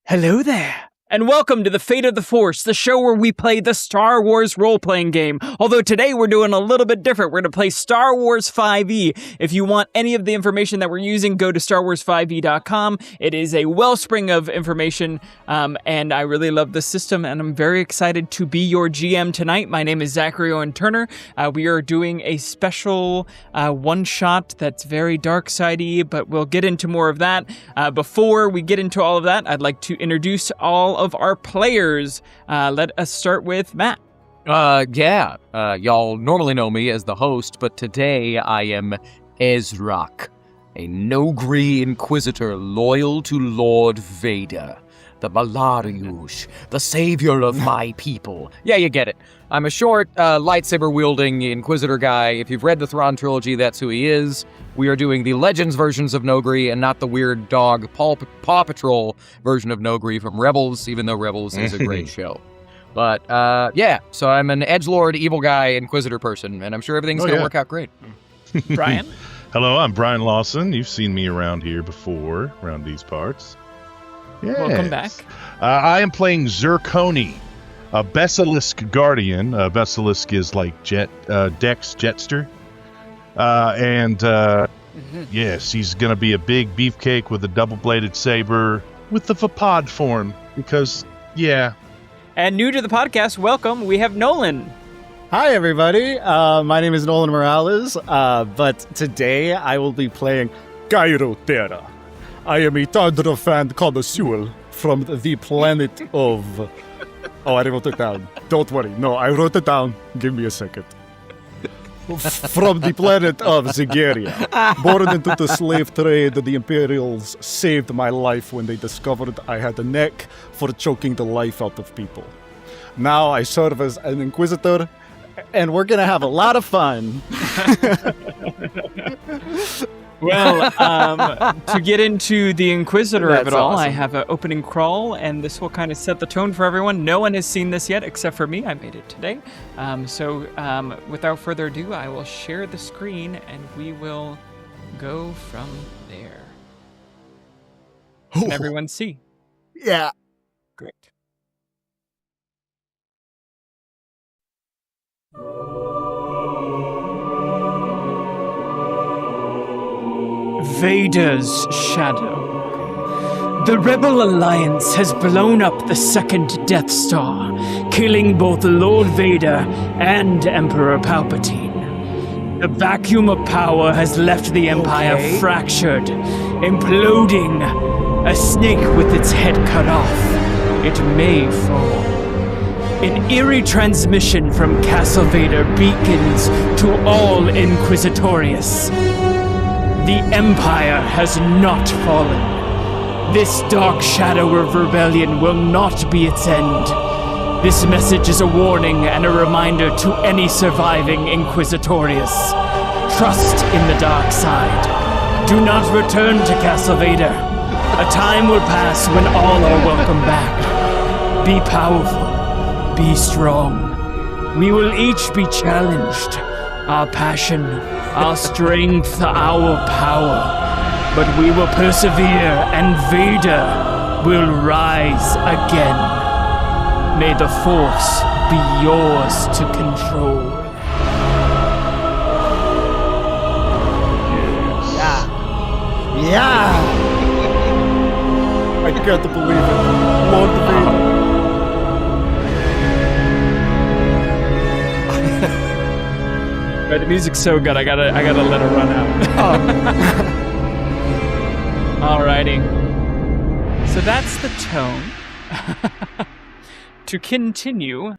Hello there, and welcome to the Fate of the Force, the show where we play the Star Wars role-playing game. Although today we're doing a little bit different. We're going to play Star Wars 5e. If you want any of the information that we're using, go to starwars5e.com. It is a wellspring of information, and I really love the system, and I'm very excited to be your GM tonight. My name is Zachary Owen Turner. We are doing a special one-shot that's very dark-sidey, but we'll get into more of that. Before we get into all of that, I'd like to introduce all of our players. Let us start with Matt. Y'all normally know me as the host, but today I am Ezrak, a Nogri Inquisitor loyal to Lord Vader, the Malariush, the savior of my people. Yeah, you get it. I'm a short, lightsaber-wielding Inquisitor guy. If you've read the Thrawn trilogy, that's who he is. We are doing the Legends versions of Nogri and not the weird dog Paw Patrol version of Nogri from Rebels, even though Rebels is a great show. But, so I'm an edgelord, evil guy, Inquisitor person, and I'm sure everything's going to work out great. Brian? Hello, I'm Brian Lawson. You've seen me around here before, around these parts. Yes. Welcome back. I am playing Zirconi, a Basilisk Guardian. Basilisk is like Dex Jetster. Yes, he's going to be a big beefcake with a double-bladed saber with the Vapod form, because, yeah. And new to the podcast, welcome, we have Nolan. Hi, everybody. My name is Nolan Moralez, but today I will be playing Cairo Terra. I am a Tundra fan connoisseur from the planet of... Oh, I wrote it down. Don't worry. No, I wrote it down. Give me a second. From the planet of Zygeria. Born into the slave trade, the Imperials saved my life when they discovered I had a knack for choking the life out of people. Now I serve as an Inquisitor, and we're going to have a lot of fun. Well, to get into the Inquisitor of it all, awesome. I have an opening crawl, and this will kind of set the tone for everyone. No one has seen this yet, except for me. I made it today. So without further ado, I will share the screen, and we will go from there. Can everyone see? Yeah. Great. Vader's shadow. The Rebel Alliance has blown up the second Death Star, killing both Lord Vader and Emperor Palpatine. The vacuum of power has left the Empire fractured, imploding. A snake with its head cut off. It may fall. An eerie transmission from Castle Vader beacons to all Inquisitorius. The Empire has not fallen. This dark shadow of rebellion will not be its end. This message is a warning and a reminder to any surviving Inquisitorius. Trust in the dark side. Do not return to Castle Vader. A time will pass when all are welcome back. Be powerful. Be strong. We will each be challenged. Our passion, our strength, our power. But we will persevere, and Vader will rise again. May the Force be yours to control. Yeah! I can't believe it. Lord Vader. Right, the music's so good, I gotta let it run out. Alrighty. So that's the tone. To continue,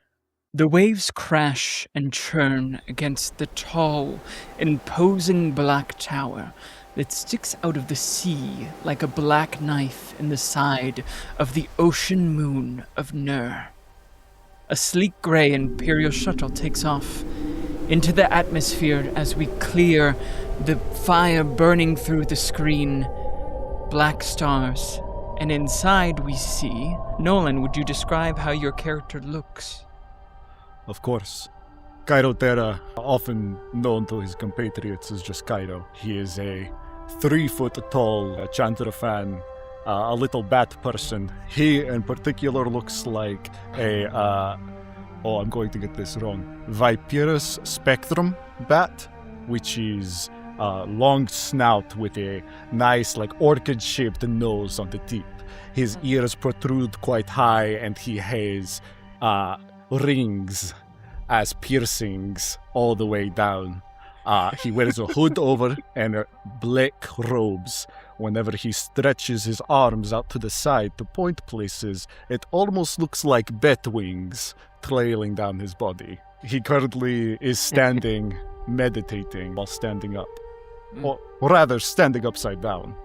the waves crash and churn against the tall, imposing black tower that sticks out of the sea like a black knife in the side of the ocean moon of Nur. A sleek gray Imperial shuttle takes off into the atmosphere as we clear the fire burning through the screen, black stars, and inside we see... Nolan, would you describe how your character looks? Of course. Cairo Terra, often known to his compatriots as just Cairo. He is a 3-foot tall Chantra fan, a little bat person. He in particular looks like a, I'm going to get this wrong, Viperus spectrum bat, which is a long snout with a nice, like, orchid-shaped nose on the tip. His ears protrude quite high, and he has rings as piercings all the way down. He wears a hood over and black robes. Whenever he stretches his arms out to the side to point places, it almost looks like bat wings trailing down his body. He currently is standing, meditating while standing up. Or rather, standing upside down.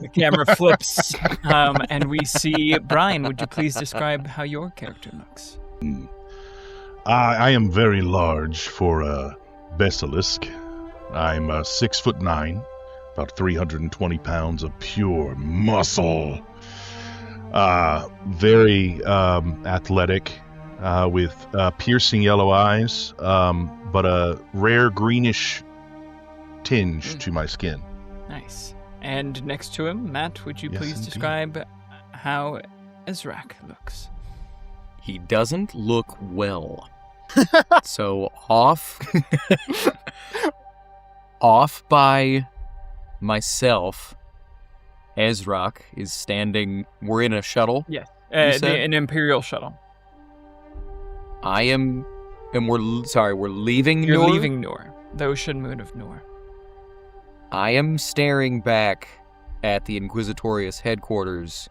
The camera flips, and we see Brian. Would you please describe how your character looks? I am very large for a basilisk. I'm 6'9", about 320 pounds of pure muscle. Very athletic, with piercing yellow eyes, but a rare greenish tinge to my skin. Nice. And next to him, Matt, would you please describe how Ezrak looks? He doesn't look well. So off by myself, Ezrak is standing. We're in a shuttle. Yes, an Imperial shuttle. I am, and we're leaving. You're Noor? leaving Noor, the ocean moon of Noor. I am staring back at the Inquisitorius headquarters.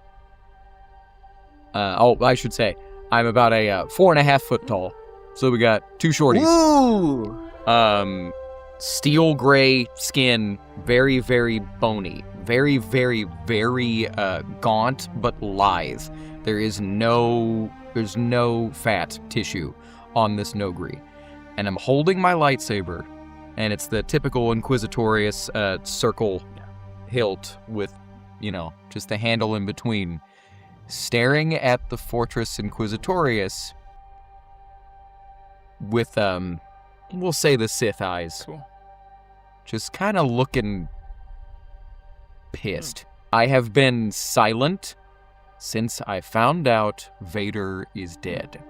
I should say, I'm about a 4.5 foot tall. So we got two shorties. Ooh! Steel gray skin, very, very bony. Very, very, very gaunt, but lithe. There's no fat tissue on this Nogri. And I'm holding my lightsaber, and it's the typical Inquisitorius circle hilt with, just the handle in between. Staring at the Fortress Inquisitorius with, we'll say the Sith eyes. Cool. Just kind of looking pissed. I have been silent since I found out Vader is dead.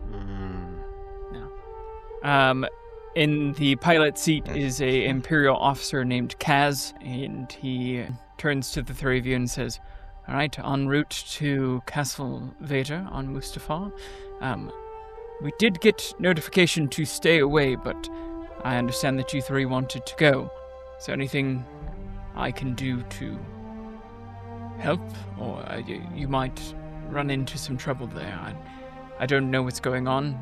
In the pilot seat is a Imperial officer named Kaz, and he turns to the three of you and says, "All right, en route to Castle Vader on Mustafar. We did get notification to stay away, but I understand that you three wanted to go. Is there anything I can do to help? Or you might run into some trouble there. I don't know what's going on.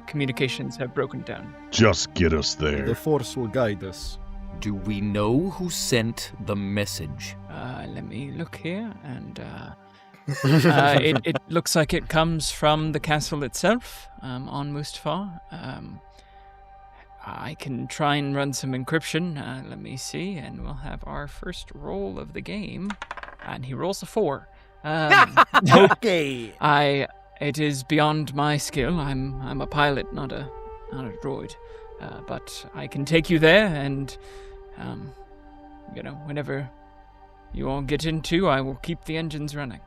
Communications have broken down." Just get us there. The Force will guide us. Do we know who sent the message? Let me look here, and it looks like it comes from the castle itself on Mustafar. I can try and run some encryption. Let me see, and we'll have our first roll of the game. And he rolls a 4. Okay. It is beyond my skill. I'm a pilot, not a droid. But I can take you there, and whenever you all get into, I will keep the engines running.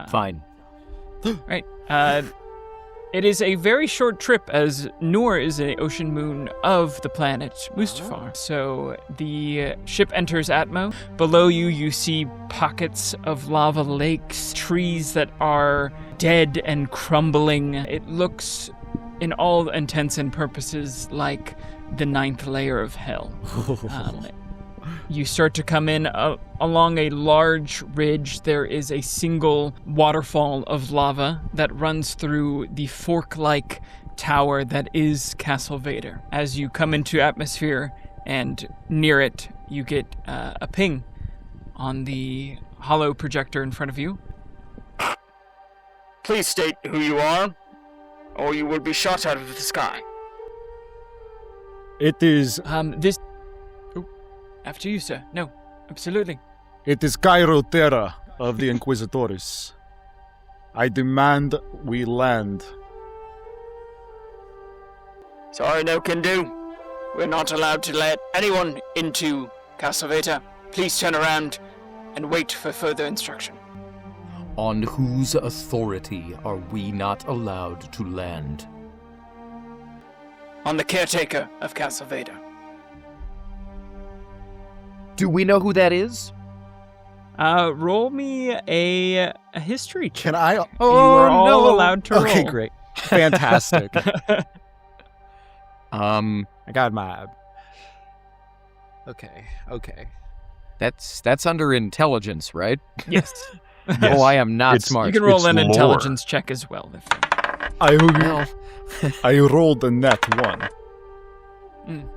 Fine. Right. It is a very short trip, as Noor is an ocean moon of the planet Mustafar. So the ship enters Atmo. Below you see pockets of lava lakes, trees that are dead and crumbling. It looks, in all intents and purposes, like the 9th layer of hell. You start to come in along a large ridge. There is a single waterfall of lava that runs through the fork-like tower that is Castle Vader. As you come into atmosphere and near it, you get a ping on the hollow projector in front of you. Please state who you are, or you will be shot out of the sky. It is... After you, sir. No, absolutely. It is Cairo Terra of the Inquisitors. I demand we land. Sorry, no can do. We're not allowed to let anyone into Castle Vader. Please turn around and wait for further instruction. On whose authority are we not allowed to land? On the caretaker of Castle Vader. Do we know who that is? Roll me a history check. Can I? You are all allowed to roll. Okay, great. Fantastic. Um, I got my. Okay. that's under intelligence, right? Yes. Oh, I am not It's- smart. You can roll It's an lore. intelligence check as well. Well, I rolled a net 1.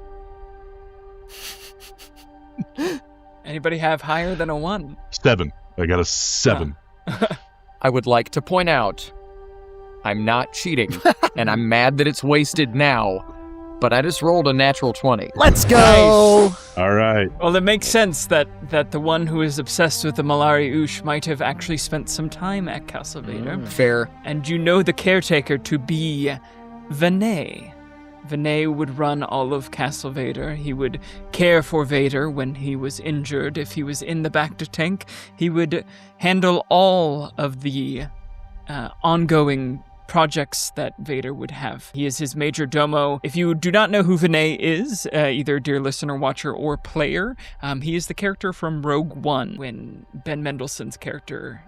Anybody have higher than a 1? 7. I got a 7. I would like to point out, I'm not cheating, and I'm mad that it's wasted now, but I just rolled a natural 20. Let's go. All right. Well, it makes sense that the one who is obsessed with the Malari Ush might have actually spent some time at Castle Vader. Fair. And you know the caretaker to be Vinay. Vinay would run all of Castle Vader. He would care for Vader when he was injured. If he was in the Bacta tank, he would handle all of the ongoing projects that Vader would have. He is his major domo. If you do not know who Vinay is, either dear listener, watcher, or player, he is the character from Rogue One when Ben Mendelsohn's character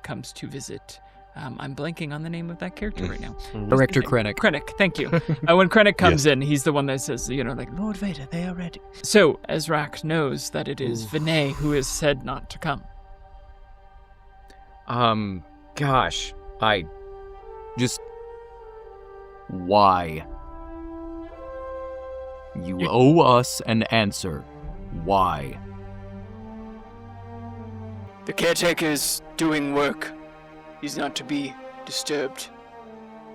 comes to visit. I'm blanking on the name of that character right now. Director Krennic. Krennic, thank you. When Krennic comes in, he's the one that says, Lord Vader, they are ready. So, Ezrak knows that it is Vinay who is said not to come. Gosh, I just... Why? You owe us an answer. Why? The caretaker's doing work. He's not to be disturbed.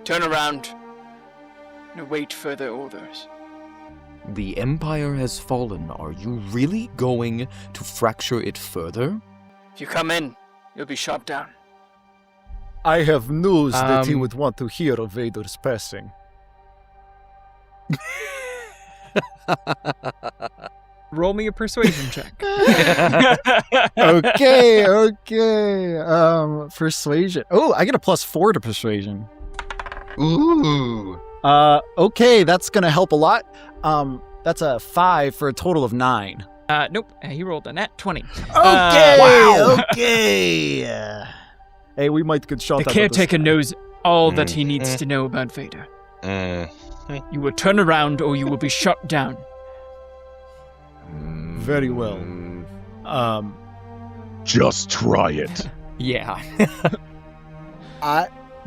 Turn around and await further orders. The Empire has fallen. Are you really going to fracture it further? If you come in, you'll be shot down. I have news that he would want to hear of Vader's passing. Roll me a persuasion check. Okay. Persuasion. Oh, I get a +4 to persuasion. Ooh. Okay, that's gonna help a lot. That's a 5 for a total of 9. Nope, he rolled a nat 20. Okay. Hey, we might get shot. The caretaker knows all that he needs to know about Vader. You will turn around or you will be shot down. Very well. Just try it. Yeah.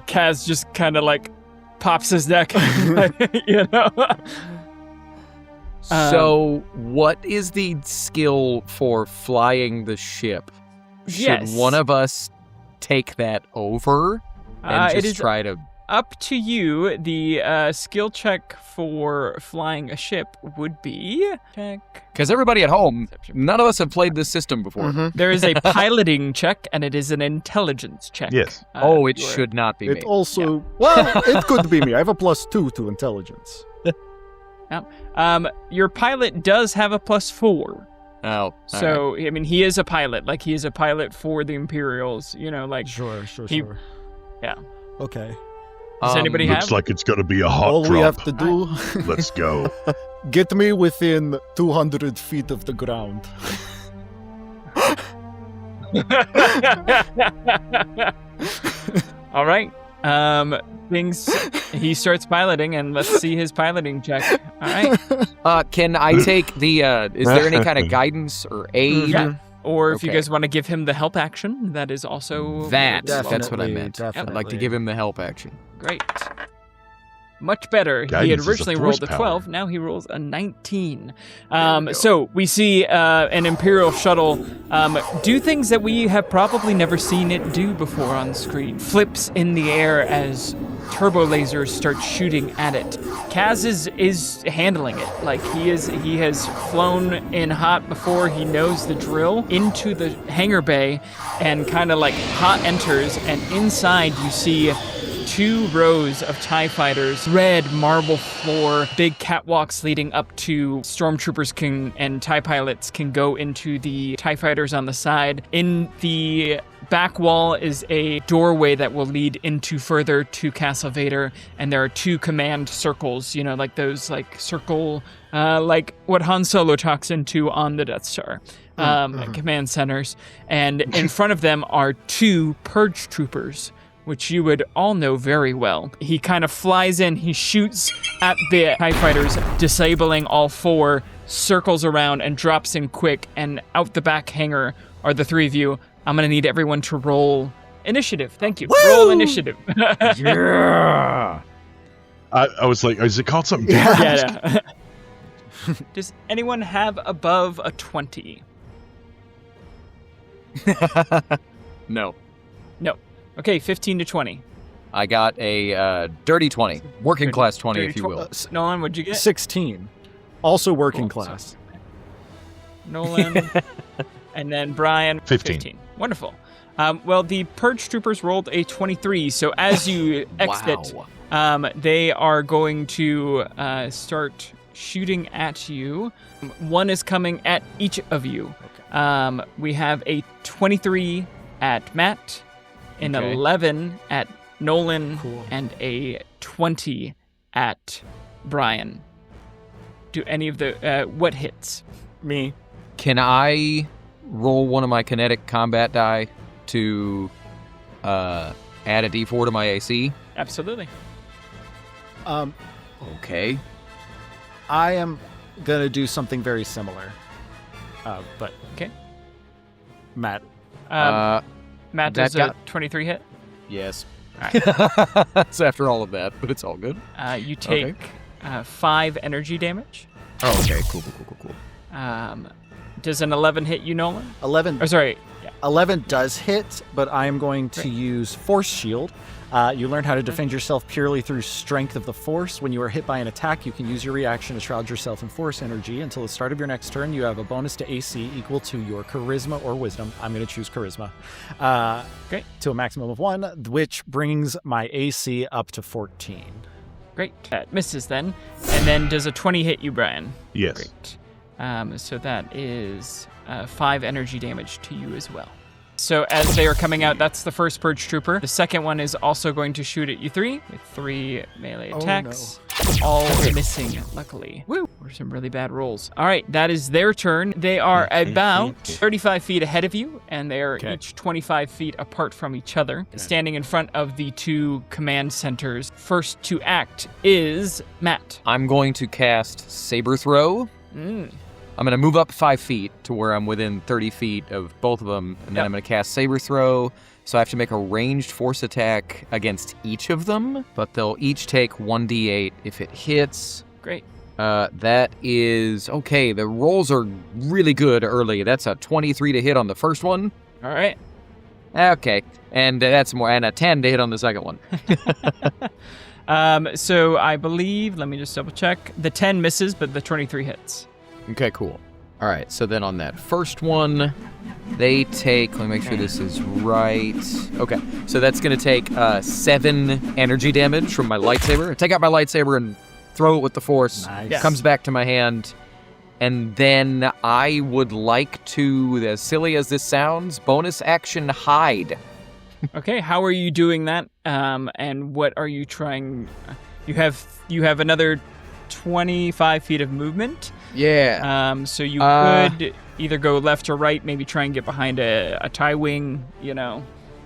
Kaz just kind of like pops his neck, So, what is the skill for flying the ship? Should one of us take that over and just try to... Up to you. The skill check for flying a ship would be... Because everybody at home, none of us have played this system before. There is a piloting check, and it is an intelligence check. Yes. It should not be me. It also... Well, it could be me. I have a +2 to intelligence. Your pilot does have a +4. Oh. So, I mean, he is a pilot. Like, he is a pilot for the Imperials, Sure. Yeah. Okay. Does anybody have? Looks like it's going to be a hot All drop. we have to do... Let's go. Get me within 200 feet of the ground. All right. He starts piloting, and let's see his piloting check. All right. Can I take the, is there any kind of guidance or aid? Yeah. Or if you Okay. guys want to give him the help action, that is also... That's what I meant. Definitely. I'd like to give him the help action. Great. Much better. Guidance He had is a originally force rolled a power. 12. Now he rolls a 19. So we see an Imperial shuttle do things that we have probably never seen it do before on screen. Flips in the air as turbo lasers start shooting at it. Kaz is handling it. Like he has flown in hot before. He knows the drill into the hangar bay and kind of like hot enters, and inside you see 2 rows of TIE fighters, red marble floor, big catwalks leading up to stormtroopers and TIE pilots can go into the TIE fighters on the side. In the back wall is a doorway that will lead into further to Castle Vader, and there are 2 command circles, like those circle, like what Han Solo talks into on the Death Star. Command centers, and in front of them are 2 purge troopers, which you would all know very well. He kind of flies in, he shoots at the TIE fighters, disabling all 4, circles around and drops in quick, and out the back hangar are the 3 of you. I'm gonna need everyone to roll initiative. Thank you. Woo! Roll initiative. Yeah. I was like, is it called something different? Yeah. Does anyone have above a 20? No. No. Okay, 15 to 20. I got a dirty 20. Working class 20, if you will. Nolan, what'd you get? 16. Also working Cool. class. Nolan. And then Brian. 15. Wonderful. Well, the Purge Troopers rolled a 23, so as you exit, they are going to start shooting at you. 1 is coming at each of you. Okay. We have a 23 at Matt, an 11 at Nolan, and a 20 at Brian. Do any of the... what hits? Me. Can I roll one of my kinetic combat die to add a d4 to my AC? Absolutely. Okay. I am gonna do something very similar. But Okay. Matt. Matt, does a 23 hit? Yes. That's after all of that, but it's all good. You take 5 energy damage. Oh, okay. Cool. Does an 11 hit you, Nolan? 11. Oh, sorry. Yeah. 11 does hit, but I am going to use Force Shield. You learn how to defend yourself purely through strength of the Force. When you are hit by an attack, you can use your reaction to shroud yourself in Force energy. Until the start of your next turn, you have a bonus to AC equal to your Charisma or Wisdom. I'm going to choose Charisma. To a maximum of 1, which brings my AC up to 14. Great. That misses then. And then does a 20 hit you, Brian? Yes. Great. So that is 5 energy damage to you as well. So as they are coming out, that's the first Purge Trooper. The second one is also going to shoot at you 3 with 3 melee attacks. All missing, luckily. Woo! Or some really bad rolls. All right, that is their turn. They are about 35 feet ahead of you, and they are each 25 feet apart from each other, standing in front of the 2 command centers. First to act is Matt. I'm going to cast Saber Throw. I'm going to move up 5 feet to where I'm within 30 feet of both of them, and then I'm going to cast Saber Throw. So I have to make a ranged force attack against each of them, but they'll each take 1d8 if it hits. Great. That is... Okay, the rolls are really good early. That's a 23 to hit on the first one. All right. Okay, and that's more, and a 10 to hit on the second one. So I believe, let me just double check, the 10 misses, but the 23 hits. Okay, cool. All right, so then on that first one, they take... Let me make sure this is right. Okay, so that's going to take 7 energy damage from my lightsaber. Take out my lightsaber and throw it with the Force. Nice. Comes back to my hand. And then I would like to, as silly as this sounds, bonus action hide. Okay, how are you doing that? And what are you trying... You have another 25 feet of movement. Yeah. So you could either go left or right, maybe try and get behind a TIE wing,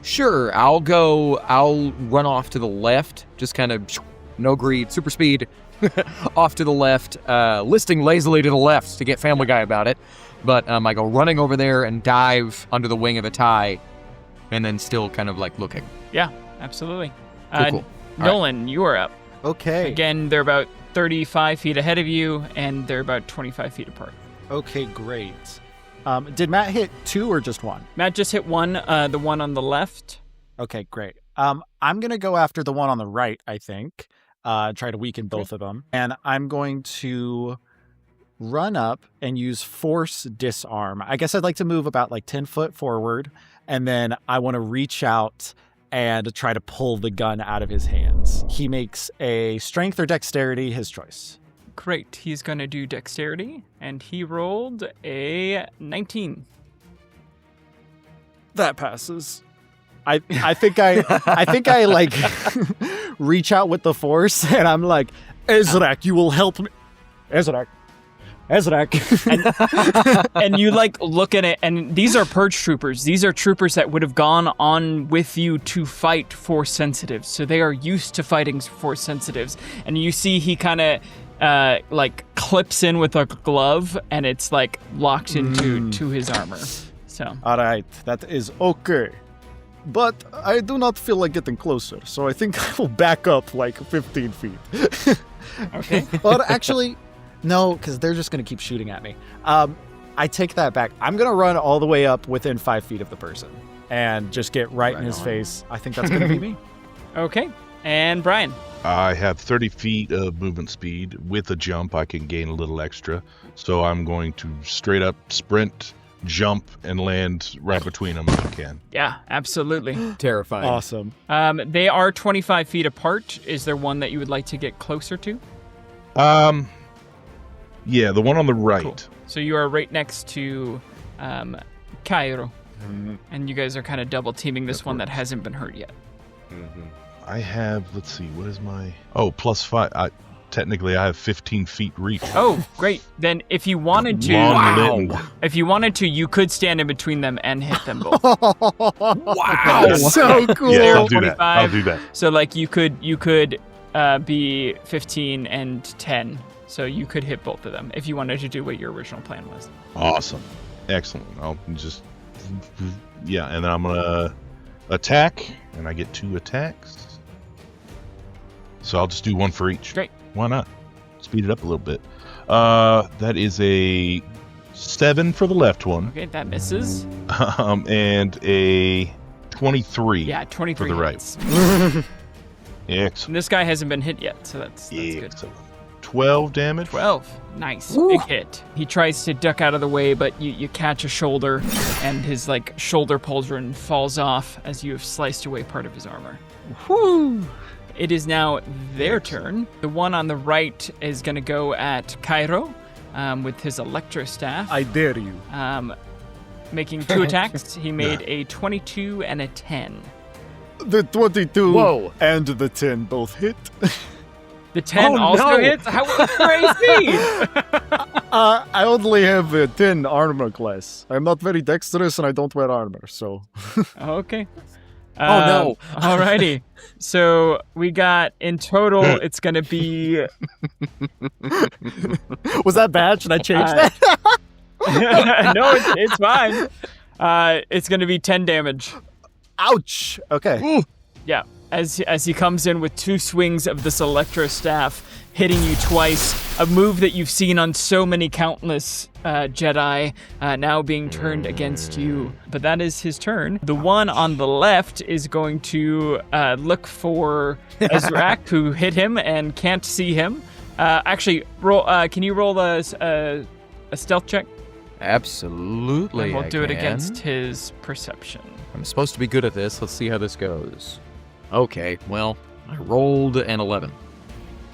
Sure, I'll run off to the left, just kind of, no greed, super speed, off to the left, listing lazily to the left to get Family Guy about it. But I go running over there and dive under the wing of a TIE, and then still kind of like looking. Yeah, absolutely. Cool. Nolan, you are up. Okay. Again, they're about 35 feet ahead of you, and they're about 25 feet apart. Okay, great. Did Matt hit 2 or just 1? Matt just hit 1, the one on the left. Okay, great. I'm going to go after the one on the right, I think. Try to weaken both of them. And I'm going to run up and use Force Disarm. I guess I'd like to move about 10 foot forward, and then I want to reach out and try to pull the gun out of his hands. He makes a strength or dexterity, his choice. Great. He's going to do dexterity, and he rolled a 19. That passes. I think I like reach out with the force, and I'm like, Ezrak, you will help me. Ezrak. And you like look at it, and these are purge troopers. These are troopers that would have gone on with you to fight force sensitives. So they are used to fighting force sensitives. And you see he kind of like clips in with a glove, and it's like locked into his armor. So All right, that is okay. But I do not feel like getting closer, so I think I will back up like 15 feet. okay. Or actually, no, because they're just going to keep shooting at me. I take that back. I'm going to run all the way up within 5 feet of the person and just get right in his face. I think that's going to be me. Okay. And Brian. I have 30 feet of movement speed. With a jump, I can gain a little extra. So I'm going to straight up sprint, jump, and land right between them if I can. Yeah, absolutely. Terrifying. Awesome. They are 25 feet apart. Is there one that you would like to get closer to? Yeah, the one on the right. Cool. So you are right next to Cairo. And you guys are kind of double teaming this one that hasn't been hurt yet. I have, let's see, what is my... Oh, +5. Technically, I have 15 feet reach. Oh, great. Then if you wanted to... If you wanted to, you could stand in between them and hit them both. Wow. So cool. Yeah, I'll do that. 25. I'll do that. So like you could be 15 and 10. So you could hit both of them if you wanted to do what your original plan was. Awesome. Excellent. I'll just... Yeah, and then I'm going to attack, and I get 2 attacks. So I'll just do 1 for each. Great. Why not? Speed it up a little bit. That is a 7 for the left one. Okay, that misses. And a 23. Yeah, 23 for the hits. right. Excellent. And this guy hasn't been hit yet, so that's good. Excellent. 12 damage. 12. Nice. Big hit. He tries to duck out of the way, but you catch a shoulder, and his like shoulder pauldron falls off as you have sliced away part of his armor. Whew. It is now their turn. The one on the right is going to go at Cairo with his electro staff. I dare you. Making 2 attacks. He made a 22 and a 10. The 22 Whoa. and the 10 both hit. The 10 also hits? How crazy! I only have a 10 armor class. I'm not very dexterous and I don't wear armor, so... Okay. Oh, no. Alrighty. So we got, in total, it's going to be... Was that bad? Should I change that? No, it's fine. It's going to be 10 damage. Ouch! Okay. Yeah. As he comes in with 2 swings of this electro staff, hitting you twice, a move that you've seen on so many countless Jedi, now being turned against you. But that is his turn. The one on the left is going to look for Ezrak, who hit him and can't see him. Actually, roll. Can you roll a stealth check? Absolutely. And we'll do it can. against his perception. I'm supposed to be good at this. Let's see how this goes. Okay, well, I rolled an 11.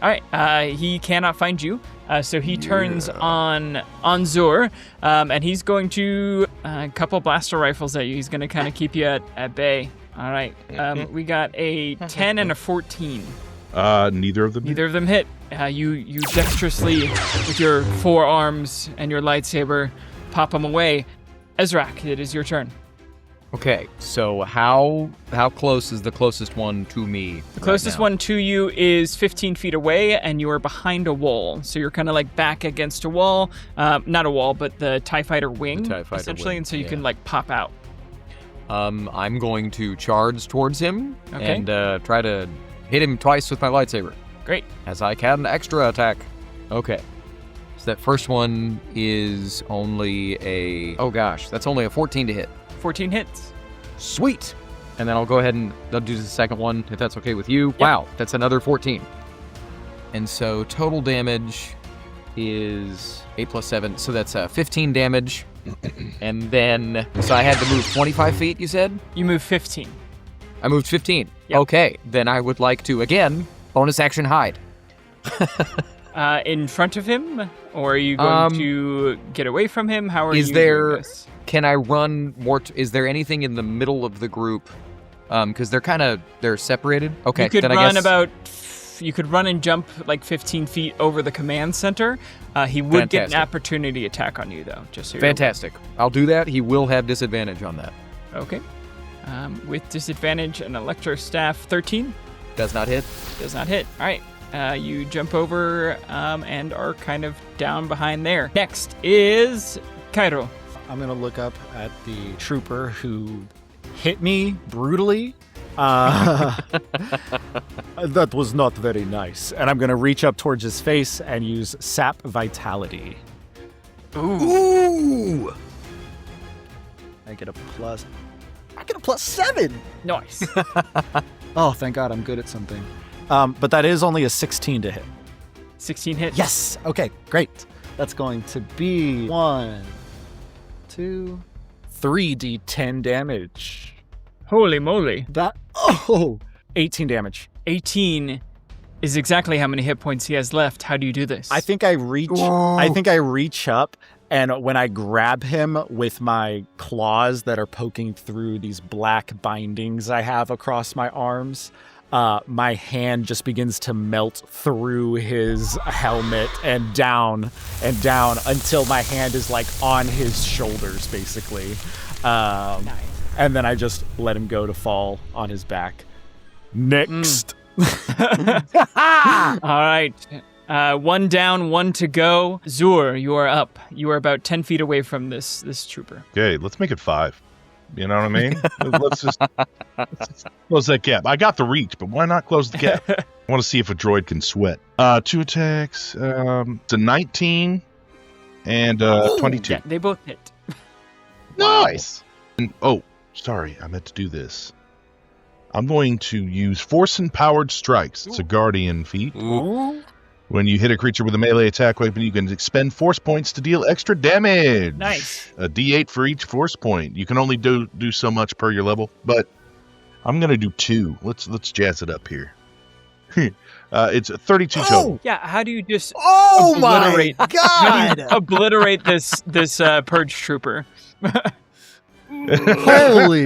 All right, he cannot find you, so he turns on Zur, and he's going to a couple blaster rifles at you. He's going to kind of keep you at bay. All right, we got a 10 and a 14. Neither of them. Neither of them hit. You dexterously, with your forearms and your lightsaber, pop them away. Ezrak, it is your turn. Okay, so how close is the closest one to me? The closest one to you is 15 feet away, and you are behind a wall. So you're kind of like back against a wall. Not a wall, but the TIE Fighter wing, essentially. Wing. And so you can like pop out. I'm going to charge towards him Okay. and try to hit him twice with my lightsaber. Great. As I can extra attack. Okay. So that first one is only that's only a 14 to hit. 14 hits. Sweet. And then I'll go ahead and I'll do the second one, if that's okay with you. Yep. Wow, that's another 14. And so total damage is 8 plus 7, so that's 15 damage. And then, so I had to move 25 feet, you said? You move 15. I moved 15. Yep. Okay, then I would like to, again, bonus action hide. In front of him? Or are you going to get away from him? How are you doing this? Can I run more? Is there anything in the middle of the group? Because they're separated. Okay, You could then run I guess you could run and jump like 15 feet over the command center. He would get an Fantastic. opportunity attack on you, though. Just so you're fantastic. I'll do that. He will have disadvantage on that. aware. Okay. With disadvantage, an electro staff 13 Does not hit. does not hit. All right. You jump over and are kind of down behind there. Next is Cairo. I'm going to look up at the trooper who hit me brutally. That was not very nice. And I'm going to reach up towards his face and use Sap Vitality. Ooh! I get a +7. Nice. Oh, thank God I'm good at something. But that is only a 16 to hit. 16 hits. Yes. Okay, great. That's going to be 1, 2, 3d10 damage. Holy moly. 18 damage. 18 is exactly how many hit points he has left. How do you do this? I think I reach up, and when I grab him with my claws that are poking through these black bindings I have across my arms, my hand just begins to melt through his helmet and down until my hand is like on his shoulders, basically. Nice. And then I just let him go to fall on his back. Next. All right. One down, one to go. Zur, you are up. You are about 10 feet away from this trooper. Okay, let's make it 5. You know what I mean? let's just close that gap. I got the reach, but why not close the gap? I want to see if a droid can sweat. 2 attacks. It's a 19 and 22. Yeah, they both hit. Nice. And, sorry, I meant to do this. I'm going to use Force-Empowered Strikes. It's a Guardian feat. Ooh. When you hit a creature with a melee attack weapon, you can expend force points to deal extra damage. Nice. A d8 for each force point. You can only do so much per your level, but I'm going to do 2. Let's jazz it up here. It's 32 total. Yeah, how do you just Oh my obliterate God! obliterate this purge trooper? Holy!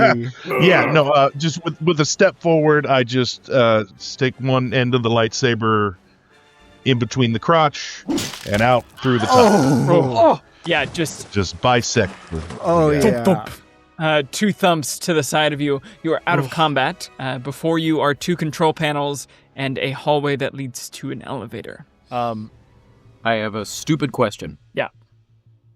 Yeah, no, just with a step forward, I just stick one end of the lightsaber in between the crotch and out through the top. Oh. Yeah, just bisect. Oh yeah. 2 thumps to the side of you. You are out of combat. Before you are 2 control panels and a hallway that leads to an elevator. I have a stupid question. Yeah.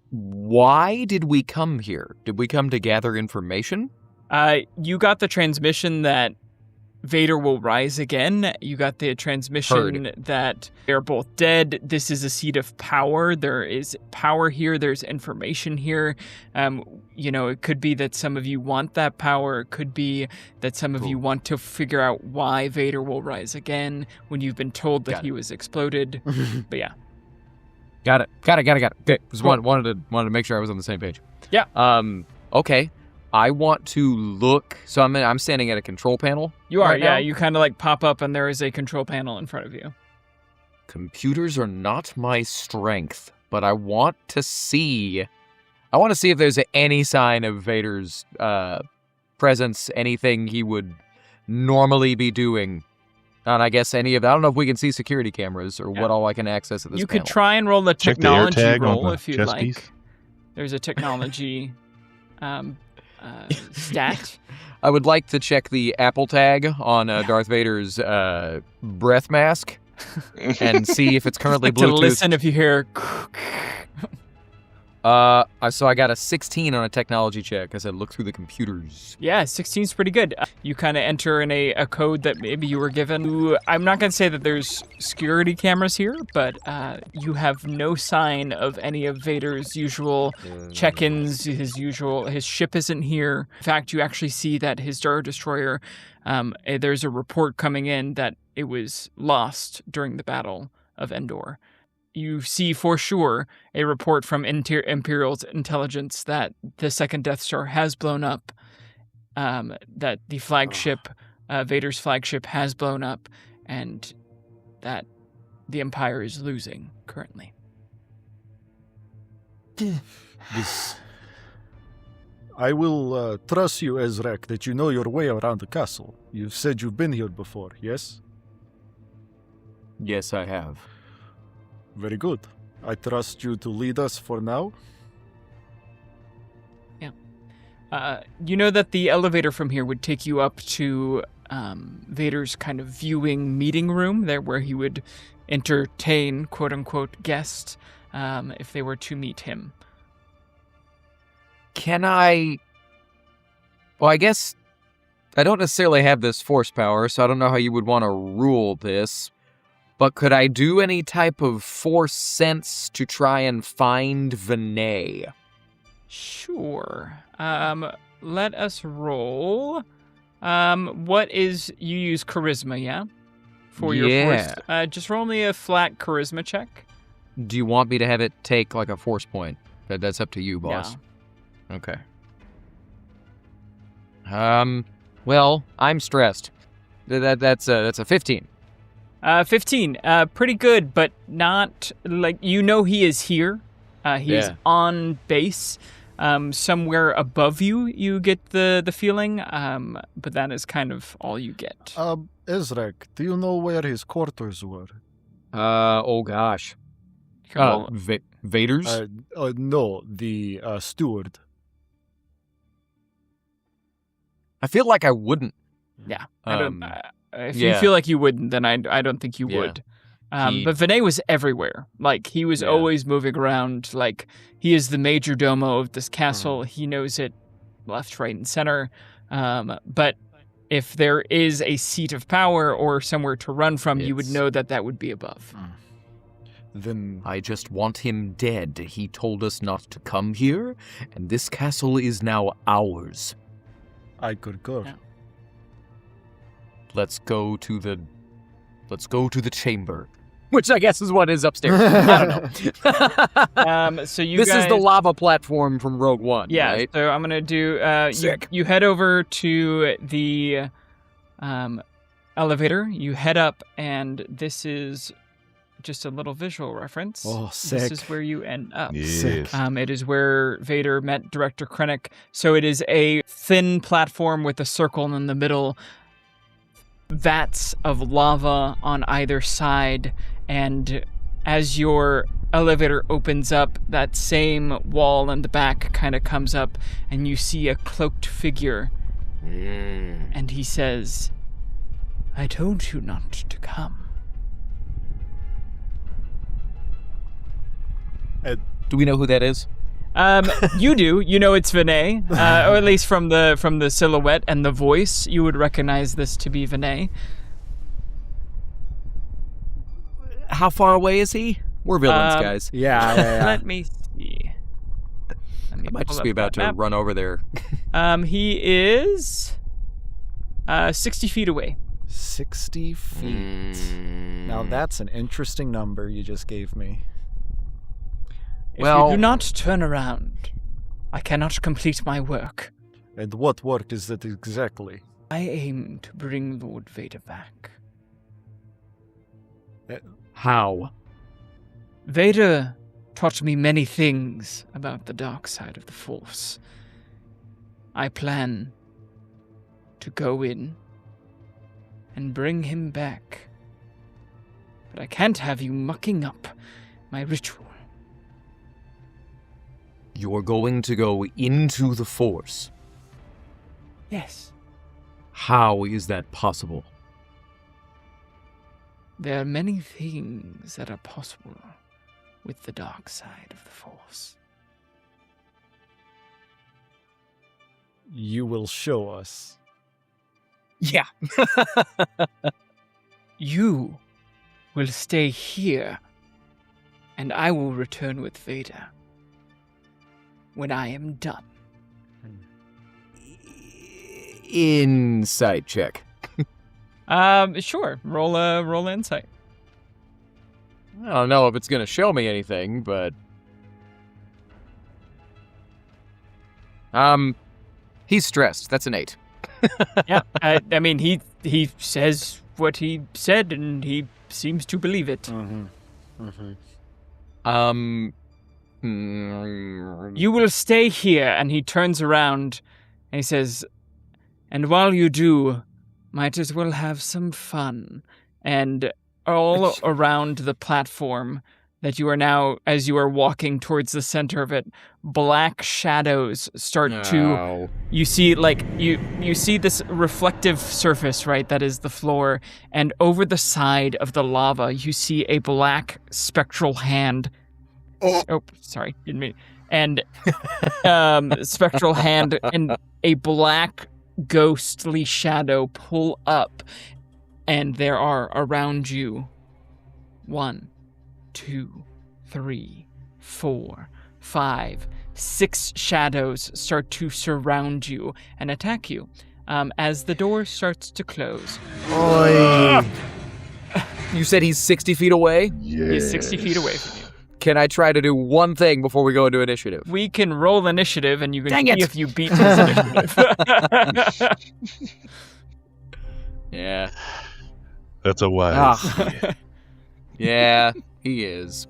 Why did we come here? Did we come to gather information? You got the transmission that Vader will rise again. You got the transmission that they're both dead. This is a seat of power. There is power here. There's information here. It could be that some of you want that power. It could be that some of you want to figure out why Vader will rise again when you've been told that he was exploded. But yeah. Got it. Okay, just wanted to make sure I was on the same page. Yeah. Okay. I want to look. So I'm standing at a control panel. You are, right yeah. now. You kind of like pop up and there is a control panel in front of you. Computers are not my strength, but I want to see. I want to see if there's any sign of Vader's presence, anything he would normally be doing. And I guess I don't know if we can see security cameras or what all I can access at this You panel. could try and roll the Check the air technology tag on roll the if you'd chest like. piece. There's a technology stat. I would like to check the Apple tag on Darth Vader's breath mask and see if it's currently Like to Bluetooth. listen if you hear. So I got a 16 on a technology check as I look through the computers. Yeah, 16's pretty good. You kind of enter in a code that maybe you were given. I'm not going to say that there's security cameras here, but you have no sign of any of Vader's usual check-ins, his ship isn't here. In fact, you actually see that his Star Destroyer, there's a report coming in that it was lost during the Battle of Endor. You see for sure a report from Imperial's intelligence that the second Death Star has blown up, that the flagship Vader's flagship has blown up, and that the Empire is losing currently. I will trust you, Ezrak, that you know your way around the castle. You've said you've been here before, yes? Yes, I have. Very good. I trust you to lead us for now. You know that the elevator from here would take you up to Vader's kind of viewing meeting room, there where he would entertain quote-unquote guests if they were to meet him. Can I... Well, I guess I don't necessarily have this force power, so I don't know how you would want to rule this. But could I do any type of force sense to try and find Vinay? Sure. Let us roll. What is... You use charisma, yeah? For your force. Just roll me a flat charisma check. Do you want me to have it take like a force point? That's up to you, boss. Yeah. Okay. Well, I'm stressed. That's a 15. 15. Pretty good, but not like he is here. He is on base. Somewhere above you, you get the feeling, but that is kind of all you get. Ezrak, do you know where his quarters were? Oh gosh. Vader's? No, the steward. I feel like I wouldn't. Yeah. If you feel like you wouldn't, then I don't think you would. But Vinay was everywhere. Like, he was always moving around. Like, he is the major domo of this castle. He knows it left, right, and center. But if there is a seat of power or somewhere to run from, you would know that would be above. Then I just want him dead. He told us not to come here, and this castle is now ours. I concur. Yeah. Let's go to the chamber. Which I guess is what is upstairs. I don't know. So this is the lava platform from Rogue One, right? So I'm going to do... you head over to the elevator. You head up, and this is just a little visual reference. Oh, sick. This is where you end up. Yes. It is where Vader met Director Krennic. So it is a thin platform with a circle in the middle, vats of lava on either side, and as your elevator opens up, that same wall in the back kind of comes up, and you see a cloaked figure. And he says, "I told you not to come." Do we know who that is? You do. You know it's Vinay, or at least from the silhouette and the voice, you would recognize this to be Vinay. How far away is he? We're villains, guys. Yeah. Let me see. I might just be about to run over there. He is 60 feet away. 60 feet. Now that's an interesting number you just gave me. If you do not turn around, I cannot complete my work. And what work is that exactly? I aim to bring Lord Vader back. How? Vader taught me many things about the dark side of the Force. I plan to go in and bring him back. But I can't have you mucking up my ritual. You're going to go into the Force? Yes. How is that possible? There are many things that are possible with the dark side of the Force. You will show us. Yeah. You will stay here, and I will return with Vader when I am done. Insight check. Sure. Roll insight. I don't know if it's going to show me anything, but... He's stressed. That's an 8. Yeah, I mean, he says what he said, and he seems to believe it. You will stay here, and he turns around, and he says, and while you do, might as well have some fun. And all around the platform that you are now, as you are walking towards the center of it, black shadows start to... You see, you see this reflective surface, right, that is the floor, and over the side of the lava, you see a black spectral hand. Oh, sorry, didn't mean... And spectral hand and a black ghostly shadow pull up, and there are around you 1, 2, 3, 4, 5, 6 shadows start to surround you and attack you as the door starts to close. You said he's 60 feet away? Yeah. He's 60 feet away from you. Can I try to do one thing before we go into initiative? We can roll initiative, and you can see if you beat his initiative. Yeah. That's a wise. Yeah, he is.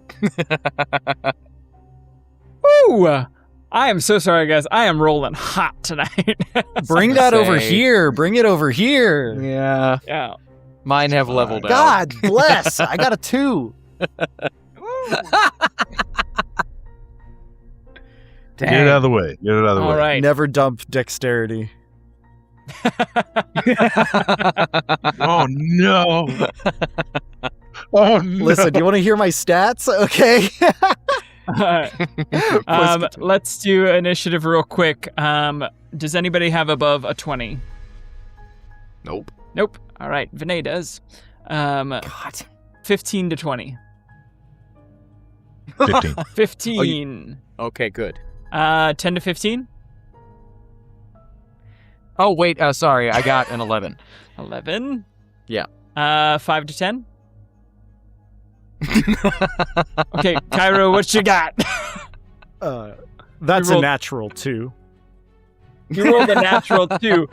Woo! I am so sorry, guys. I am rolling hot tonight. Bring that over here. Bring it over here. Yeah. Yeah. Mine have leveled out. God bless. I got a 2. Get it out of the way. Get it out of the way. All right. Never dump dexterity. Oh, no. Oh, no. Listen, do you want to hear my stats? Okay. Let's do initiative real quick. Does anybody have above a 20? Nope. Nope. All right. Vinay does. God. 15 to 20. 15. 15. Okay, good. 10 to 15? Oh, wait. Sorry. I got an 11. 11? Yeah. 5 to 10? Okay, Cairo, what you got? That's You a rolled- natural 2. You rolled a natural 2.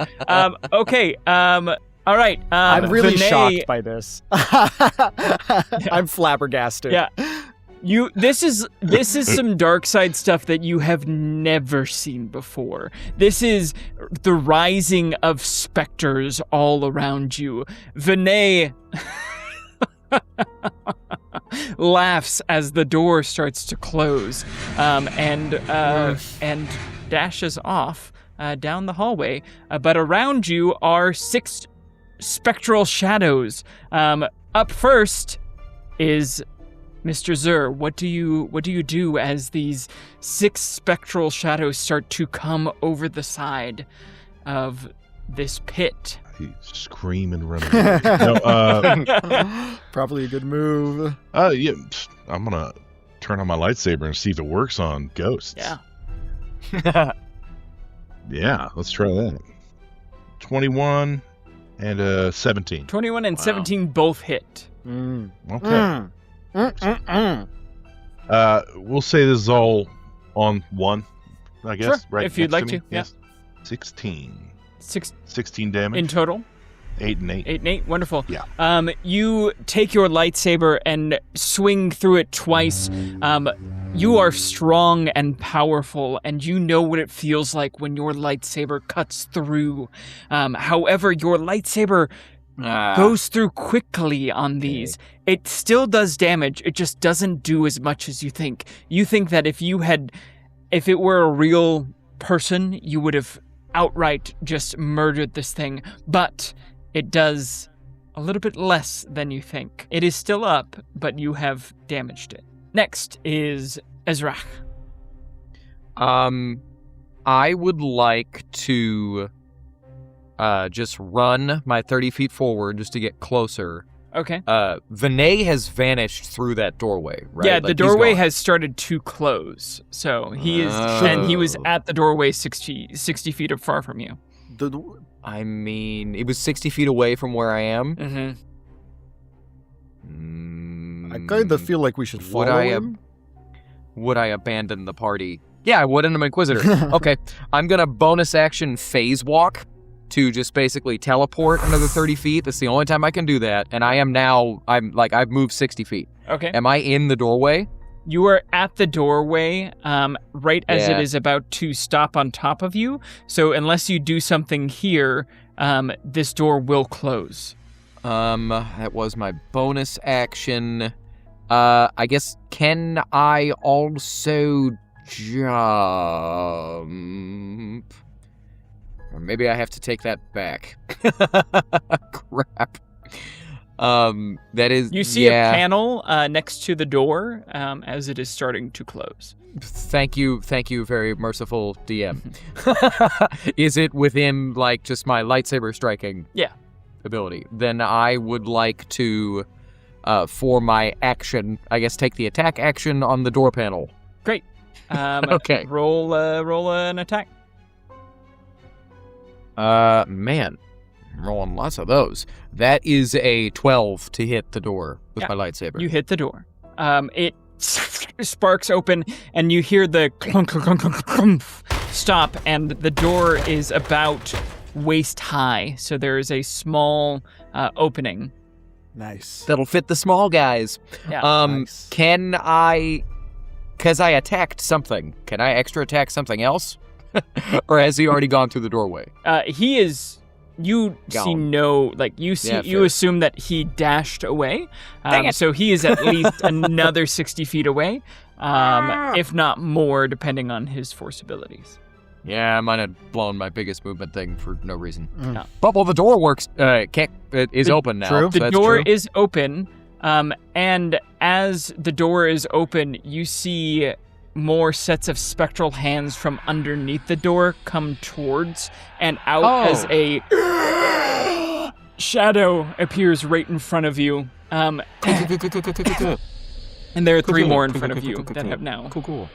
Okay. All right. I'm really Vinay, shocked by this. I'm flabbergasted. Yeah. This is some dark side stuff that you have never seen before. This is the rising of specters all around you. Vinay laughs as the door starts to close, and dashes off down the hallway. But around you are 6 spectral shadows. Up first is Mr. Zur. What do you do as these 6 spectral shadows start to come over the side of this pit? He scream and run away. No, Probably a good move. yeah, I'm going to turn on my lightsaber and see if it works on ghosts. Yeah. Yeah, let's try that. 21 and 17. 21 and 17 both hit. Okay. We'll say this is all on 1, I guess. Sure, Right if you'd next like me. to, yeah. Yes. 16. 16 damage. in total. 8 and 8. 8 and 8, wonderful. Yeah. You take your lightsaber and swing through it twice. You are strong and powerful, and you know what it feels like when your lightsaber cuts through. However, your lightsaber goes through quickly on these. It still does damage, it just doesn't do as much as you think. You think that if it were a real person, you would have outright just murdered this thing, but it does a little bit less than you think. It is still up, but you have damaged it. Next is Ezrach. I would like to just run my 30 feet forward just to get closer. Okay. Vinay has vanished through that doorway, right? Yeah, Like, the he's doorway gone. has started to close. So he is, and he was at the doorway 60 feet far from you. I mean, it was 60 feet away from where I am. Mm-hmm. I kind of feel like we should follow him. Would I abandon the party? Yeah, I would, and I'm an Inquisitor. Okay, I'm gonna bonus action phase walk to just basically teleport another 30 feet. That's the only time I can do that. And I've moved 60 feet. Okay. Am I in the doorway? You are at the doorway, right as it Yeah. is about to stop on top of you. So unless you do something here, this door will close. That was my bonus action. I guess, can I also jump? Or maybe I have to take that back. Crap. That is... You see a panel next to the door as it is starting to close. Thank you, very merciful DM. Is it within, like, just my lightsaber striking ability? Then I would like to, for my action, I guess take the attack action on the door panel. Great. Okay. Roll an attack. Man, I'm rolling lots of those. That is a 12 to hit the door with my lightsaber. You hit the door. It sparks open, and you hear the clunk, clunk, clunk, clunk, clunk, stop, and the door is about waist high, so there is a small opening. Nice. That'll fit the small guys. Yeah. Nice. Can I... Because I attacked something, can I extra attack something else? Or has he already gone through the doorway? He is... You Gone. see no, like, you see, Yeah, you fair. assume that he dashed away. Dang it. So he is at least another 60 feet away, if not more, depending on his force abilities. Yeah, I might have blown my biggest movement thing for no reason. No. But, well, the door works, is open now. True. So The that's door true. is open, and as the door is open, you see more sets of spectral hands from underneath the door come towards and out as a shadow appears right in front of you. And there are three more in front of you that have now. Cool.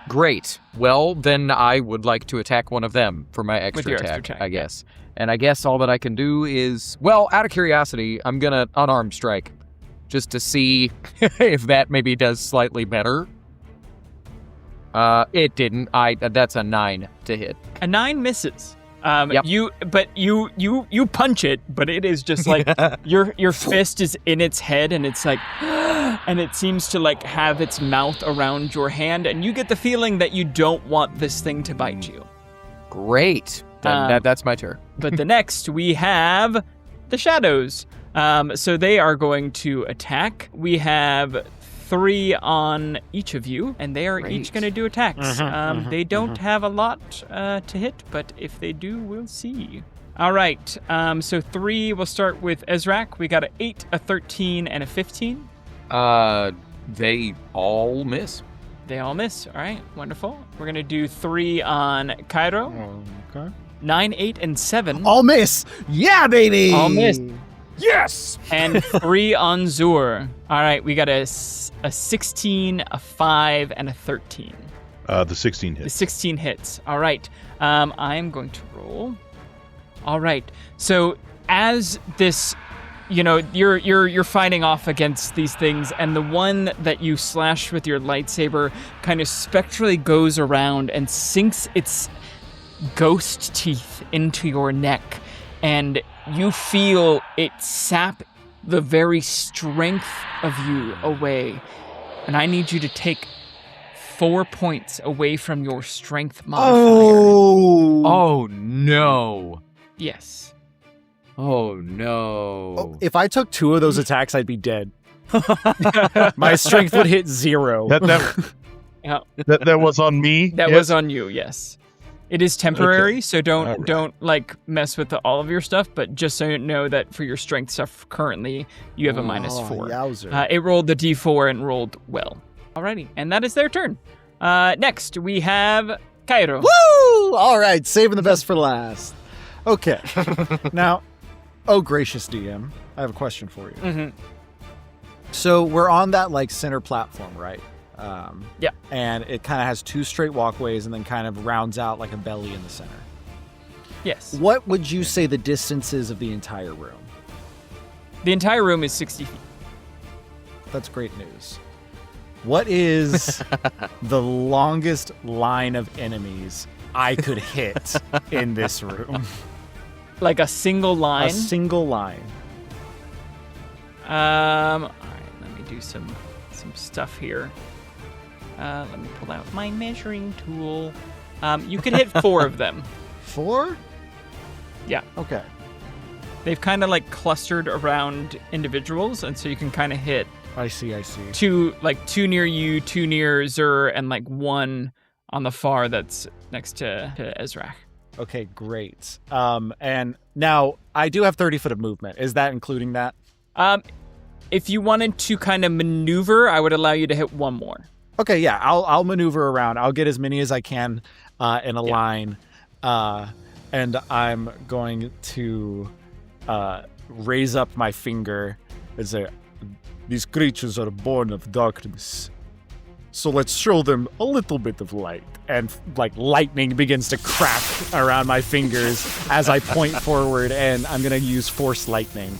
Great. Well, then I would like to attack one of them for my extra your attack, extra attack, I guess. And I guess all that I can do is, well, out of curiosity, I'm gonna unarmed strike, just to see if that maybe does slightly better. It didn't. That's a 9 to hit. A 9 misses. Yep. You punch it, but it is just like your fist is in its head, and it's like, and it seems to like have its mouth around your hand, and you get the feeling that you don't want this thing to bite you. Great. Then that's my turn. But the next we have the shadows. So they are going to attack. We have 3 on each of you, and they are each going to do attacks. They don't have a lot to hit, but if they do, we'll see. All right, so 3, we'll start with Ezrak. We got an 8, a 13, and a 15. They all miss. They all miss. All right, wonderful. We're going to do 3 on Cairo. Okay. 9, 8, and 7. All miss. Yeah, baby. All miss. Yes! And 3 on Zur. All right, we got a 16, a 5, and a 13. The 16 The hits. 16 hits. All right. I'm going to roll. All right. So as this, you're fighting off against these things, and the one that you slash with your lightsaber kind of spectrally goes around and sinks its ghost teeth into your neck, and you feel it sap the very strength of you away. And I need you to take 4 points away from your strength modifier. Oh, no. Yes. Oh, no. Oh, if I took 2 of those attacks, I'd be dead. My strength would hit 0. Yeah. That was on me. That yes? was on you, yes. It is temporary, Okay. so don't like mess with all of your stuff, but just so you know that for your strength stuff curroo you have a -4. Yowzer. It rolled the d4 and rolled well. Alrighty, and that is their turn. Next, we have Cairo. Woo! All right, saving the best for last. Okay. Now, oh gracious DM, I have a question for you. Mm-hmm. So we're on that like center platform, right? Yeah. And it kind of has 2 straight walkways and then kind of rounds out like a belly in the center. Yes. What would you say the distance is of the entire room? The entire room is 60 feet. That's great news. What is the longest line of enemies I could hit in this room. Like a single line? A single line. All right, let me do some stuff here. Let me pull out my measuring tool. You could hit 4 of them. 4? Yeah. Okay. They've kind of like clustered around individuals, and so you can kind of hit I see. 2 near you, 2 near Zur, and like 1 on the far that's next to Ezrak. Okay, great. And now I do have 30 foot of movement. Is that including that? If you wanted to kind of maneuver, I would allow you to hit 1 more. Okay, yeah, I'll maneuver around. I'll get as many as I can in a line, and I'm going to raise up my finger and say, "These creatures are born of darkness, so let's show them a little bit of light." And like lightning begins to crack around my fingers as I point forward, and I'm gonna use force lightning.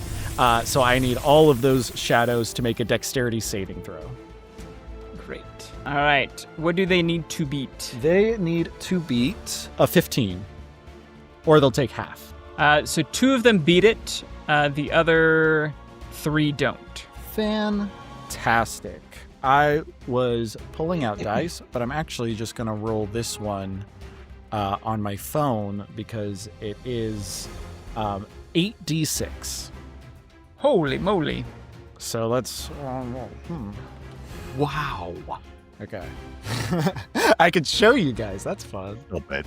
So I need all of those shadows to make a dexterity saving throw. Great. All right. What do they need to beat? They need to beat a 15, or they'll take half. So 2 of them beat it. The other 3 don't. Fantastic. I was pulling out dice, but I'm actually just going to roll this one on my phone because it is 8d6. Holy moly. So let's roll. Wow. Okay. I could show you guys. That's fun. Oh, bad.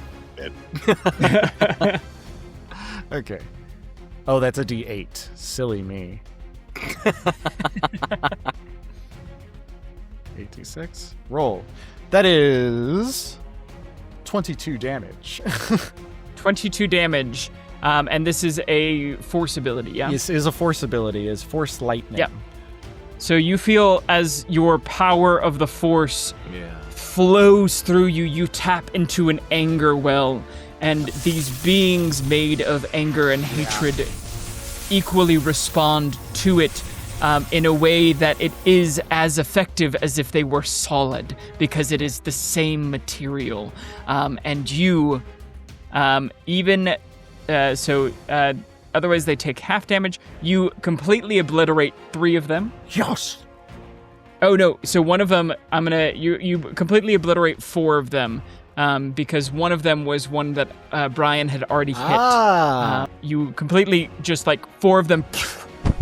Okay. Oh, that's a d8. Silly me. 8d6. Roll. That is 22 damage. 22 damage. And this is a force ability, yeah? This is a force ability. Is force lightning. Yep. So you feel as your power of the force flows through you, you tap into an anger well, and these beings made of anger and hatred equally respond to it in a way that it is as effective as if they were solid, because it is the same material. And you, otherwise they take half damage. You completely obliterate 3 of them. Yes. Oh no! So one of them, you completely obliterate 4 of them, because one of them was one that Brian had already hit. You completely just 4 of them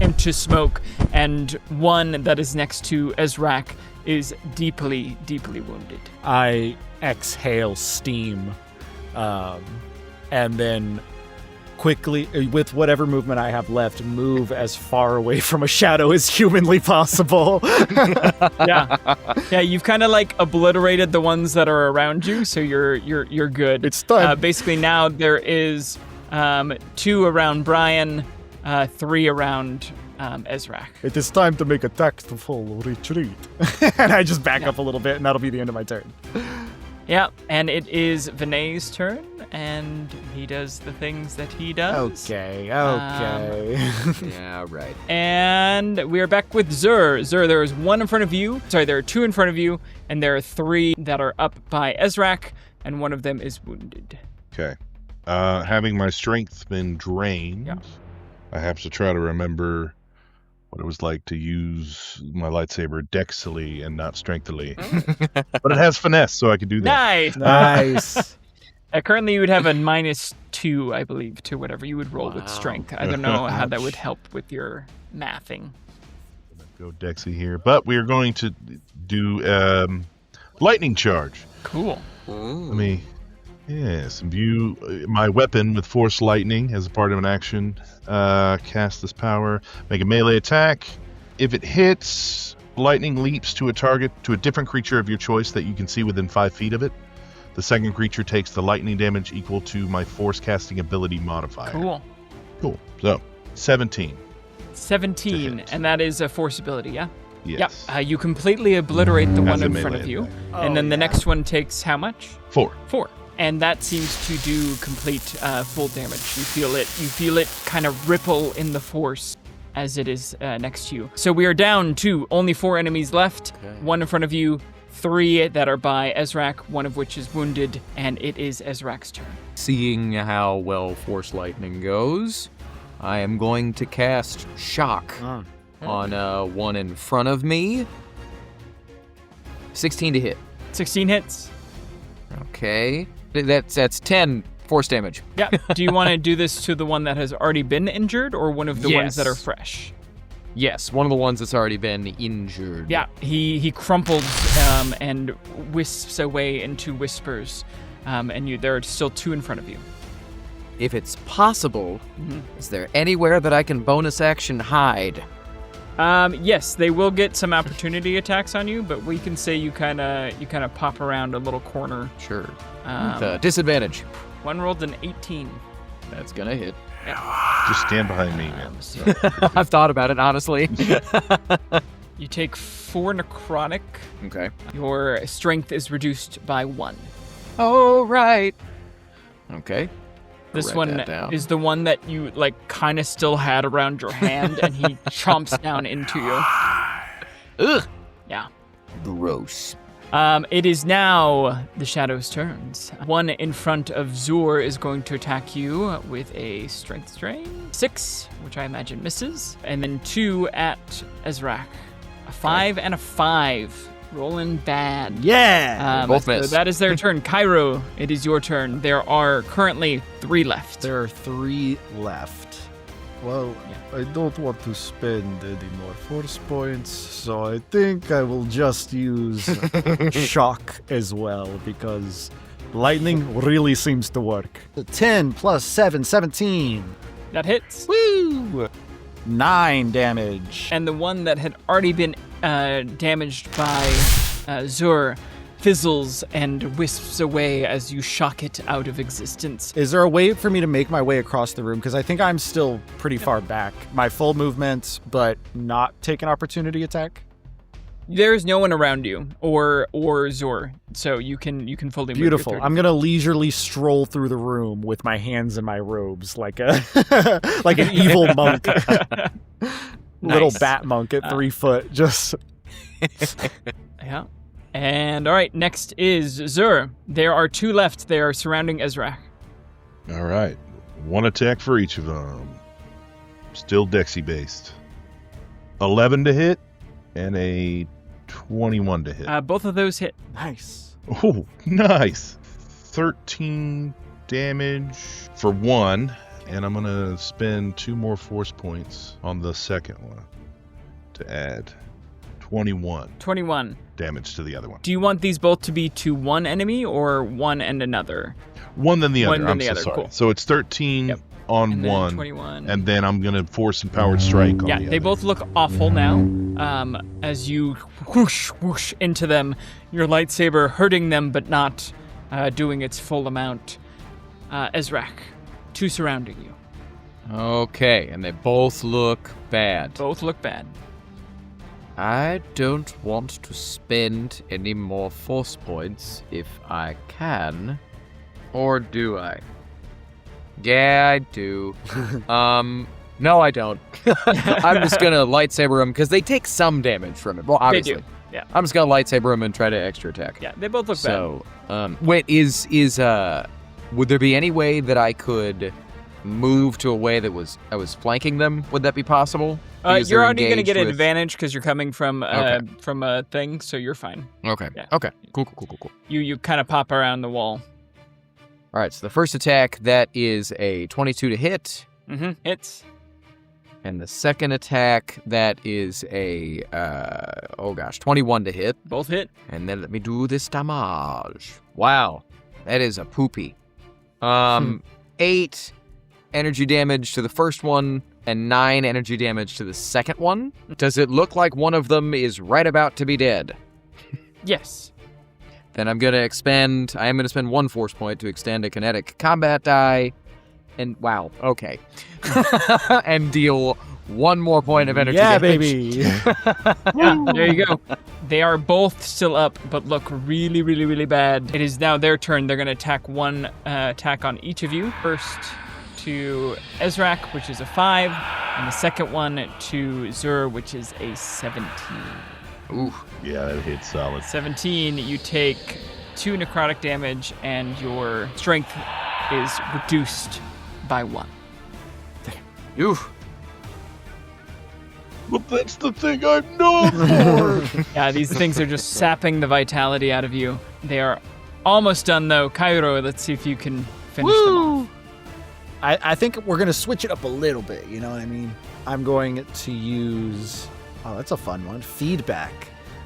into smoke, and one that is next to Ezrak is deeply, deeply wounded. I exhale steam, and then quickly, with whatever movement I have left, move as far away from a shadow as humanly possible. Yeah, you've kind of obliterated the ones that are around you, so you're good. It's time. Basically now there is 2 around Brian, 3 around Ezrak. It is time to make a tactful retreat. And I just back up a little bit, and that'll be the end of my turn. Yeah, and it is Vinay's turn, and he does the things that he does. Okay. Yeah, right. And we are back with Zur. Zur, there is 1 in front of you. Sorry, there are 2 in front of you, and there are 3 that are up by Ezrak, and 1 of them is wounded. Okay. Having my strength been drained, I have to try to remember what it was like to use my lightsaber dexily and not strengthily. But it has finesse, so I can do that. Nice. Currently, you would have a -2, I believe, to whatever you would roll with strength. I don't know how that would help with your mathing. Go Dexy here. But we are going to do lightning charge. Cool. Let me imbue my weapon with force lightning as a part of an action. Cast this power. Make a melee attack. If it hits, lightning leaps to a target, to a different creature of your choice that you can see within 5 feet of it. The second creature takes the lightning damage equal to my force casting ability modifier. Cool. So, 17. 17, and that is a force ability, yeah? Yes. Yep. You completely obliterate the one in front of melee you. attack. And then the next one takes how much? 4. 4. And that seems to do complete full damage. You feel it kind of ripple in the force as it is next to you. So we are down to only 4 enemies left. Okay. 1 in front of you, 3 that are by Ezrak, one of which is wounded, and it is Ezrak's turn. Seeing how well Force Lightning goes, I am going to cast Shock on one in front of me. 16 to hit. 16 hits. Okay. That's 10 force damage. Yeah. Do you want to do this to the one that has already been injured, or one of the ones that are Yes. fresh? Yes, one of the ones that's already been injured. Yeah, he crumples and wisps away into whispers, and there are still 2 in front of you. If it's possible, is there anywhere that I can bonus action hide? Yes, they will get some opportunity attacks on you, but we can say you kind of pop around a little corner. Sure. With disadvantage. One rolled an 18. That's gonna hit. Just stand behind me, man. I've thought about it, honestly. You take 4 necrotic. Okay. Your strength is reduced by 1. Oh, right. Okay. This Write one that down. is the one that you kind of still had around your hand, and he chomps down into you. Ugh. Yeah. Gross. It is now the Shadow's turns. One in front of Zur is going to attack you with a strength strain. 6, which I imagine misses. And then 2 at Ezrak. A 5 and a 5. Rolling bad. Yeah. Both so miss. that is their turn. Cairo, it is your turn. There are currently 3 left. There are 3 left. Well, I don't want to spend any more force points, so I think I will just use shock as well, because lightning really seems to work. 10 plus 7, 17. That hits. Woo! 9 damage. And the one that had already been damaged by Zur fizzles and wisps away as you shock it out of existence. Is there a way for me to make my way across the room? Because I think I'm still pretty far back. My full movement, but not take an opportunity attack? There's no one around you, or Zur, so you can fully move your Beautiful. 30. I'm gonna leisurely stroll through the room with my hands in my robes, like a like an evil monk, little Nice. bat monk at 3 foot. Just Yeah. And all right, next is Zur. There are 2 left. They are surrounding Ezrak. All right. 1 attack for each of them. Still Dexy based. 11 to hit and a 21 to hit. Both of those hit. nice. Oh, nice. 13 damage for 1, and I'm going to spend 2 more force points on the second one to add 21 21. damage to the other one. Do you want these both to be to one enemy or one and another? One then the One other. then I'm the so other, sorry. cool. So it's 13 Yep. on And then one, 21. and then I'm going to force empowered strike on Yeah, the they other. both look awful now. As you whoosh, whoosh into them, your lightsaber hurting them but not doing its full amount. Ezrak, 2 surrounding you. Okay, and they both look bad. Both look bad. I don't want to spend any more force points if I can. Or do I? Yeah, I do. No, I don't. I'm just gonna lightsaber them because they take some damage from it. Well, obviously. They do. Yeah. I'm just gonna lightsaber them and try to extra attack. Yeah, they both look So, wait, would there be any way that I could move to a way that I was flanking them? Would that be possible? bad. Because You're they're already going to engaged get with- advantage because you're coming from Okay. from a thing, so you're fine. Okay. Yeah. Okay. Cool. You kind of pop around the wall. All right. So the first attack, that is a 22 to hit, Mm-hmm. Hits. and the second attack, that is a 21 to hit. Both hit. And then let me do this damage. Wow, that is a poopy. 8 energy damage to the first one and 9 energy damage to the second one. Does it look like one of them is right about to be dead? Yes. Then I am going to spend 1 force point to extend a kinetic combat die. And wow, okay. And deal 1 more point of energy Yeah, damage. baby. Yeah, there you go. They are both still up, but look really, really, really bad. It is now their turn. They're going to attack one attack on each of you. First to Ezrak, which is a 5, and the second one to Zur, which is a 17. Ooh. Yeah, that hits solid. 17, you take 2 necrotic damage, and your strength is reduced by 1. Ooh. But that's the thing I'm known for. Yeah, these things are just sapping the vitality out of you. They are almost done, though. Cairo, let's see if you can finish them off. I think we're going to switch it up a little bit, you know what I mean? I'm going to use... Oh, that's a fun one. Feedback.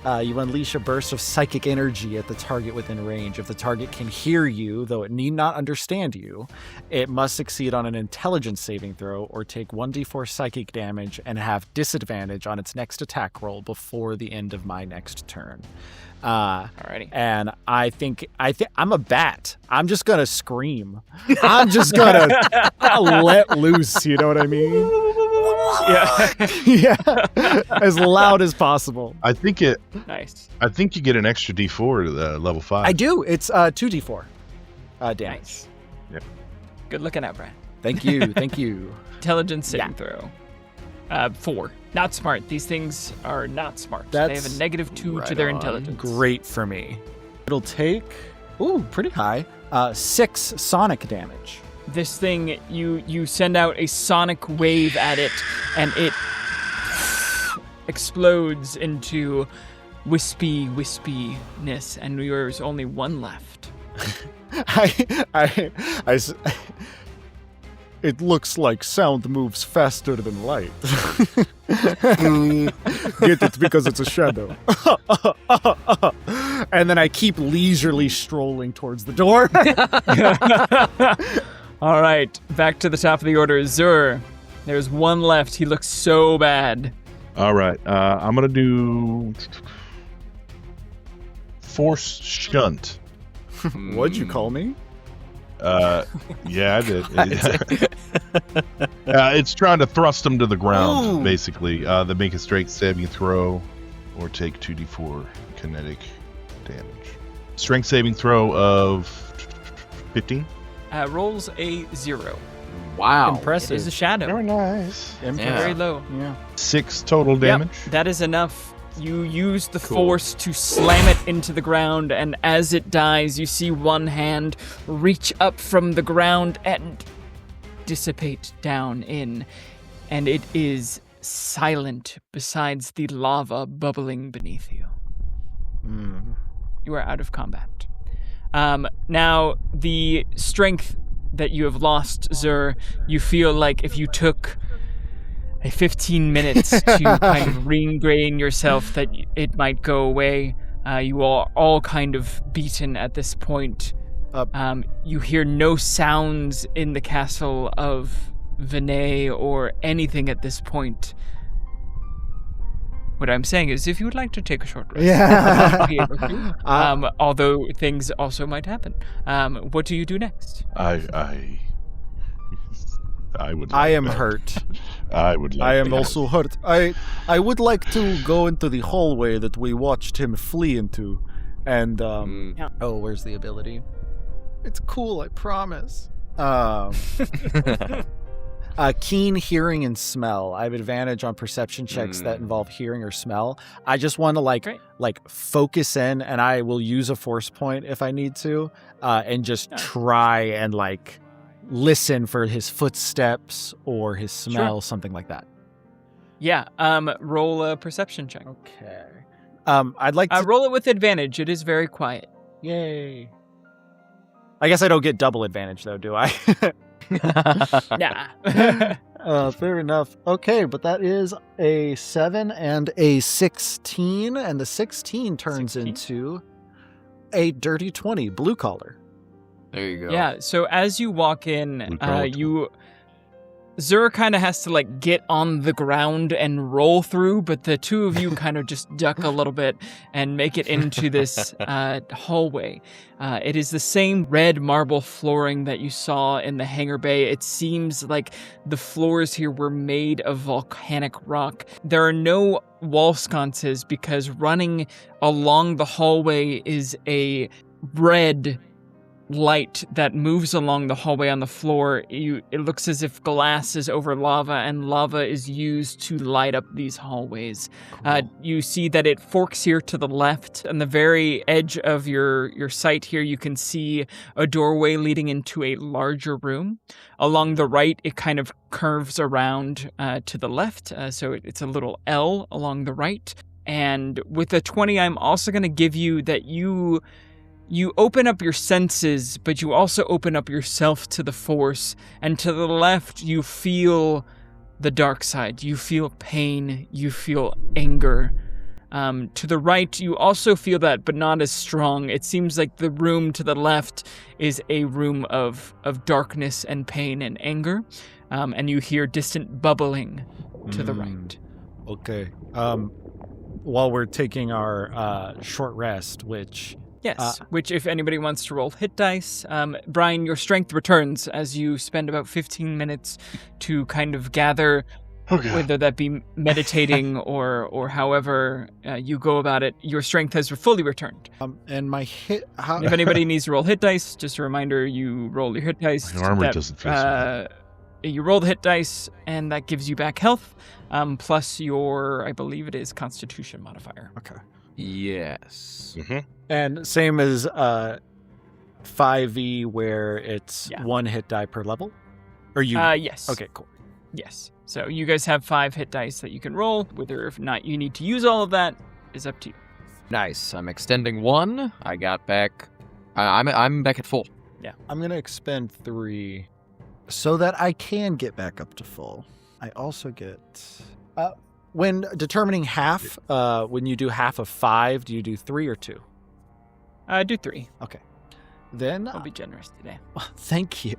You unleash a burst of psychic energy at the target within range. If the target can hear you, though it need not understand you, it must succeed on an intelligence saving throw or take 1d4 psychic damage and have disadvantage on its next attack roll before the end of my next turn. Alrighty. And I think I'm a bat. I'm just gonna scream. I'm just gonna let loose. You know what I mean? Yeah. Yeah, as loud as possible. I think Nice. I think you get an extra D4 to level 5. I do. It's 2d4 damage. Nice. Yep. Good looking out, Brian. Thank you. Thank you. Intelligence saving throw. 4. Not smart. These things are not smart. They have a That's -2 to their intelligence. Great for me. It'll take pretty high. 6 sonic damage. This thing, you send out a sonic wave at it, and it explodes into wispiness, and there's only 1 left. It looks like sound moves faster than light. Get it? Because it's a shadow. And then I keep leisurely strolling towards the door. All right, back to the top of the order. Zur, there's 1 left. He looks so bad. All right. I'm going to do Force Shunt. What'd you call me? Yeah, I did. It's trying to thrust him to the ground, basically. They make a straight saving throw or take 2d4 kinetic damage. Strength saving throw of 15. Rolls a 0. Wow. It is a shadow. Very nice. Very low. Yeah. 6 total damage. Yep, that is enough. You use the force to slam it into the ground, and as it dies, you see one hand reach up from the ground and dissipate down in, and it is silent besides the lava bubbling beneath you. You are out of combat. Now, the strength that you have lost, Zur, you feel like if you took 15 minutes to kind of re-ingrain yourself, that it might go away. You are all kind of beaten at this point. You hear no sounds in the castle of Vinay or anything at this point. What I'm saying is, if you would like to take a short rest, be able to. Although things also might happen. What do you do next? I would. I am hurt. I would. Like I am that. also hurt. I would like to go into the hallway that we watched him flee into, and Oh, where's the ability? it's cool. I promise. Keen hearing and smell. I have advantage on perception checks that involve hearing or smell. I just want to like focus in, and I will use a force point if I need to, and just try and like listen for his footsteps or his smell, something like that. Yeah. Roll a perception check. Okay. I'd like to roll it with advantage. It is very quiet. Yay. I guess I don't get double advantage though, do I? Nah. Fair enough. Okay, but that is a 7 and a 16, and the 16 turns 16? into a dirty 20, blue collar. There you go. Yeah, so as you walk in, Zur kind of has to like get on the ground and roll through, but the two of you kind of just duck a little bit and make it into this hallway. It is the same red marble flooring that you saw in the hangar bay. It seems like the floors here were made of volcanic rock. There are no wall sconces because running along the hallway is a red light that moves along the hallway on the floor. It looks as if glass is over lava, and lava is used to light up these hallways. You see that it forks here to the left. On the very edge of your sight here, you can see a doorway leading into a larger room. Along the right, it kind of curves around to the left, so it's a little L along the right. And with a 20, I'm also going to give you that you open up your senses, but you also open up yourself to the Force. And to the left, you feel the dark side. You feel pain. You feel anger. To the right, you also feel that, but not as strong. It seems like the room to the left is a room of darkness and pain and anger. And you hear distant bubbling to the right. Okay. While we're taking our short rest, which... Yes, which if anybody wants to roll hit dice, Brian, your strength returns as you spend about 15 minutes to kind of gather, whether that be meditating or however you go about it, your strength has fully returned. And my hit... If anybody needs to roll hit dice, just a reminder, you roll your hit dice. My armor doesn't feel so good. You roll the hit dice, and that gives you back health, plus your, I believe it is, Constitution modifier. Okay. Yes. Mm-hmm. And same as 5e, where it's one hit die per level? Or you? Yes. Okay, cool. Yes. So you guys have 5 hit dice that you can roll. Whether or not you need to use all of that is up to you. Nice. I'm extending 1. I got back. I'm back at full. Yeah. I'm going to expend 3 so that I can get back up to full. I also get... when determining half, when you do half of 5, do you do 3 or 2? Do 3. Okay. Then... I'll be generous today. Thank you.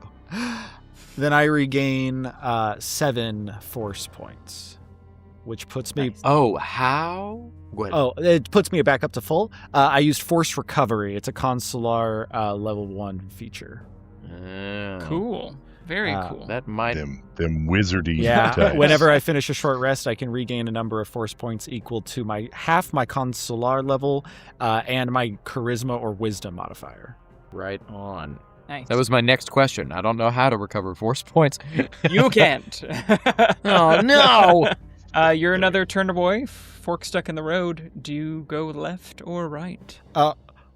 Then I regain 7 force points, which puts me... Nice. Oh, how? What? Oh, it puts me back up to full. I used Force Recovery. It's a consular level 1 feature. Cool. Very cool. That might... Them wizardy Yeah, dice. whenever I finish a short rest, I can regain a number of force points equal to half my consular level and my charisma or wisdom modifier. Right on. Nice. That was my next question. I don't know how to recover force points. You can't. Oh, no! You're another Turner boy, fork stuck in the road. Do you go left or right?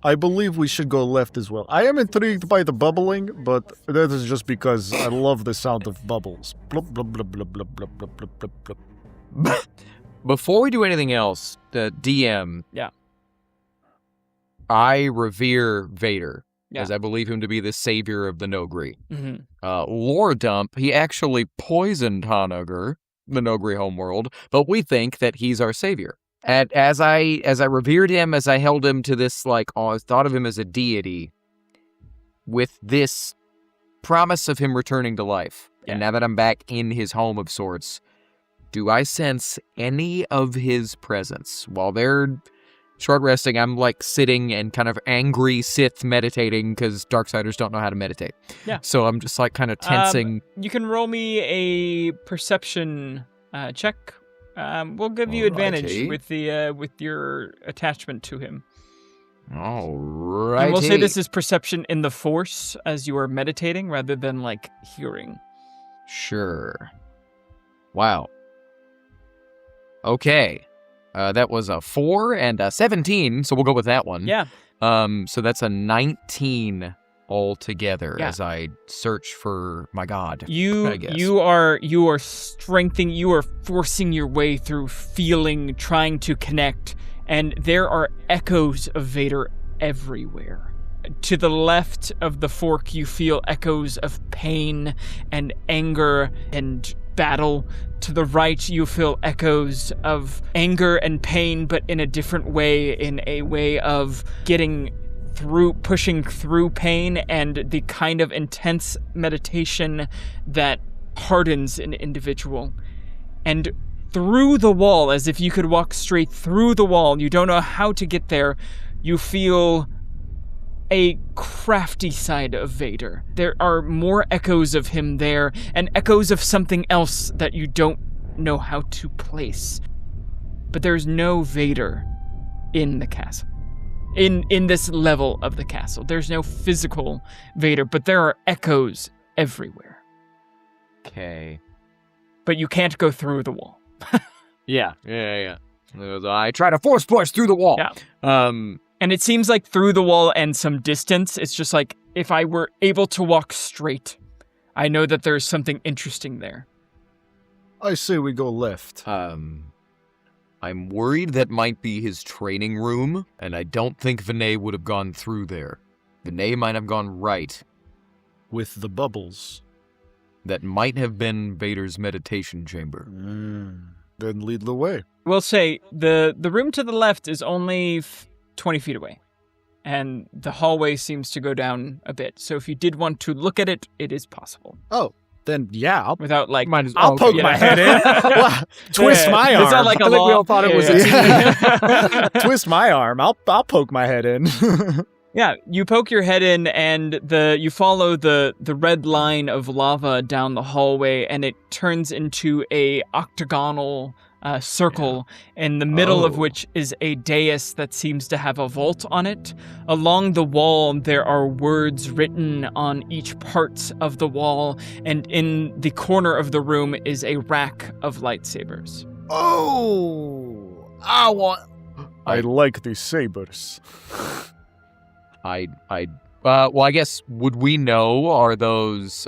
I believe we should go left as well. I am intrigued by the bubbling, but that is just because I love the sound of bubbles. Blub, blub, blub, blub, blub, blub, blub, blub, blub, blub. Before we do anything else, the DM... Yeah. I revere Vader, Yeah. as I believe him to be the savior of the Noghri. Mm-hmm. Lore dump, he actually poisoned Hanagar, the Noghri homeworld, but we think that he's our savior. And as I revered him, as I held him to this, like, I thought of him as a deity, with this promise of him returning to life, and now that I'm back in his home of sorts, do I sense any of his presence? While they're short resting, I'm, like, sitting and kind of angry Sith meditating, because Darksiders don't know how to meditate. Yeah. So I'm just, like, kind of tensing. You can roll me a perception check. We'll give you advantage with your attachment to him. All right. And we'll say this is perception in the Force as you are meditating rather than, like, hearing. Sure. Wow. Okay. That was a 4 and a 17, so we'll go with that one. Yeah. So that's a 19 altogether as I search for my god. You are strengthening, you are forcing your way through feeling, trying to connect, and there are echoes of Vader everywhere. To the left of the fork, you feel echoes of pain and anger and battle. To the right, you feel echoes of anger and pain, but in a different way, in a way of pushing through pain and the kind of intense meditation that hardens an individual. And through the wall, as if you could walk straight through the wall, you don't know how to get there, you feel a crafty side of Vader. There are more echoes of him there, and echoes of something else that you don't know how to place. But there's no Vader in the castle. in this level of the castle. There's no physical Vader, but there are echoes everywhere. Okay. But you can't go through the wall. Yeah. I try to force push through the wall. Yeah. And it seems like through the wall and some distance, it's just like, if I were able to walk straight, I know that there's something interesting there. I say we go left. I'm worried that might be his training room, and I don't think Vinay would have gone through there. Vinay might have gone right. With the bubbles. That might have been Vader's meditation chamber. Then lead the way. We'll say the room to the left is only 20 feet away, and the hallway seems to go down a bit. So if you did want to look at it, it is possible. Oh, then yeah, Without like, I'll poke my head in. Twist my arm. It's not like I think we all thought it was a Twist my arm. I'll poke my head in. Yeah, you poke your head in, and you follow the red line of lava down the hallway, and it turns into a octagonal circle, in the middle of which is a dais that seems to have a vault on it. Along the wall, there are words written on each part of the wall, and in the corner of the room is a rack of lightsabers. Oh, I like these sabers. Well, I guess, would we know, are those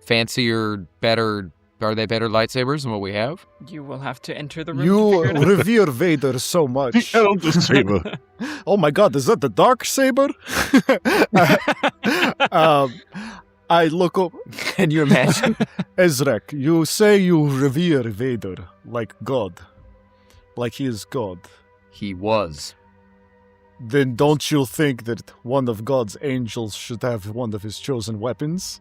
fancier, better, are they better lightsabers than what we have? You will have to enter the room. You revere Vader so much. The Elder Saber. Oh my god, is that the dark saber? I look up. Can you imagine? Ezrek, you say you revere Vader like God. Like he is God. He was. Then don't you think that one of God's angels should have one of his chosen weapons?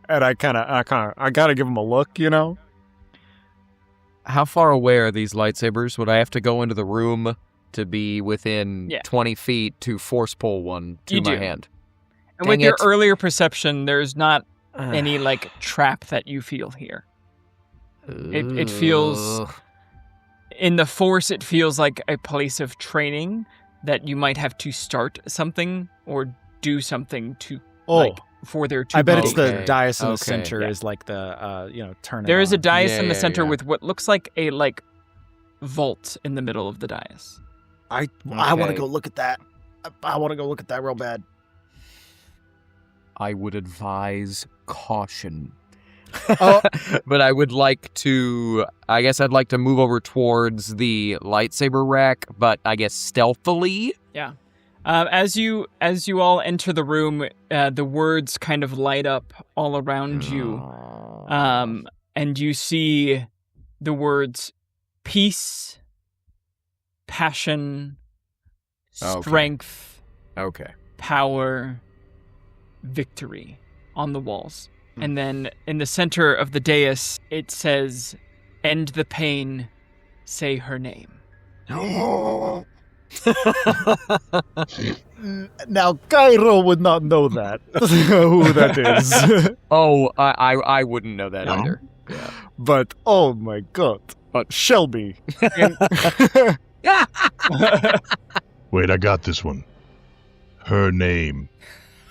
And I gotta give him a look, you know? How far away are these lightsabers? Would I have to go into the room to be within 20 feet to force pull one to my hand? And with your earlier perception, there's not any like trap that you feel here. It feels, in the Force, it feels like a place of training that you might have to start something or do something to for there to I bet be. it's the dais in the center is like the turn. There is a dais in the center with what looks like a vault in the middle of the dais. I want to go look at that. I want to go look at that real bad. I would advise caution. But I would like to, I guess I'd like to move over towards the lightsaber rack, but I guess stealthily. Yeah. As you all enter the room, the words kind of light up all around you. And you see the words peace, passion, strength, power, victory on the walls. And then in the center of the dais, it says, end the pain, say her name. Now, Cairo would not know that. Who that is. I wouldn't know that either. Yeah. But, oh my god. Shelby. Wait, I got this one. Her name.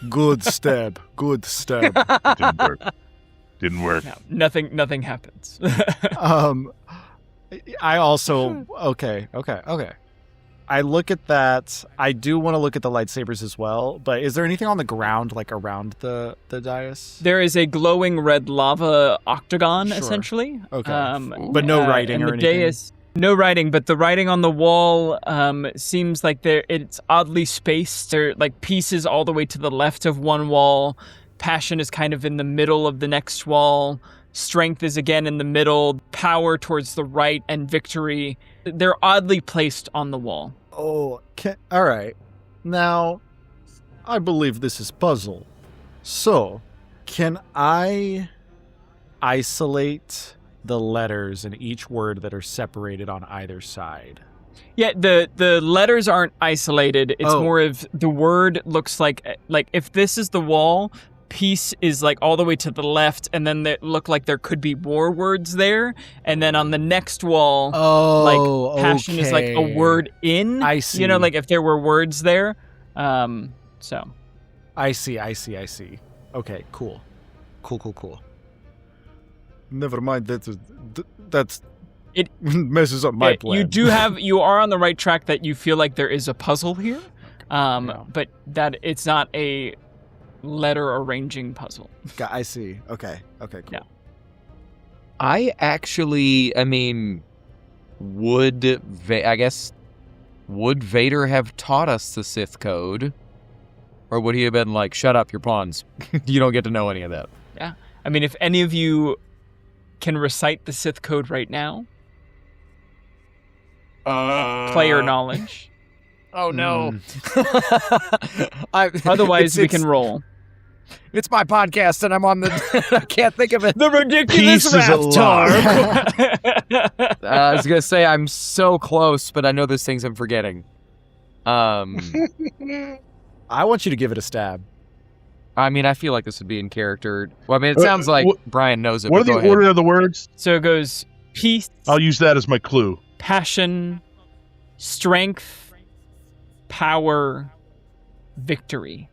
Good stab. Good stab. Didn't work. No, nothing happens. I also... Okay. I look at that. I do want to look at the lightsabers as well, but is there anything on the ground, like around the dais? There is a glowing red lava octagon, essentially. Okay. But no writing or anything? Dais, no writing, but the writing on the wall seems like it's oddly spaced. There are like pieces all the way to the left of one wall. Passion is kind of in the middle of the next wall. Strength is again in the middle. Power towards the right, and victory. They're oddly placed on the wall. Oh, all right. Now, I believe this is puzzle. So, can I isolate the letters in each word that are separated on either side? Yeah, the letters aren't isolated. It's more of the word looks like if this is the wall, peace is like all the way to the left, and then it looked like there could be more words there. And then on the next wall, like passion is like a word in. I see. You know, like if there were words there. So. I see. Okay, cool. Never mind. That's It messes up my plan. You are on the right track that you feel like there is a puzzle here. But that it's not a letter arranging puzzle. I see. Okay, cool. Yeah. I actually, I mean, would Vader have taught us the Sith code? Or would he have been like, shut up, you're pawns. You don't get to know any of that. Yeah. I mean, if any of you can recite the Sith code right now, player knowledge. Oh, no. Otherwise, we can roll. It's my podcast, and I'm on the... I can't think of it. The ridiculous Peace is a Raptar. I was going to say I'm so close, but I know there's things I'm forgetting. I want you to give it a stab. I mean, I feel like this would be in character. Well, I mean, it sounds like Brian knows it. What are the order of the words? So it goes peace, I'll use that as my clue. passion, strength, power, victory.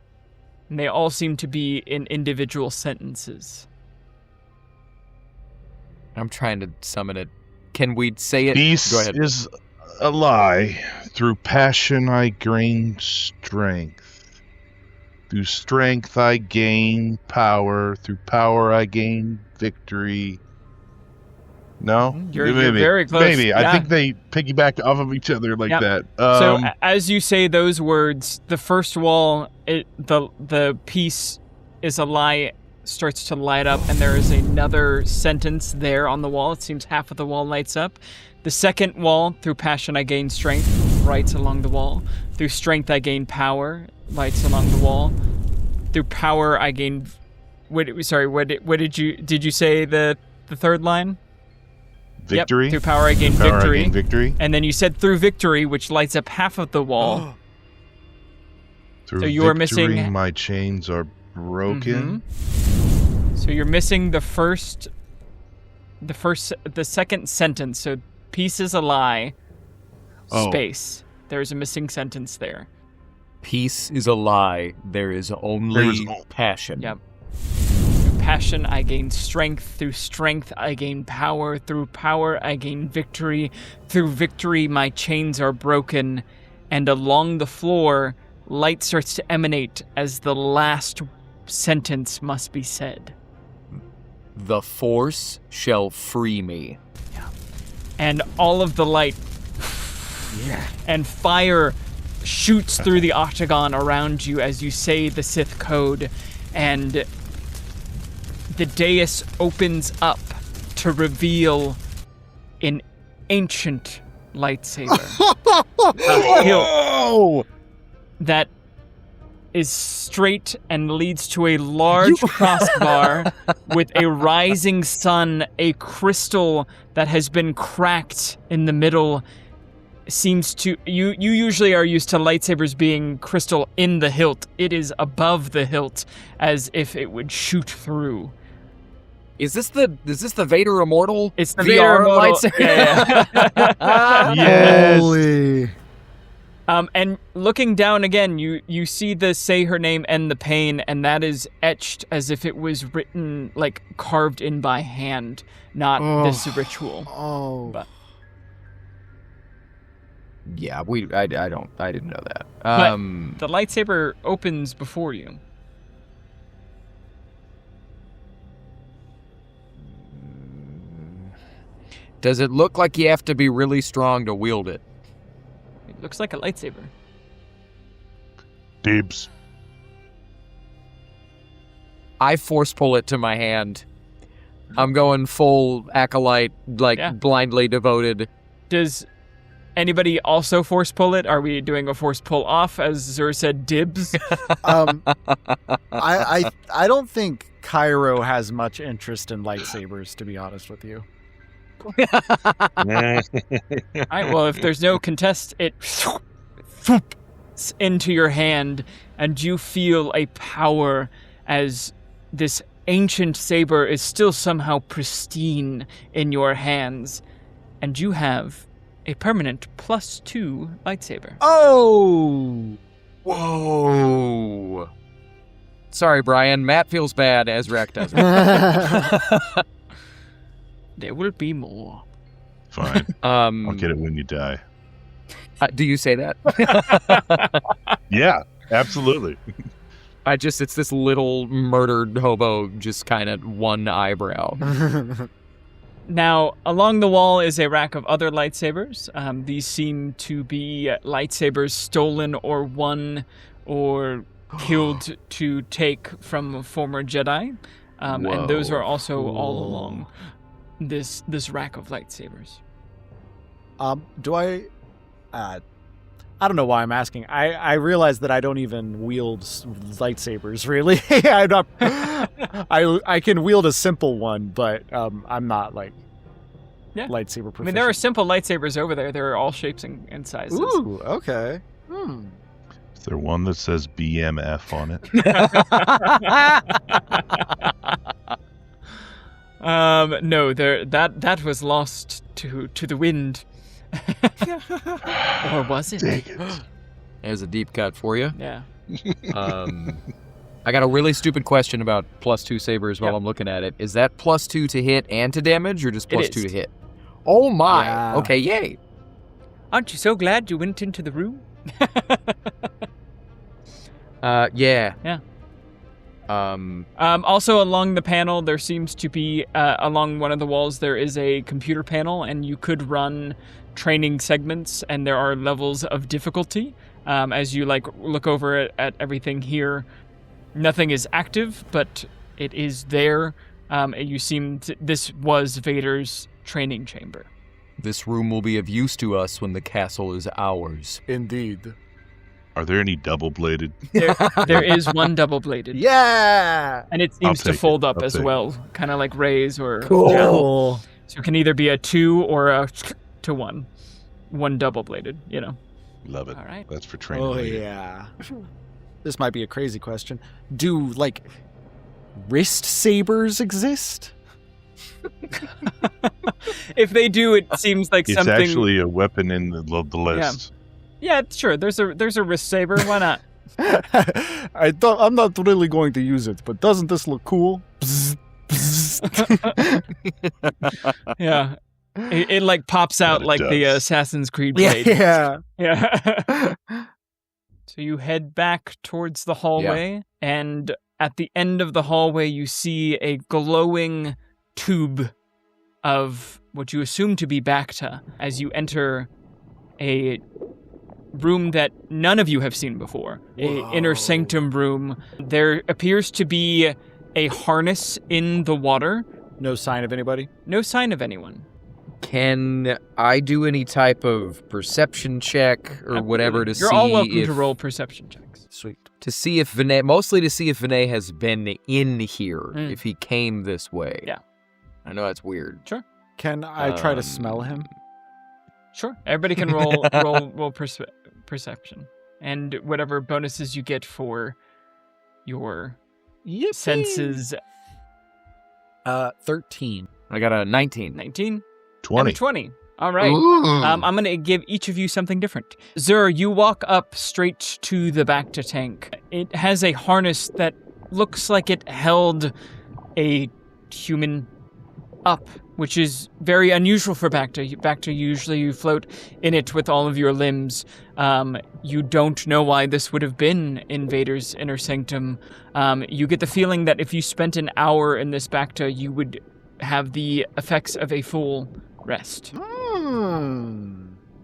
And they all seem to be in individual sentences. I'm trying to summon it. Can we say it? Peace Go ahead. is a lie. Through passion I gain strength. Through strength I gain power. Through power I gain victory. No? You're very close. Maybe. Yeah. I think they piggyback off of each other like Yep. that. So as you say those words, the first wall, the piece is a lie, starts to light up, and there is another sentence there on the wall. It seems half of the wall lights up. The second wall, through passion I gain strength, writes along the wall. Through strength I gain power, lights along the wall. Through power I gain... What did you say the third line? victory. Yep, through power I gain Through power victory. I gain victory. And then you said through victory, which lights up half of the wall. Through So you are victory, missing- my chains are broken. So you're missing the second sentence. So peace is a lie. Oh. Space. There's a missing sentence there. Peace is a lie. There is only passion. Yep. Through passion I gain strength. Through strength I gain power. Through power I gain victory. Through victory my chains are broken. And along the floor, light starts to emanate as the last sentence must be said. The Force shall free me. And all of the light and fire shoots through the octagon around you as you say the Sith code, and the dais opens up to reveal an ancient lightsaber. A hilt that is straight and leads to a large crossbar with a rising sun, a crystal that has been cracked in the middle. Seems to you usually are used to lightsabers being crystal in the hilt. It is above the hilt, as if it would shoot through. Is this the Vader Immortal? It's the VR Vader Immortal. lightsaber? Yeah. Yes. Holy. And looking down again, you see the say her name and the pain, and that is etched as if it was written, like carved in by hand, not this ritual. Oh. But Yeah, I didn't know that. the lightsaber opens before you. Does it look like you have to be really strong to wield it? It looks like a lightsaber. Dibs. I force pull it to my hand. I'm going full acolyte, blindly devoted. Does anybody also force pull it? Are we doing a force pull off, as Zur said, dibs? I don't think Cairo has much interest in lightsabers, to be honest with you. All right, well, if there's no contest, it into your hand, and you feel a power as this ancient saber is still somehow pristine in your hands, and you have a permanent +2 lightsaber. Oh! Whoa! Sorry, Brian. Matt feels bad. Ezrak doesn't. There will be more. Fine. I'll get it when you die. Do you say that? Yeah, absolutely. It's this little murdered hobo, just kind of one eyebrow. Now, along the wall is a rack of other lightsabers. These seem to be lightsabers stolen or won or killed to take from former Jedi. And those are also all along this rack of lightsabers. Do I... I don't know why I'm asking. I realize that I don't even wield lightsabers, really. I'm not... I can wield a simple one, but I'm not, like, lightsaber proficient. I mean, there are simple lightsabers over there. They're all shapes and sizes. Ooh, okay. Is there one that says BMF on it? No, that was lost to the wind. Or was it? Dang it. There's a deep cut for you. Yeah. I got a really stupid question about +2 sabers while I'm looking at it. Is that +2 to hit and to damage, or just +2 to hit? Oh my! Yeah. Okay, yay! Aren't you so glad you went into the room? Yeah. Yeah. Um, Also, along the panel, there seems to be, along one of the walls, there is a computer panel, and you could run training segments, and there are levels of difficulty. As you, look over at everything here, nothing is active, but it is there. This was Vader's training chamber. This room will be of use to us when the castle is ours. Indeed. Are there any double-bladed? There is one double-bladed. Yeah! And it seems to take fold it. up I'll as take well, kind of like Ray's or... Cool. So it can either be a 2 or a to 1. One double-bladed, Love it. All right. That's for training. Oh, later. yeah. This might be a crazy question. Do, wrist sabers exist? If they do, it seems like It's something... actually a weapon in the list. Yeah, sure. There's a wrist saber. Why not? I'm not really going to use it, but doesn't this look cool? Bzz, bzz. Yeah. It pops out But it like the does. Assassin's Creed blade. Yeah. Yeah. So you head back towards the hallway, and at the end of the hallway, you see a glowing tube of what you assume to be Bacta as you enter a room that none of you have seen before. An inner sanctum room. There appears to be a harness in the water. No sign of anybody? No sign of anyone. Can I do any type of perception check or whatever to see You're all welcome if, to roll perception checks. Sweet. to see if Vinay, mostly to see if Vinay has been in here, if he came this way. Yeah. I know that's weird. Sure. Can I try to smell him? Sure. Everybody can roll perception. And whatever bonuses you get for your senses. 13. I got a 19. 19? 20. And 20. All right. Ooh. I'm going to give each of you something different. Zur, you walk up straight to the Bacta tank. It has a harness that looks like it held a human up, which is very unusual for Bacta. Bacta, usually you float in it with all of your limbs. You don't know why this would have been in Vader's inner sanctum. You get the feeling that if you spent an hour in this Bacta, you would have the effects of a full rest.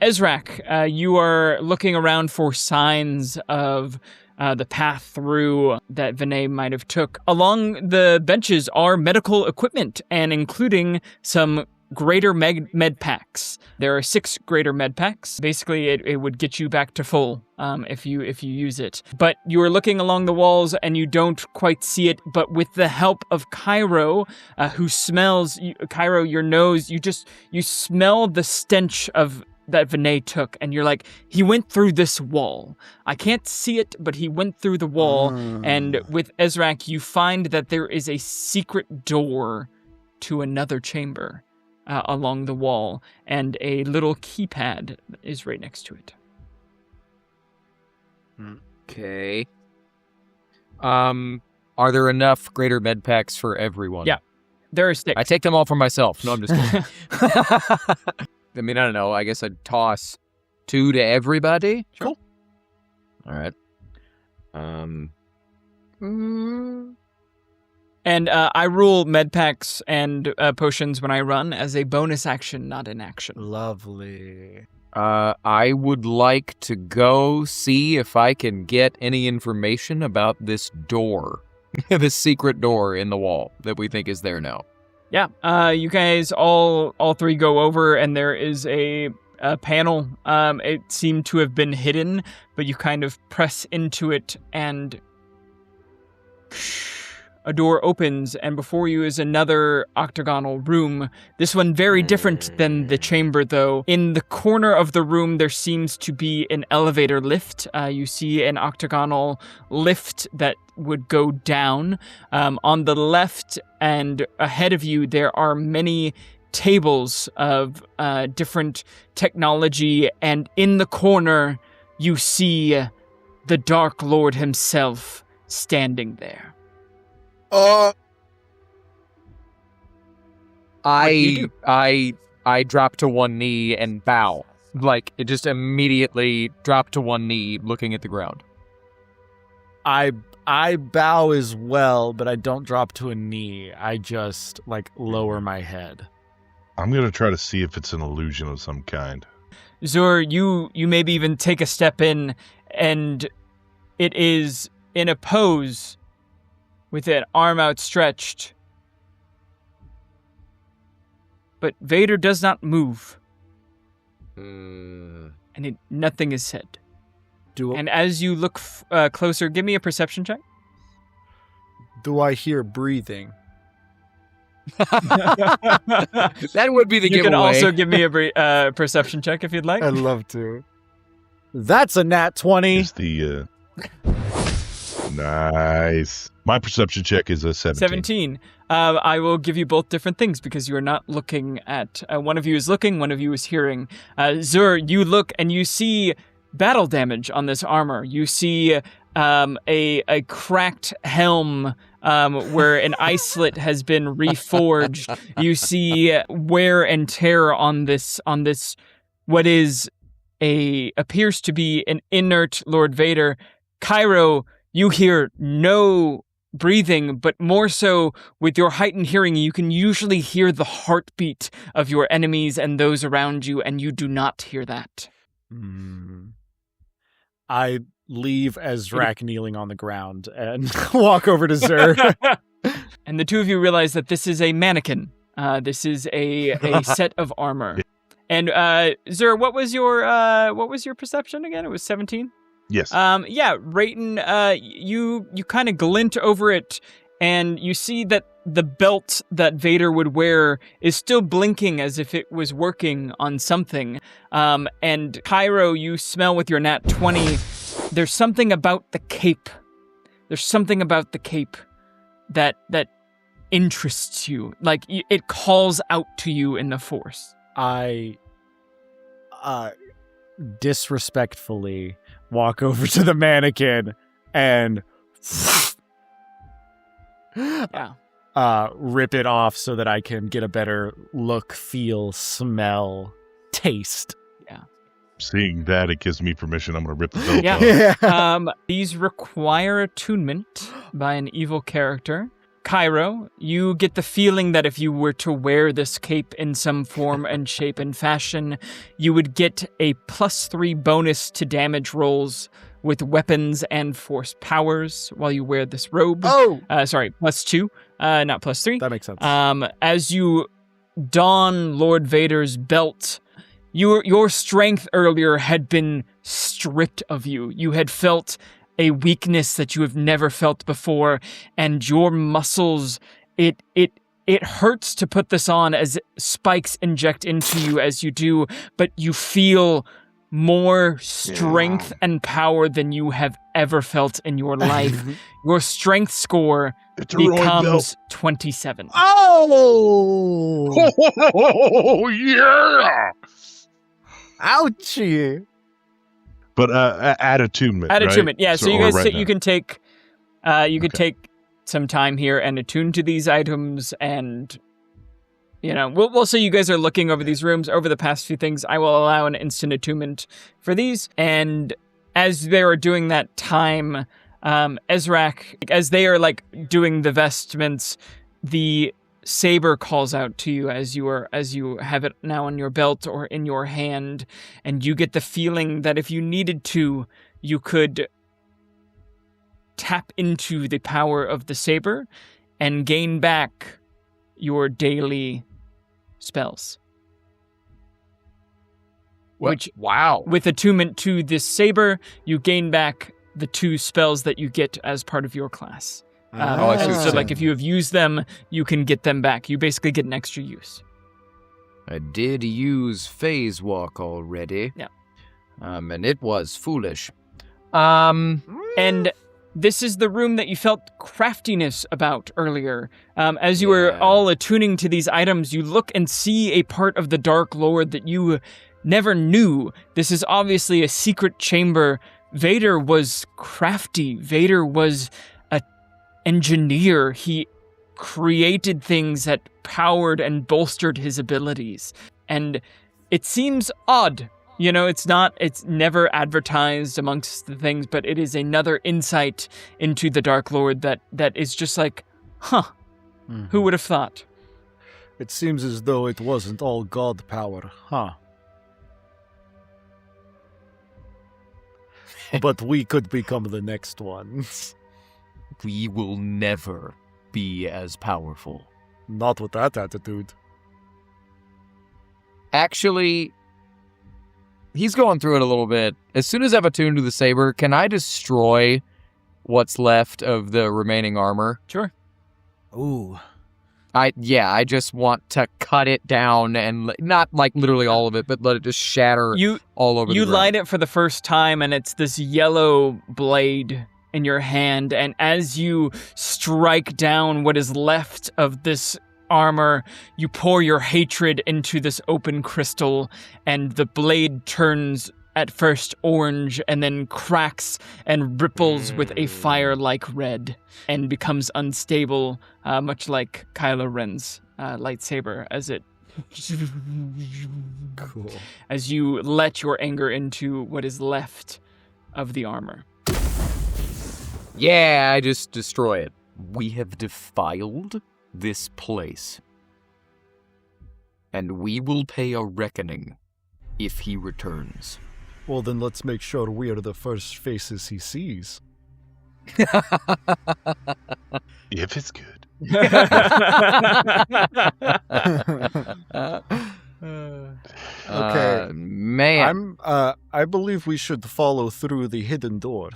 Ezrak, you are looking around for signs of the path through that Vinay might have took. Along the benches are medical equipment, and including some greater med packs. There are 6 greater med packs. Basically, it would get you back to full if you use it. But you are looking along the walls and you don't quite see it. But with the help of Cairo, who smells Cairo, your nose, you smell the stench of Vinay took, and you're like, he went through this wall. I can't see it, but he went through the wall. And with Ezrak, you find that there is a secret door to another chamber along the wall, and a little keypad is right next to it. Okay. Are there enough greater med packs for everyone? Yeah. There are 6. I take them all for myself. No, I'm just kidding. I mean, I don't know. I guess I'd toss 2 to everybody. Sure. Cool. All right. And I rule med packs and potions when I run as a bonus action, not an action. Lovely. I would like to go see if I can get any information about this door. This secret door in the wall that we think is there now. Yeah, you guys all 3 go over, and there is a panel. It seemed to have been hidden, but you kind of press into it, and a door opens, and before you is another octagonal room. This one very different than the chamber, though. In the corner of the room, there seems to be an elevator lift. You see an octagonal lift that would go down. On the left and ahead of you, there are many tables of different technology, and in the corner, you see the Dark Lord himself standing there. I drop to one knee and bow. Like, it just immediately drop to one knee looking at the ground. I bow as well, but I don't drop to a knee. I just, lower my head. I'm going to try to see if it's an illusion of some kind. Zur, you maybe even take a step in, and it is in a pose with an arm outstretched. But Vader does not move. And nothing is said. And as you look closer, give me a perception check. Do I hear breathing? That would be the You giveaway. can also give me a perception check if you'd like. I'd love to. That's a nat 20. Is the nice. My perception check is a 17. 17. I will give you both different things because you are not looking at... one of you is looking, one of you is hearing. Zur, you look and you see battle damage on this armor. You see a cracked helm where an eye slit has been reforged. You see wear and tear on this what is appears to be an inert Lord Vader. Cairo, you hear no breathing, but more so with your heightened hearing, you can usually hear the heartbeat of your enemies and those around you, and you do not hear that. I leave Ezrak kneeling on the ground and walk over to Zur. And the two of you realize that this is a mannequin. This is a set of armor. And Zur, what was your perception again? It was 17? Yes. Yeah, Rayton, you kind of glint over it, and you see that the belt that Vader would wear is still blinking as if it was working on something. And Cairo, you smell with your nat 20. There's something about the cape. There's something about the cape that interests you. Like, it calls out to you in the Force. I disrespectfully walk over to the mannequin and rip it off so that I can get a better look, feel, smell, taste. Yeah. Seeing that, it gives me permission. I'm going to rip the belt off. These require attunement by an evil character. Cairo, you get the feeling that if you were to wear this cape in some form and shape and fashion, you would get a +3 bonus to damage rolls with weapons and force powers while you wear this robe. +2, not +3. That makes sense. As you don Lord Vader's belt, your strength earlier had been stripped of you. You had felt a weakness that you have never felt before, and your muscles, it it hurts to put this on as spikes inject into you as you do, but you feel more strength and power than you have ever felt in your life. Your strength score becomes 27. Oh! Oh, yeah! Ouchie! But add attunement. Add right? attunement, yeah. So you or guys, right you now. can take, take some time here and attune to these items, and we'll say you guys are looking over these rooms. Over the past few things, I will allow an instant attunement for these, and as they are doing that time, Ezrak, as they are like doing the vestments, the saber calls out to you as you have it now on your belt or in your hand, and you get the feeling that if you needed to, you could tap into the power of the saber and gain back your daily spells. Wow. With attunement to this saber, you gain back the 2 spells that you get as part of your class. I see what you're So, like, saying. if you have used them, you can get them back. You basically get an extra use. I did use phase walk already. Yeah. And it was foolish. And this is the room that you felt craftiness about earlier. As you were all attuning to these items, you look and see a part of the Dark Lord that you never knew. This is obviously a secret chamber. Vader was crafty. Vader was an engineer. He created things that powered and bolstered his abilities. And it seems odd. It's never advertised amongst the things, but it is another insight into the Dark Lord that is just like, who would have thought? It seems as though it wasn't all God power, huh? But we could become the next ones. We will never be as powerful. Not with that attitude. Actually, he's going through it a little bit. As soon as I've attuned to the saber, can I destroy what's left of the remaining armor? Sure. Ooh. I just want to cut it down and not like literally all of it, but let it just shatter all over the You ground. light it for the first time, and it's this yellow blade in your hand, and as you strike down what is left of this armor, you pour your hatred into this open crystal, and the blade turns at first orange and then cracks and ripples with a fire-like red and becomes unstable, much like Kylo Ren's lightsaber as it Cool. as you let your anger into what is left of the armor. Yeah, I just destroy it. We have defiled this place. And we will pay a reckoning if he returns. Well, then let's make sure we are the first faces he sees. If it's good. Okay. Man. I believe we should follow through the hidden door.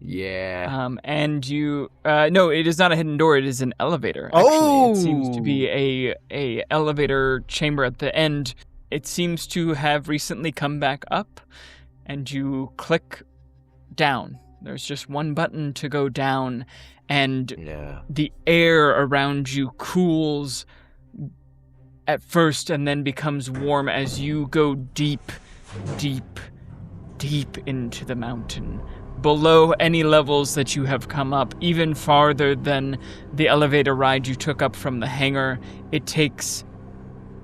Yeah. And you, no, it is not a hidden door. It is an elevator. Actually, it seems to be a elevator chamber at the end. It seems to have recently come back up, and you click down. There's just one button to go down, and the air around you cools at first and then becomes warm as you go deep, deep, deep into the mountain. Below any levels that you have come up, even farther than the elevator ride you took up from the hangar, it takes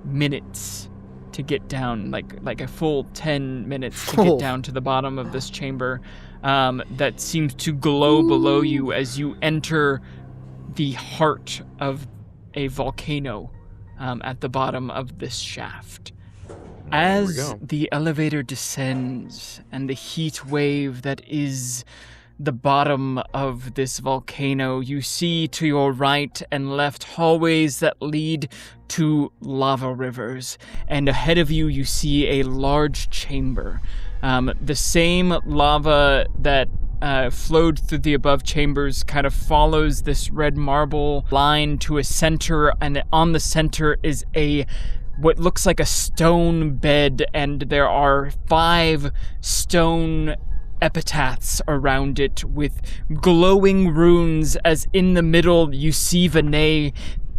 minutes to get down, like a full 10 minutes to get down to the bottom of this chamber that seems to glow below you as you enter the heart of a volcano at the bottom of this shaft. As the elevator descends and the heat wave that is the bottom of this volcano, you see to your right and left hallways that lead to lava rivers. And ahead of you, you see a large chamber. The same lava that flowed through the above chambers kind of follows this red marble line to a center, and on the center is what looks like a stone bed, and there are 5 stone epitaphs around it with glowing runes, as in the middle you see Vinay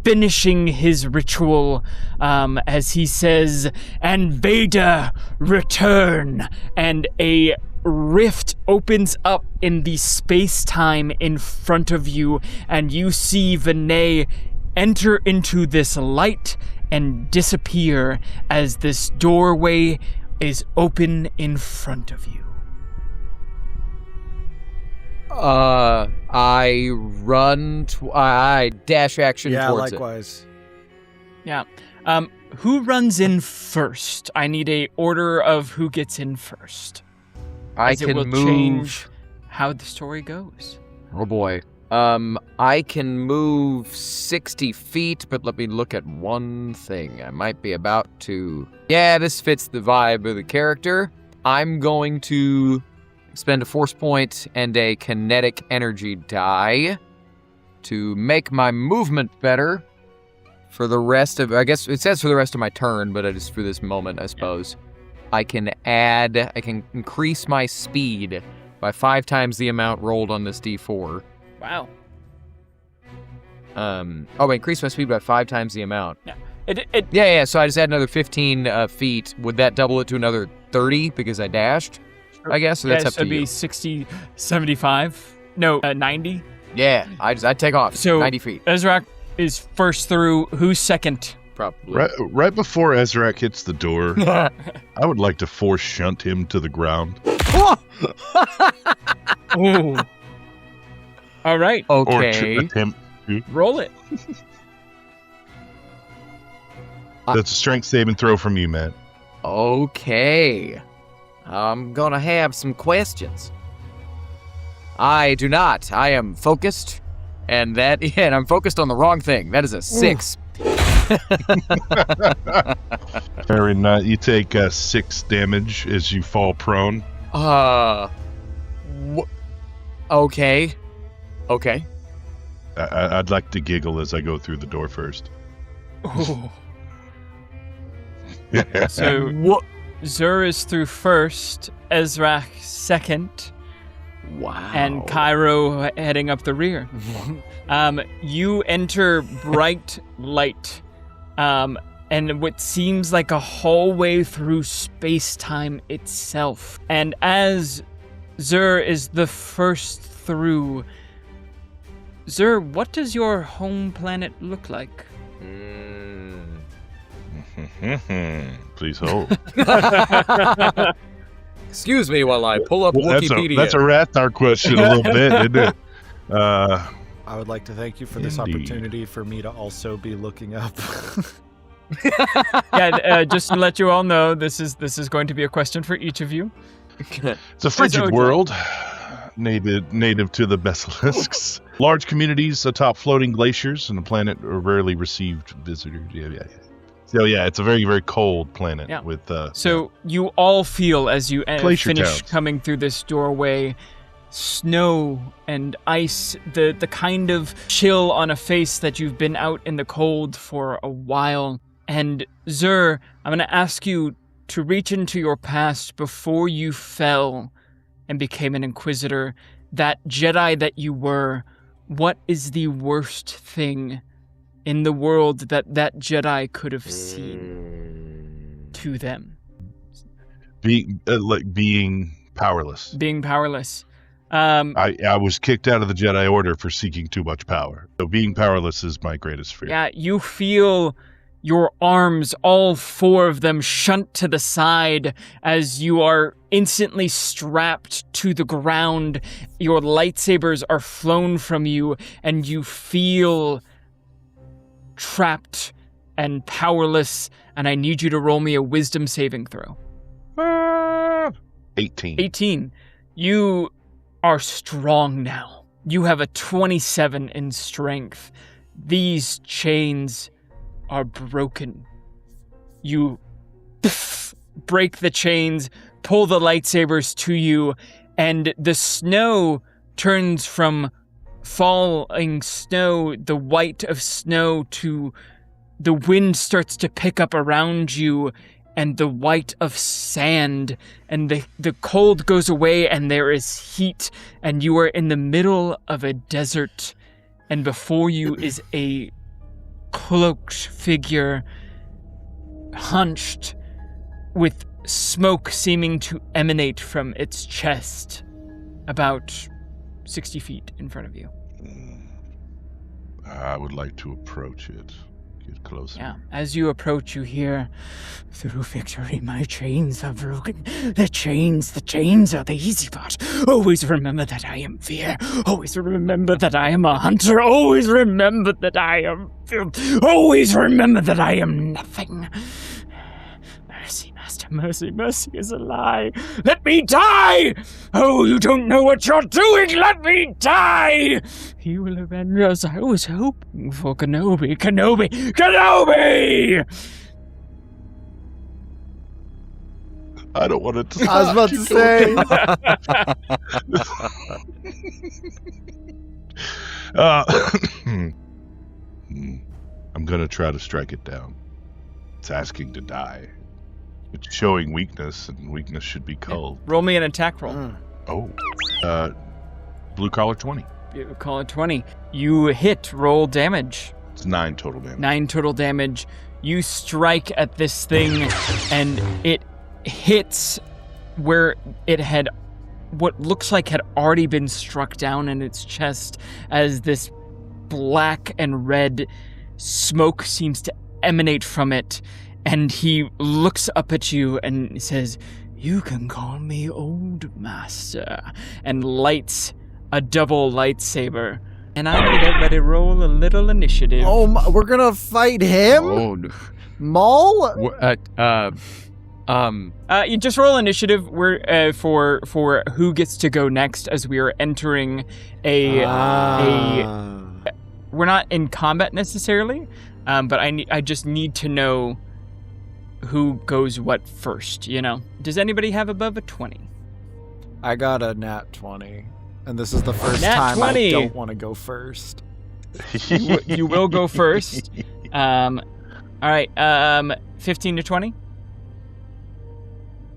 finishing his ritual as he says, "And Vader, return!" And a rift opens up in the space-time in front of you, and you see Vinay enter into this light and disappear as this doorway is open in front of you. I dash action towards likewise. Yeah. Who runs in first? I need a order of who gets in first. I can it will move. change how the story goes. Oh boy. I can move 60 feet, but let me look at one thing. I might be about to... Yeah, this fits the vibe of the character. I'm going to spend a force point and a kinetic energy die to make my movement better for the rest of... I guess it says for the rest of my turn, but it is for this moment, I suppose. I can increase my speed by 5 times the amount rolled on this D4. Wow. Increase my speed by 5 times the amount. Yeah. Yeah, so I just add another 15 feet. Would that double it to another 30 because I dashed? I guess, so that's up to it'd you. be 60, 75. No, 90. Yeah, I'd take off. So 90 feet. Ezra is first through. Who's second? Probably. Right before Ezrak hits the door, I would like to force shunt him to the ground. Ooh. All right. Okay. Or attempt to. Roll it. That's a strength saving throw from you, Matt. Okay. I'm gonna have some questions. I do not. I am focused, and I'm focused on the wrong thing. That is a 6. Very nice. You take 6 damage as you fall prone. Okay. I'd like to giggle as I go through the door first. Ooh. So Zur is through first, Ezra second, Wow. and Cairo heading up the rear. You enter bright light, and what seems like a hallway through space-time itself. And as Zur is the first through, Zur, what does your home planet look like? Please hold. Excuse me while I pull up Wikipedia. That's a Rathar question a little bit, isn't it? I would like to thank you for this Indeed. opportunity for me to also be looking up. Just to let you all know, this is going to be a question for each of you. It's a frigid world, native to the basilisks. Large communities atop floating glaciers, and the planet rarely received visitors. Yeah. So yeah, it's a very, very cold planet. Yeah. With So you all feel as you Glacier finish towns. coming through this doorway, snow and ice, the kind of chill on a face that you've been out in the cold for a while. And Zur, I'm going to ask you to reach into your past before you fell and became an Inquisitor. That Jedi that you were, what is the worst thing in the world that Jedi could have seen to them? being powerless. Being powerless. I was kicked out of the Jedi Order for seeking too much power. So being powerless is my greatest fear. Yeah, you feel your arms, all 4 of them, shunt to the side as you are instantly strapped to the ground. Your lightsabers are flown from you, and you feel trapped and powerless, and I need you to roll me a wisdom saving throw. 18. 18. You are strong now. You have a 27 in strength. These chains are broken. You break the chains, pull the lightsabers to you, and the snow turns from falling snow, the white of snow, to the wind starts to pick up around you, and the white of sand, and the cold goes away, and there is heat, and you are in the middle of a desert, and before you is a cloaked figure, hunched, with smoke seeming to emanate from its chest, about 60 feet in front of you. I would like to approach it. Get closer. Yeah. As you approach, you hear, "Through victory, my chains are broken. The chains are the easy part. Always remember that I am fear. Always remember that I am a hunter. Always remember that I am filth. Always remember that I am nothing. Mercy, Master, mercy, mercy is a lie. Let me die! Oh, you don't know what you're doing! Let me die! He will avenge us. I was hoping for Kenobi. I don't want to. I was about to say. I'm gonna try to strike it down. It's asking to die. It's showing weakness, and weakness should be cold. Roll me an attack roll. Oh. Blue collar 20. You call it 20. You hit, roll damage. It's 9 total damage. 9 total damage. You strike at this thing, and it hits where it had, what looks like had already been struck down in its chest, as this black and red smoke seems to emanate from it. And he looks up at you and says, "You can call me Old Master," and lights a double lightsaber. And I need everybody to roll a little initiative. Oh, we're gonna fight him? Oh, Maul? You just roll initiative. We're for who gets to go next, as we are entering a. We're not in combat necessarily, but I just need to know who goes what first. You know, does anybody have above a 20? I got a nat 20, and this is the first Nat time 20. I don't want to go first. You will go first. All right. 15 to 20.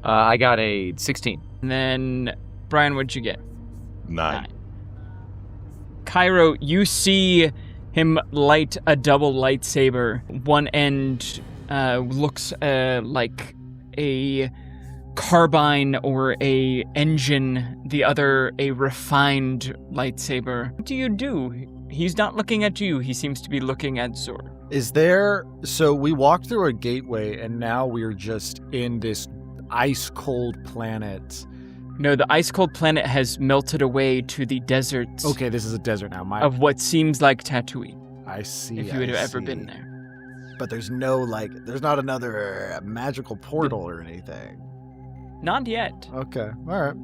I got a 16. And then Brian, what'd you get? 9. Cairo, you see him light a double lightsaber. One end looks like a carbine or a engine, the other a refined lightsaber. What do you do? He's not looking at you. He seems to be looking at Zor. Is there... So we walked through a gateway, and now we're just in this ice-cold planet. No, the ice-cold planet has melted away to the deserts Okay, this is a desert now. of what seems like Tatooine, I see. if you had I ever see. been there. But there's no, there's not another magical portal or anything. Not yet. Okay, all right.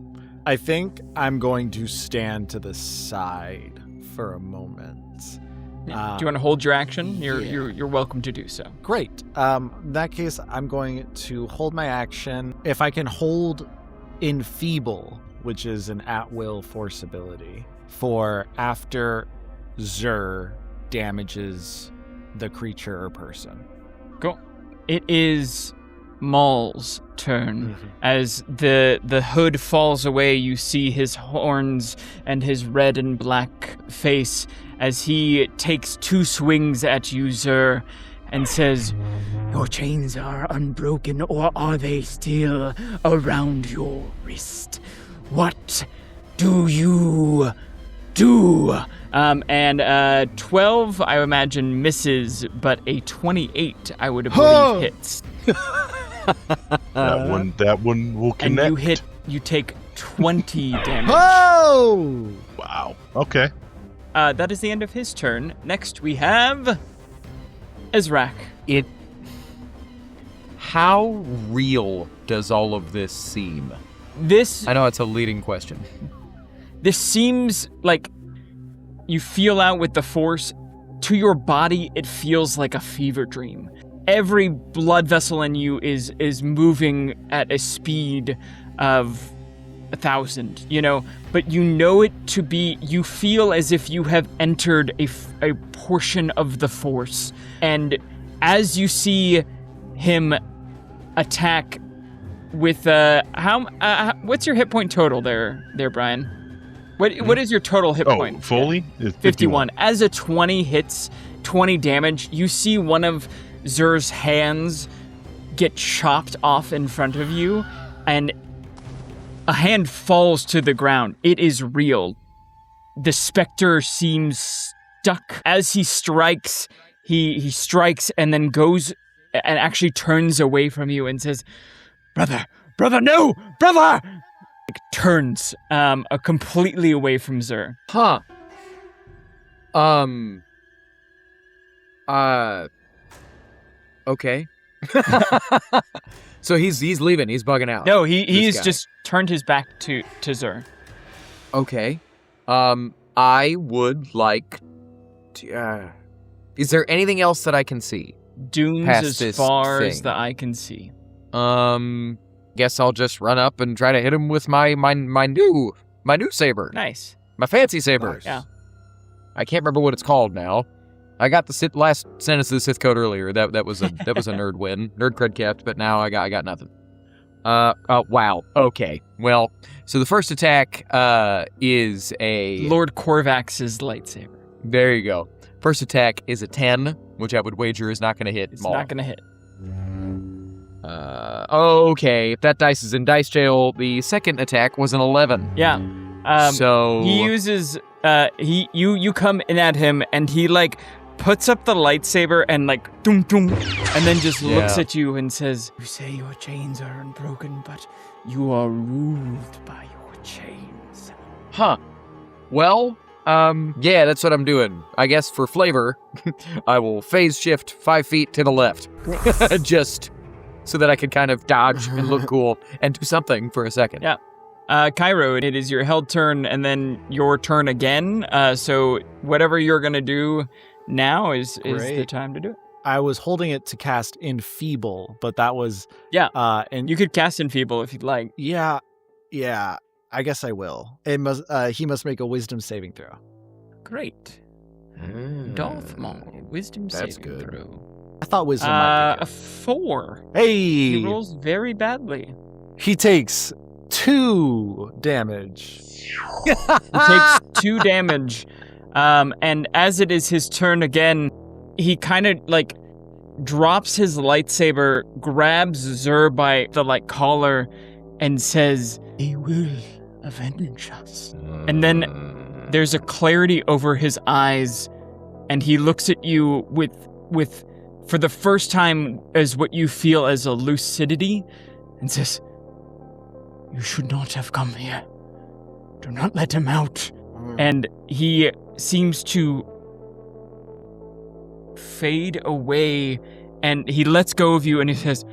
I think I'm going to stand to the side for a moment. Do you want to hold your action? yeah. You're welcome to do so. Great. In that case, I'm going to hold my action. If I can hold Enfeeble, which is an at-will force ability, for after Zur damages the creature or person. Cool. It is Maul's turn. As the hood falls away, you see his horns and his red and black face as he takes 2 swings at you, Zur, and says, "Your chains are unbroken, or are they still around your wrist? What do you do?" And 12, I imagine, misses, but a 28, I would believe, hits. That one will connect. And you take 20 damage. Oh! Wow. Okay. That is the end of his turn. Next we have Ezrak. How real does all of this seem? I know it's a leading question. This seems like you feel out with the Force. To your body, it feels like a fever dream. Every blood vessel in you is moving at a speed of 1,000, but you know it to be, you feel as if you have entered a portion of the Force. And as you see him attack with, what's your hit point total there, Brian? What is your total hit point? Oh, fully? It's 51. As a 20 hits, 20 damage, you see one of Zur's hands get chopped off in front of you, and a hand falls to the ground. It is real. The Spectre seems stuck. As he strikes, he strikes and then goes and actually turns away from you and says, Brother, no, brother! Turns completely away from Zur. Huh. Okay. So he's leaving. He's bugging out. No, he's just turned his back to Zur. Okay. I would like to, is there anything else that I can see? Dunes past as this far as thing? the eye can see. Guess I'll just run up and try to hit him with my new saber. Nice. My fancy saber. Yeah. I can't remember what it's called now. I got the last sentence of the Sith code earlier. That was a nerd win. Nerd cred kept, but now I got nothing. Wow. Okay. Well, so the first attack is a Lord Korvax's lightsaber. There you go. First attack is a 10, which I would wager is not going to hit. It's not going to hit. Okay. If that dice is in dice jail, the second attack was an 11. Yeah. So he uses you come in at him, and he puts up the lightsaber and doom doom, and then just looks at you and says, "You say your chains are unbroken, but you are ruled by your chains." Huh. Well, yeah, that's what I'm doing. I guess for flavor, I will phase shift 5 feet to the left, just so that I can kind of dodge and look cool and do something for a second. Yeah. Cairo, it is your held turn and then your turn again. So whatever you're going to do now is the time to do it. I was holding it to cast Enfeeble, but that was... Yeah, and you could cast Enfeeble if you'd like. Yeah, I guess I will. He must make a wisdom saving throw. Great. Darth Maul, wisdom That's saving good. throw. I thought wisdom might be A 4. good. He Hey! rolls very badly. He takes 2 damage. He takes 2 damage. And as it is his turn again, he kind of drops his lightsaber, grabs Zur by the collar, and says, "He will avenge us." And then there's a clarity over his eyes, and he looks at you with for the first time as what you feel as a lucidity, and says, "You should not have come here. Do not let him out." And he seems to fade away, and he lets go of you, and he says,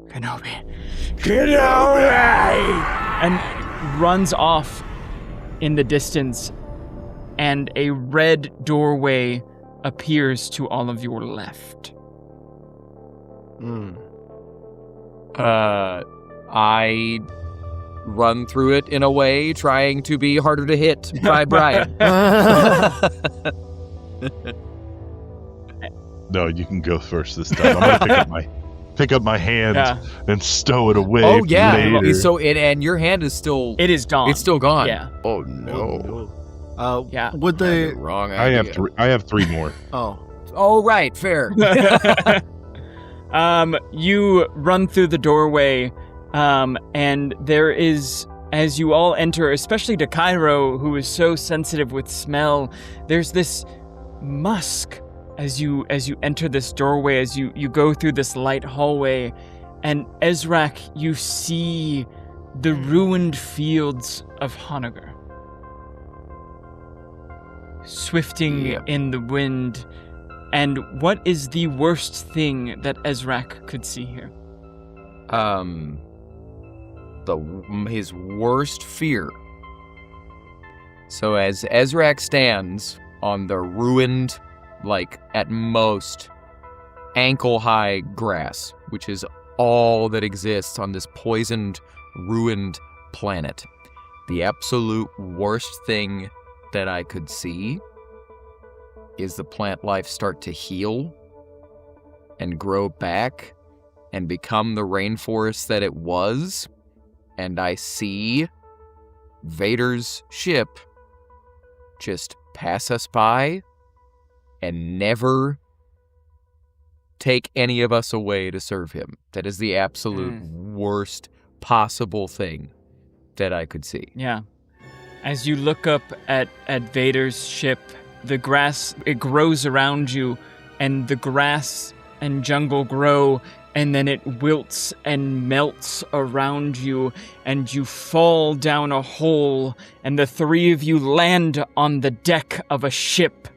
"Kenobi, and runs off in the distance, and a red doorway appears to all of your left. I run through it in a way, trying to be harder to hit by Brian. No, you can go first this time. I'm gonna pick up my hand and stow it away. Oh yeah. Later. So and your hand is still. It is gone. It's still gone. Yeah. Oh no. Yeah. Would they? Wrong I idea. have three more. Oh right, fair. You run through the doorway, and there is, as you all enter, especially to Cairo, who is so sensitive with smell, there's this musk as you enter this doorway, as you go through this light hallway, and Ezrak, you see the ruined fields of Honoghr swifting in the wind. And what is the worst thing that Ezrak could see here? His worst fear. So as Ezrak stands on the ruined, at most, ankle-high grass, which is all that exists on this poisoned, ruined planet, the absolute worst thing that I could see is the plant life start to heal and grow back and become the rainforest that it was, and I see Vader's ship just pass us by and never take any of us away to serve him. That is the absolute worst possible thing that I could see. Yeah. As you look up at Vader's ship, the grass, it grows around you, and the grass and jungle grow, and then it wilts and melts around you, and you fall down a hole, and the three of you land on the deck of a ship.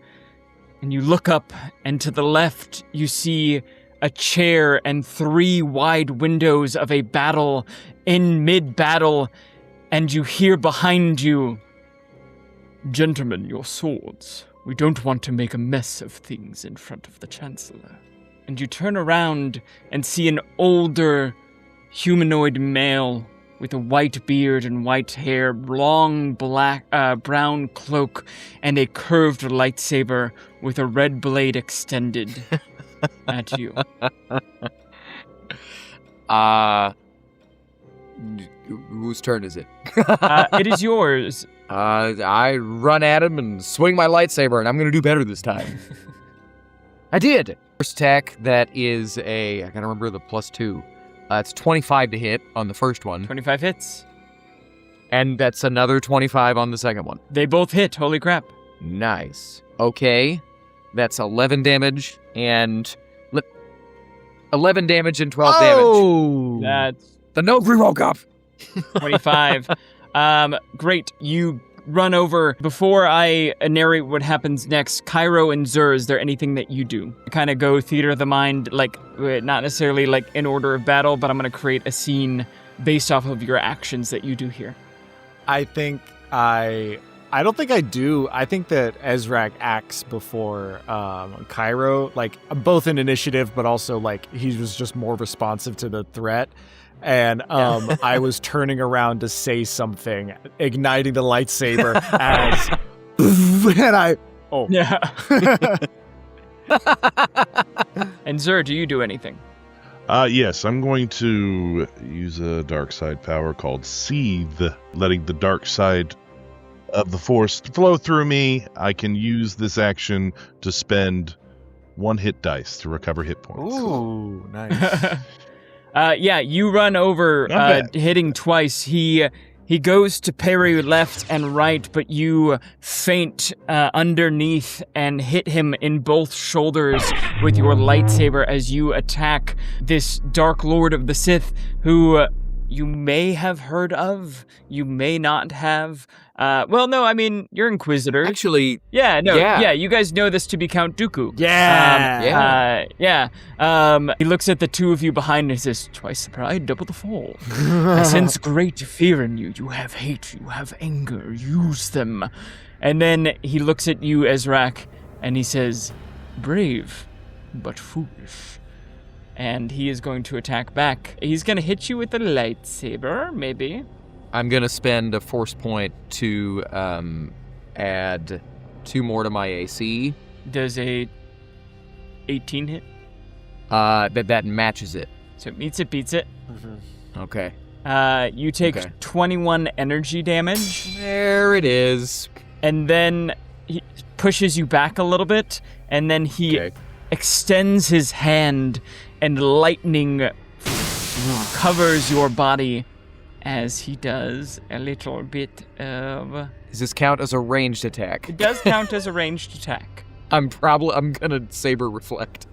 And you look up, and to the left, you see a chair and 3 wide windows of a battle in mid-battle, and you hear behind you, "Gentlemen, your swords. We don't want to make a mess of things in front of the Chancellor." And you turn around and see an older humanoid male with a white beard and white hair, long brown cloak, and a curved lightsaber with a red blade extended at you. Whose turn is it? It is yours. I run at him and swing my lightsaber, and I'm going to do better this time. I did. First attack, that is I gotta remember the +2. It's 25 to hit on the first one. 25 hits. And that's another 25 on the second one. They both hit, holy crap. Nice. Okay. That's 11 damage and 11 damage and 12 damage. That's The Nogri woke up. 25. Great. You run over. Before I narrate what happens next, Cairo and Zur, is there anything that you do? Kind of go theater of the mind, like, not necessarily like in order of battle, but I'm going to create a scene based off of your actions that you do here. I think I don't think I do. I think that Ezrak acts before Cairo, like both in initiative, but also like he was just more responsive to the threat. And I was turning around to say something, igniting the lightsaber as, and I. Oh yeah. And Zur, do you do anything? Yes, I'm going to use a dark side power called Seethe, letting the dark side of the Force flow through me. I can use this action to spend 1 hit dice to recover hit points. Ooh, nice. Yeah, you run over, hitting twice. He goes to parry left and right, but you feint underneath and hit him in both shoulders with your lightsaber as you attack this Dark Lord of the Sith, who you may have heard of, you may not have. Well, no, I mean, you're Inquisitors. Actually, yeah, you guys know this to be Count Dooku. He looks at the two of you behind and says, "Twice the pride, double the fall. I sense great fear in you. You have hate, you have anger. Use them." And then he looks at you, Ezrak, and he says, "Brave, but foolish." And he is going to attack back. He's going to hit you with a lightsaber, maybe. I'm going to spend a force point to add 2 more to my AC. Does a 18 hit? That matches it. So it meets it, beats it. Mm-hmm. Okay. You take 21 energy damage. There it is. And then he pushes you back a little bit, and then he extends his hand, and lightning covers your body as he does a little bit of... Does this count as a ranged attack? It does count as a ranged attack. I'm gonna saber reflect.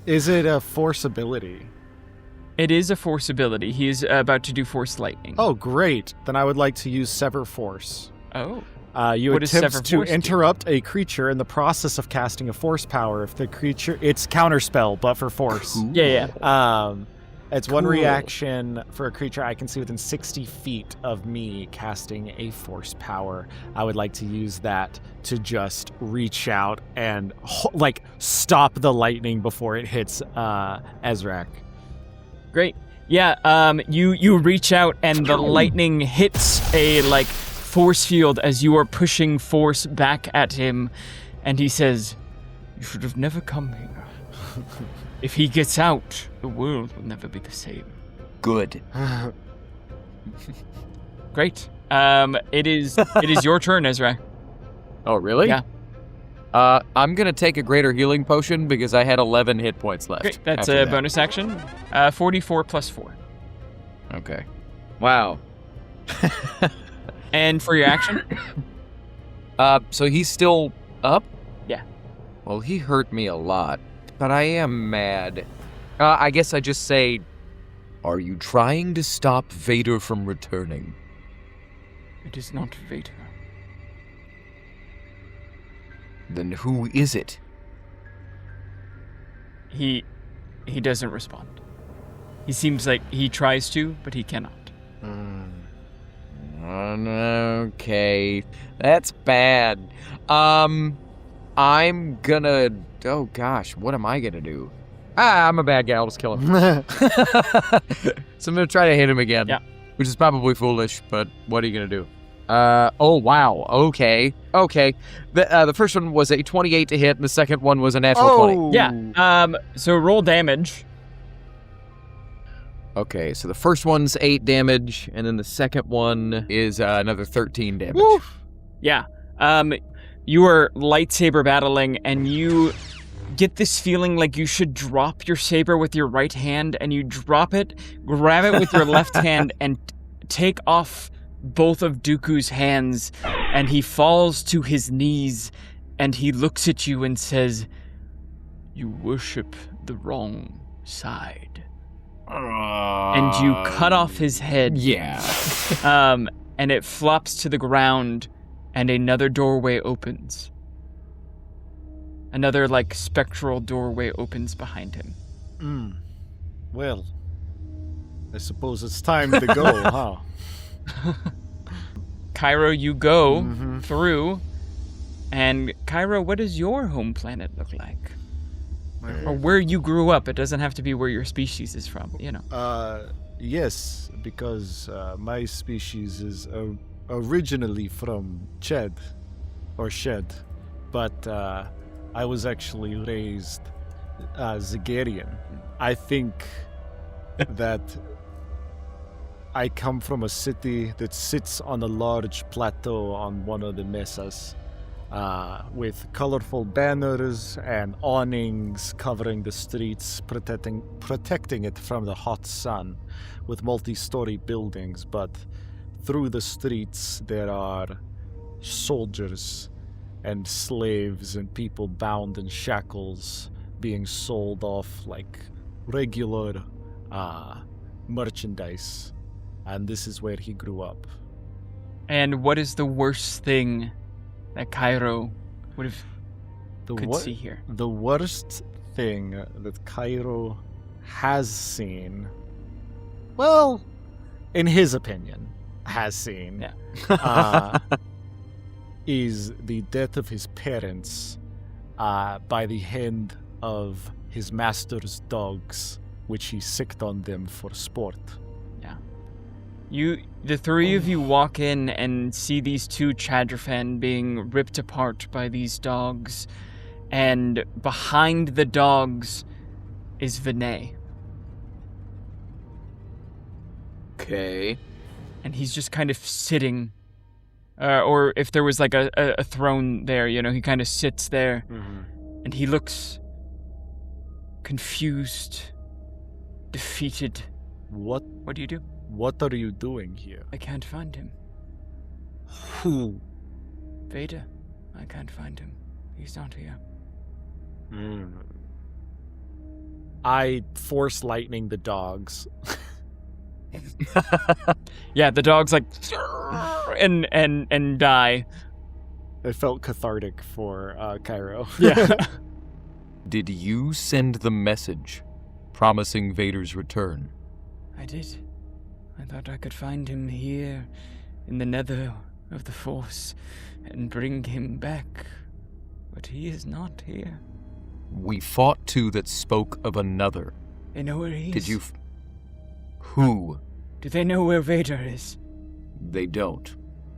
Is it a force ability? It is a force ability. He's about to do force lightning. Oh, great. Then I would like to use Sever Force. Oh. You What does Sever attempt to Force do? interrupt a creature in the process of casting a force power. If the creature... It's counterspell, but for force. Yeah. It's one reaction for a creature I can see within 60 feet of me casting a force power. I would like to use that to just reach out and stop the lightning before it hits Ezrak. Great. You reach out and the lightning hits a force field as you are pushing force back at him, and he says, "You should have never come here. If he gets out, the world will never be the same." Good. Great. It is your turn, Ezra. Oh, really? Yeah. I'm gonna take a greater healing potion because I had 11 hit points left. Great. That's after a that. bonus action. 44 plus 4. Okay. Wow. And for your action? So he's still up? Yeah. Well, he hurt me a lot, but I am mad. I guess I just say, are you trying to stop Vader from returning? It is not Vader. Then who is it? He doesn't respond. He seems like he tries to, but he cannot. Okay, that's bad. I'm gonna... Oh gosh, what am I gonna do? I'm a bad guy, I'll just kill him. So I'm gonna try to hit him again. Yeah. Which is probably foolish, but what are you gonna do? Oh wow, okay. The first one was a 28 to hit, and the second one was a natural 20. Yeah, so roll damage. Okay, so the first one's 8 damage, and then the second one is another 13 damage. Woo! Yeah. You are lightsaber battling, and you get this feeling like you should drop your saber with your right hand, and you drop it, grab it with your left hand, and take off both of Dooku's hands, and he falls to his knees, and he looks at you and says, "You worship the wrong side." And you cut off his head. Yeah. And it flops to the ground, and another doorway opens. Another, spectral doorway opens behind him. Well, I suppose it's time to go, huh? Cairo, you go through. And Cairo, what does your home planet look like? Or where you grew up. It doesn't have to be where your species is from, you know. Yes, because my species is originally from Shed, but I was actually raised Zagarian. I think that I come from a city that sits on a large plateau on one of the mesas, with colorful banners and awnings covering the streets, protecting it from the hot sun, with multi-story buildings. But through the streets there are soldiers and slaves and people bound in shackles being sold off like regular merchandise. And this is where he grew up. And what is the worst thing that Cairo could see here? The worst thing that Cairo has seen, well, in his opinion, has seen, is the death of his parents by the hand of his master's dogs, which he sicked on them for sport. The three of you walk in and see these two Chadrafan being ripped apart by these dogs, and behind the dogs is Vinay. Okay. And he's just kind of sitting, or if there was like a throne there, you know, he kind of sits there, and he looks confused, defeated. What do you do? What are you doing here? I can't find him. Who? Vader. I can't find him. He's not here. I force lightning the dogs. Yeah, the dogs like and die. It felt cathartic for Cairo. Yeah. Did you send the message promising Vader's return? I did. I thought I could find him here in the nether of the Force and bring him back. But he is not here. We fought two that spoke of another. I know where he is. Did you... Who? Do they know where Vader is? They don't.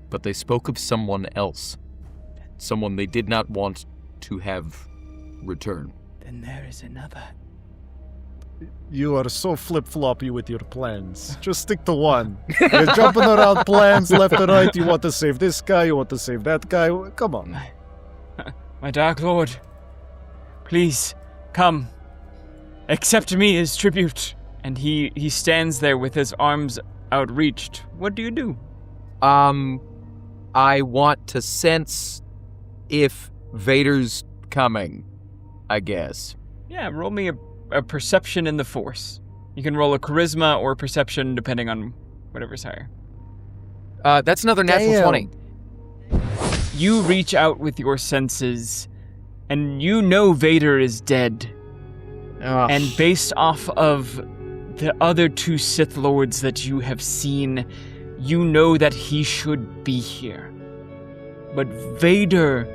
But they spoke of someone else. Someone they did not want to have return. Then there is another. You are so flip-floppy with your plans. Just stick to one. You're jumping around plans left and right. You want to save this guy, you want to save that guy. Come on. My Dark Lord, please, come. Accept me as tribute. And he stands there with his arms outreached. What do you do? I want to sense if Vader's coming, I guess. Yeah, roll me a perception in the Force. You can roll a charisma or perception depending on whatever's higher. That's another natural 20. You reach out with your senses, and you know Vader is dead. Ugh. And based off of the other two Sith Lords that you have seen, you know that he should be here. But Vader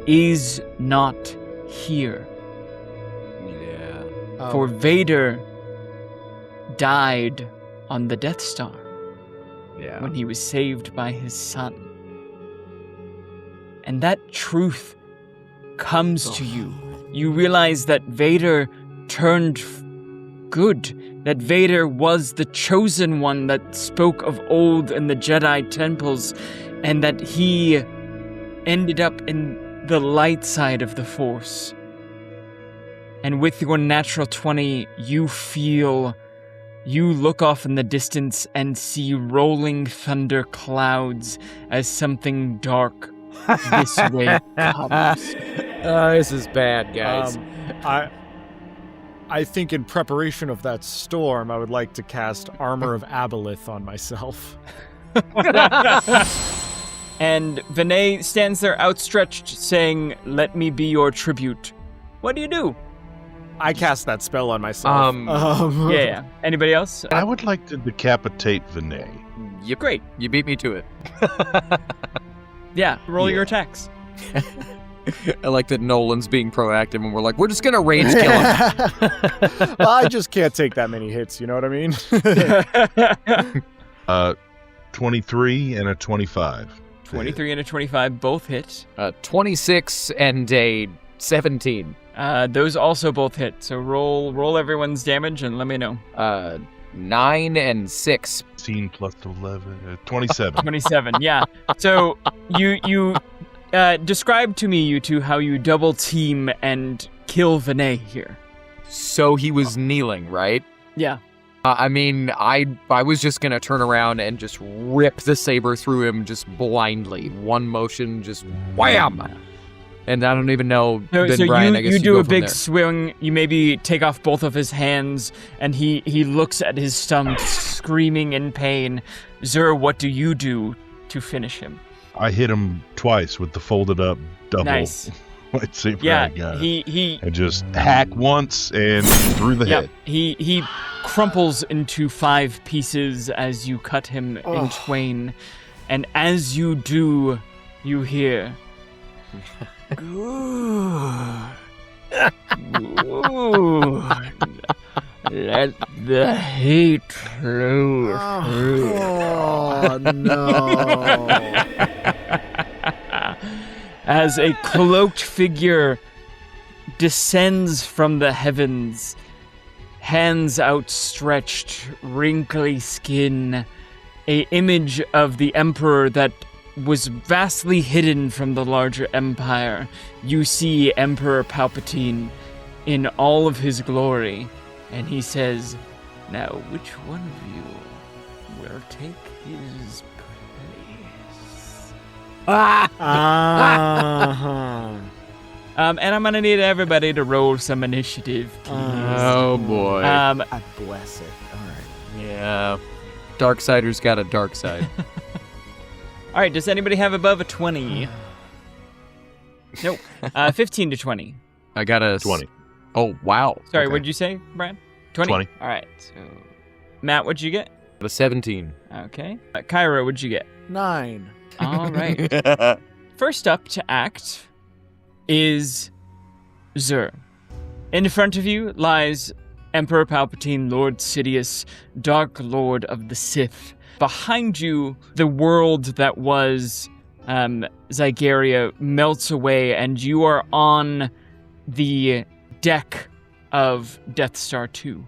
is not here. Yeah. For Vader died on the Death Star Yeah. when he was saved by his son. And that truth comes to you. You realize that Vader turned good, that Vader was the chosen one that spoke of old in the Jedi temples, and that he ended up in the light side of the Force. And with your natural 20, you look off in the distance and see rolling thunder clouds as something dark this way comes. This is bad, guys. I think in preparation of that storm, I would like to cast Armor of Aboleth on myself. And Vinay stands there outstretched, saying, "Let me be your tribute." What do you do? I cast that spell on myself. Yeah. Anybody else? I would like to decapitate Vinay. Yep. Great. You beat me to it. Yeah, roll your attacks. I like that Nolan's being proactive and we're like, we're just gonna rage kill him. Well, I just can't take that many hits, you know what I mean? 23 and a 25. 23 and a 25 both hit. 26 and a 17. Those also both hit. So roll everyone's damage and let me know. 9 and 6. 16 plus 11, 27. 27, yeah. So you describe to me, you two, how you double team and kill Vinay here. So he was kneeling, right? Yeah. I mean, I was just gonna turn around and just rip the saber through him just blindly. One motion, just wham! And I don't even know. So Brian, I guess you do go a from big there. swing. You maybe take off both of his hands, and he looks at his stump, screaming in pain. Zur, what do you do to finish him? I hit him twice with the folded up double Nice. lightsaber Yeah, I got. he And just hack once and through the head. he crumples into 5 pieces as you cut him in twain, and as you do, you hear. Good. Let the hate flow through. Oh, no. As a cloaked figure descends from the heavens, hands outstretched, wrinkly skin, a image of the Emperor that was vastly hidden from the larger empire. You see Emperor Palpatine in all of his glory, and he says, "Now, which one of you will take his place?" And I'm gonna need everybody to roll some initiative, please. Oh boy. I bless it. All right. Yeah. Darksider's got a dark side. All right, does anybody have above a 20? Nope. 15 to 20. I got a 20. Oh wow. Sorry, Okay. what'd you say, Brian? 20? 20. All right, so... Matt, what'd you get? The 17. Okay. Kyra, what'd you get? 9. All right. First up to act is Zur. In front of you lies Emperor Palpatine, Lord Sidious, Dark Lord of the Sith. Behind you, the world that was Zygeria melts away, and you are on the deck of Death Star 2.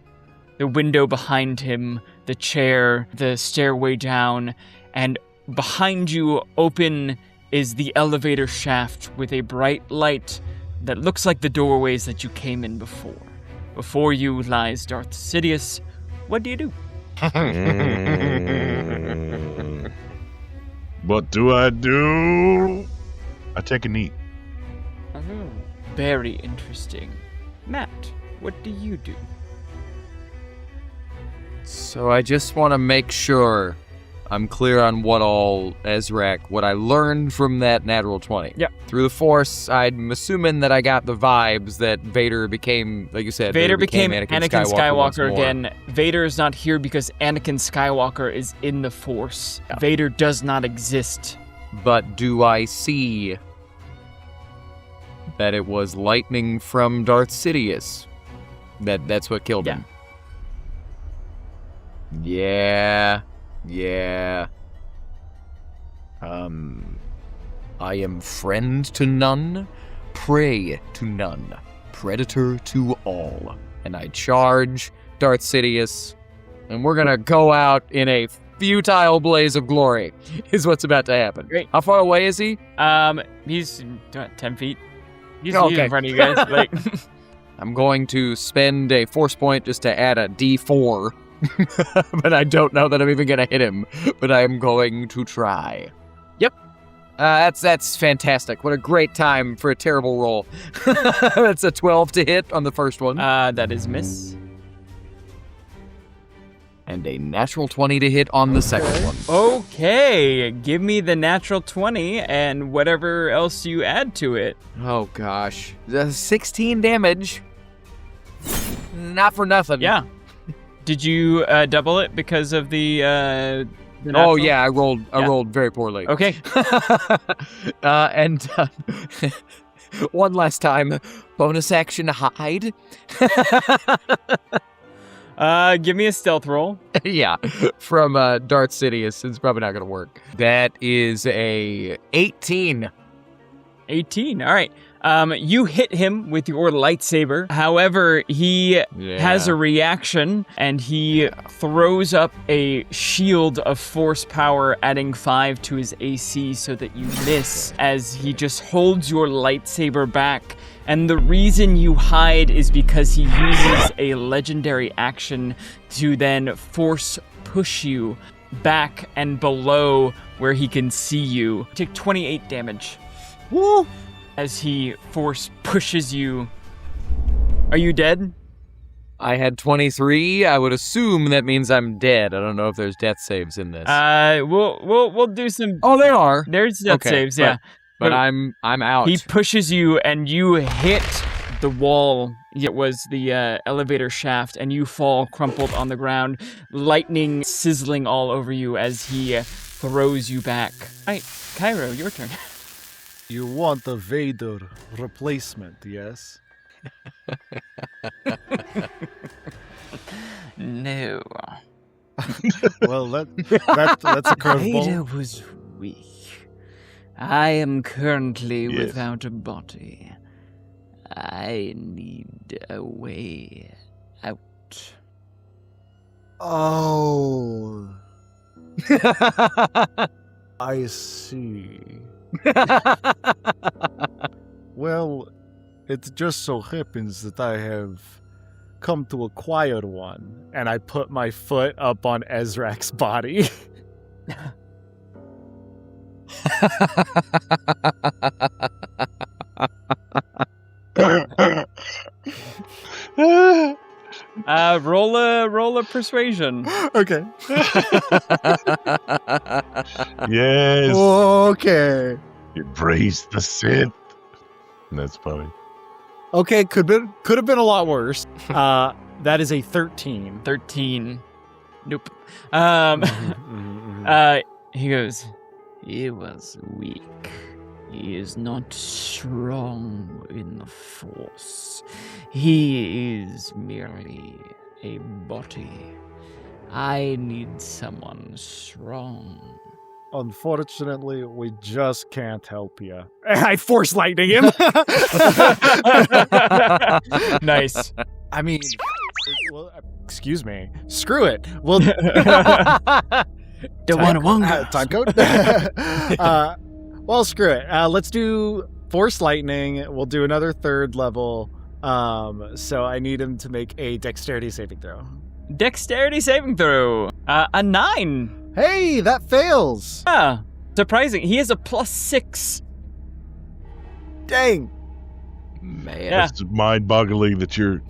The window behind him, the chair, the stairway down, and behind you open is the elevator shaft with a bright light that looks like the doorways that you came in before. Before you lies Darth Sidious. What do you do? What do? I take a knee. Very interesting. Matt, what do you do? So I just want to make sure I'm clear on what I learned from that natural 20. Yeah. Through the Force, I'm assuming that I got the vibes that Vader became, like you said, Vader became Anakin Skywalker once more. again. Vader is not here because Anakin Skywalker is in the Force. Yeah. Vader does not exist. But do I see that it was lightning from Darth Sidious? That's what killed him? Yeah. I am friend to none, prey to none, predator to all. And I charge Darth Sidious, and we're gonna go out in a futile blaze of glory, is what's about to happen. Great. How far away is he? He's 10 feet. He's Okay. in front of you guys. Like, I'm going to spend a force point just to add a D4. But I don't know that I'm even gonna hit him. But I'm going to try. Yep. That's fantastic. What a great time for a terrible roll. That's a 12 to hit on the first one. that is miss. And a natural 20 to hit on the second one. Okay, give me the natural 20 and whatever else you add to it. Oh gosh. 16 damage. Not for nothing. Yeah. Did you double it because of the natural? Oh yeah, I rolled very poorly. Okay. And one last time, bonus action hide. Give me a stealth roll. Yeah, from Darth Sidious. It's probably not going to work. That is a 18. 18. All right. You hit him with your lightsaber. However, he has a reaction, and he throws up a shield of force power, adding 5 to his AC so that you miss as he just holds your lightsaber back. And the reason you hide is because he uses a legendary action to then force push you back and below where he can see you. Take 28 damage. Woo! As he force pushes you. Are you dead? I had 23. I would assume that means I'm dead. I don't know if there's death saves in this. We'll do some. Oh, there are. There's death saves, yeah. But I'm out. He pushes you, and you hit the wall. It was the elevator shaft, and you fall crumpled on the ground, lightning sizzling all over you as he throws you back. All right, Cairo, your turn. You want a Vader replacement, yes? No. Well, that's a curveball. Vader was weak. I am currently Yes. without a body. I need a way out. Oh, I see. Well, it just so happens that I have come to acquire one, and I put my foot up on Ezrak's body. Roll a persuasion. Okay. Yes. Okay. Embrace the Sith. That's funny. Okay, could have been a lot worse. That is a 13. 13. Nope. He goes, he was weak. He is not strong in the Force. He is merely a body. I need someone strong. Unfortunately, we just can't help you. I force lightning him. Nice. I mean, Well, excuse me. Screw it. Well, time code. Well, screw it. Let's do force lightning. We'll do another third level. So I need him to make a dexterity saving throw. Dexterity saving throw. A 9. Hey, that fails. Ah, surprising. He has a +6. Dang. Man. Yeah. It's mind-boggling that you're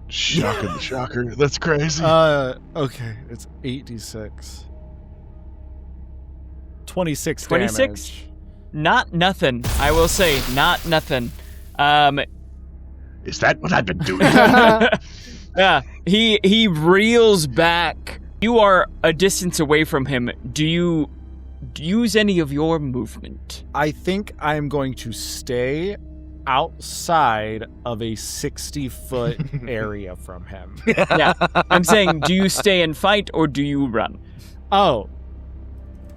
shocking the shocker. That's crazy. Okay, it's 8d6. 26 26? damage. Not nothing. I will say, not nothing. Is that what I've been doing? Yeah, he reels back. You are a distance away from him. Do you use any of your movement? I think I'm going to stay outside of a 60-foot area from him. Yeah, I'm saying, do you stay and fight or do you run? Oh,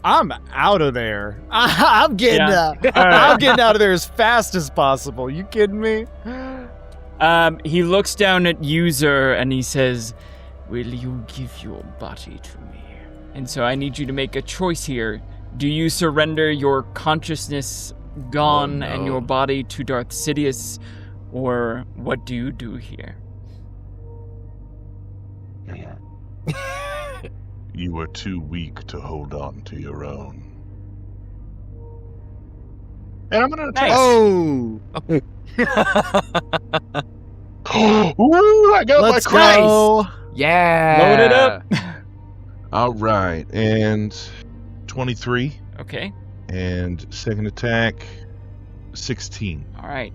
I'm out of there. I'm getting Yeah. I'm getting out of there as fast as possible. You kidding me? He looks down at User and he says, "Will you give your body to me?" And so I need you to make a choice here. Do you surrender your consciousness gone and your body to Darth Sidious, or what do you do here? You were too weak to hold on to your own. And I'm gonna attack. Nice. Ooh, I got Let's my cross. go. Yeah. Load it up. All right, and 23, Okay. and second attack, 16 All right.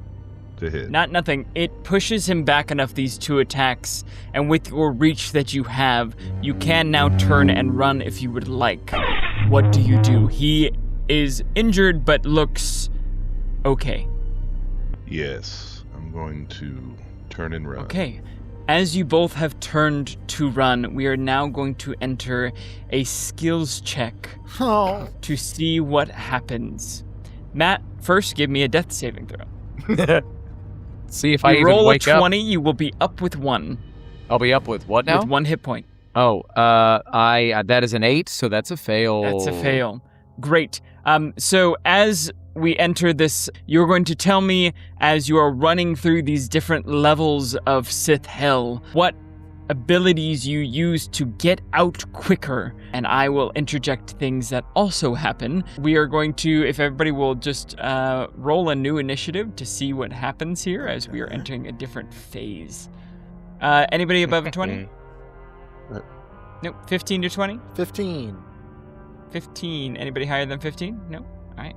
to hit. Not nothing. It pushes him back enough, these two attacks, and with your reach that you have, you can now turn and run if you would like. What do you do? He is injured but looks okay. Yes, I'm going to turn and run. Okay. As you both have turned to run, we are now going to enter a skills check Oh, to see what happens. Matt, first give me a death saving throw. See if I You even roll a wake up. 20, you will be up with 1. I'll be up with what now? With 1 hit point. Oh, that is an 8, so that's a fail. That's a fail. Great. So as we enter this, you're going to tell me, as you are running through these different levels of Sith Hell, what abilities you use to get out quicker, and I will interject things that also happen. We are going to, if everybody will just roll a new initiative to see what happens here as we are entering a different phase. Anybody above a 20? Nope. 15 to 20? 15. 15. Anybody higher than 15? No? All right.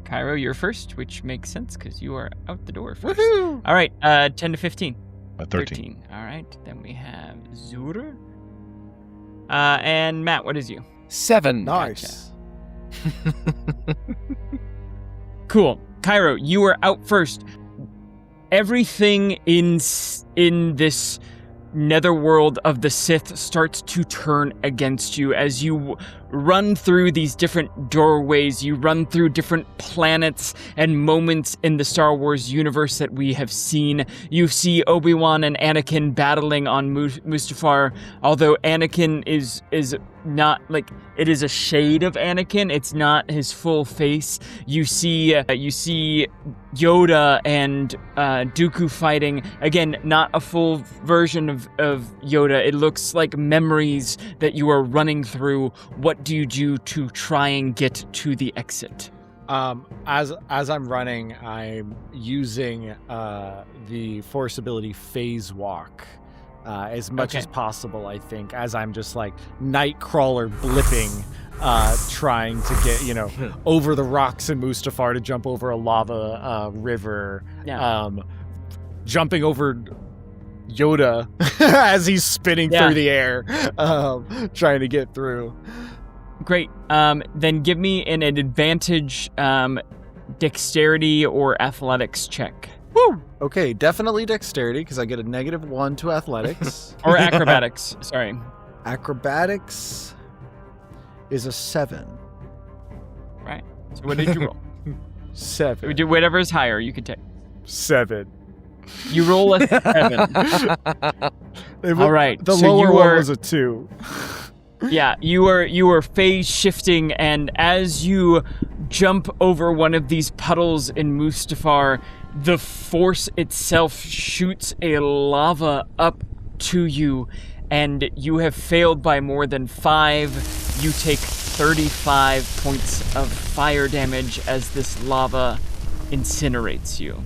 Cairo, you're first, which makes sense because you are out the door first. Woohoo! All right. 10 to 15. 13. All right. Then we have Zur. And Matt, what is you? 7. Nice. Cool. Cairo, you are out first. Everything in this netherworld of the Sith starts to turn against you as you run through these different doorways. You run through different planets and moments in the Star Wars universe that we have seen. You see Obi-Wan and Anakin battling on Mustafar, although Anakin is not, like, it is a shade of Anakin. It's not his full face. You see Yoda and Dooku fighting. Again, not a full version of Yoda. It looks like memories that you are running through. What do you do to try and get to the exit? As I'm running, I'm using the force ability phase walk as much as possible, I think, as I'm just like Nightcrawler blipping, trying to get, over the rocks in Mustafar to jump over a lava river, jumping over Yoda as he's spinning through the air, trying to get through. Great. Then give me an advantage dexterity or athletics check. Woo! Okay, definitely dexterity, because I get a -1 to athletics. Or acrobatics, sorry. Acrobatics is a 7. Right. So what did you roll? 7. We do whatever's higher, you can take. 7. You roll a 7. All right. The so lower you one are, was a 2. Yeah, you are phase shifting, and as you jump over one of these puddles in Mustafar, the force itself shoots a lava up to you, and you have failed by more than 5. You take 35 points of fire damage as this lava incinerates you.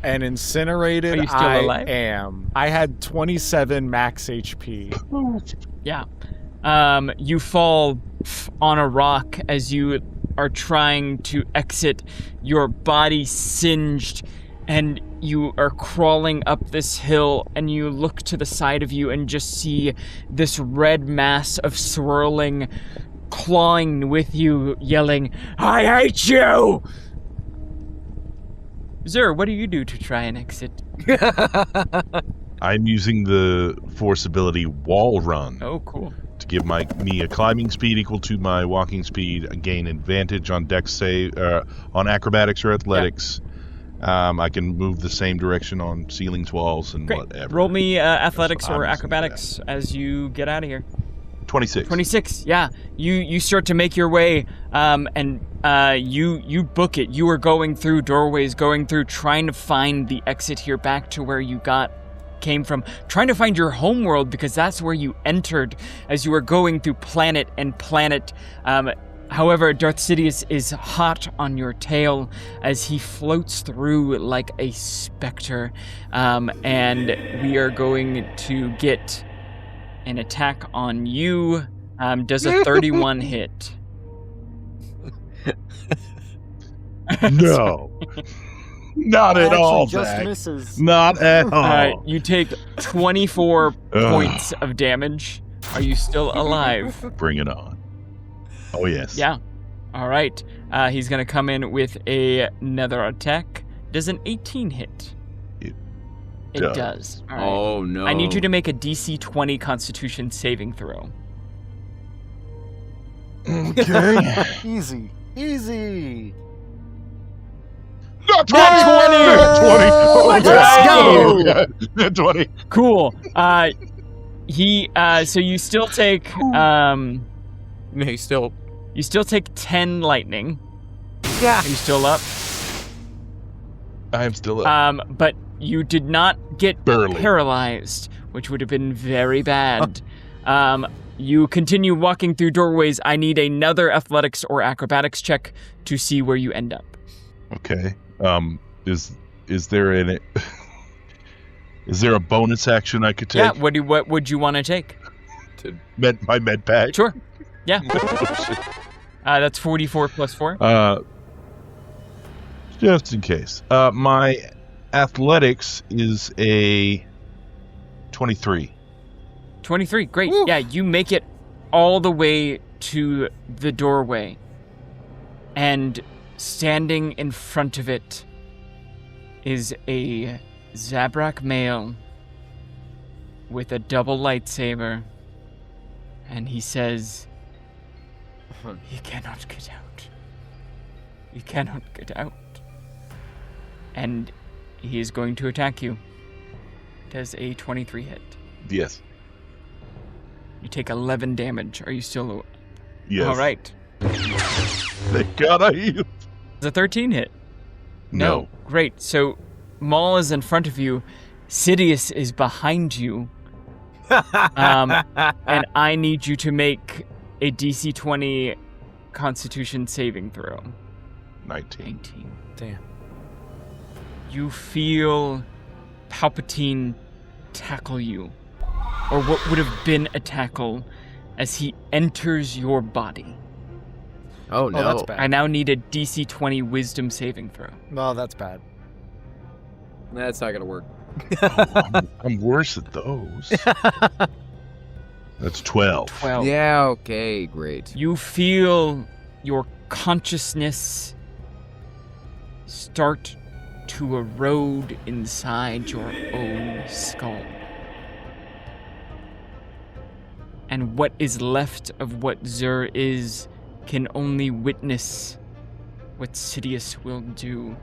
And incinerated, Are you still I alive? am. I had 27 max HP. Yeah. You fall on a rock as you are trying to exit, your body singed, and you are crawling up this hill, and you look to the side of you and just see this red mass of swirling, clawing with you, yelling, "I hate you!" Zur, what do you do to try and exit? I'm using the force ability Wall Run Oh, cool. to give me a climbing speed equal to my walking speed, gain advantage on dex save, on acrobatics or athletics. I can move the same direction on ceilings, walls, and Great. whatever. Roll me athletics That's what or I'm using acrobatics as you get out of here. 26. 26, yeah. You start to make your way, and you book it. You are going through doorways, going through, trying to find the exit here back to where you came from, trying to find your homeworld, because that's where you entered as you were going through planet and planet. However, Darth Sidious is hot on your tail as he floats through like a specter, and we are going to get an attack on you. Does a 31 hit? No. Not at all, just Zach. misses. Not at all. You take 24 points of damage. Are you still alive? Bring it on. Oh, yes. Yeah. All right. He's going to come in with another attack. Does an 18 hit? It does. All right. Oh, no. I need you to make a DC 20 Constitution saving throw. Okay. Easy. Easy. Not 20! Not 20! Not 20! Oh, Let's God. go! Oh, God. Not 20. Cool. So you still take you still take 10 lightning. Yeah. Are you still up? I am still up. But you did not get Barely. paralyzed, which would have been very bad. You continue walking through doorways. I need another athletics or acrobatics check to see where you end up. Okay. Is there is there a bonus action I could take? Yeah, what would you want to take? My med pack. Sure. Yeah. That's 44 plus 4. Just in case. My athletics is a 23. 23, great. Woo. Yeah, you make it all the way to the doorway. And standing in front of it is a Zabrak male with a double lightsaber. And he says, "You cannot get out. You cannot get out." And he is going to attack you. Does a 23 hit? Yes. You take 11 damage. Are you still... Yes. All right. Thank God I healed. Does a 13 hit? No. Great. So Maul is in front of you. Sidious is behind you. And I need you to make a DC 20 Constitution saving throw. 19. Damn. You feel Palpatine tackle you, or what would have been a tackle, as he enters your body. Oh, no. Oh, that's bad. I now need a DC 20 Wisdom saving throw. No, that's bad. That's not going to work. I'm worse at those. That's 12. 12. Yeah, okay, great. You feel your consciousness start to erode inside your own skull. And what is left of what Zur is can only witness what Sidious will do.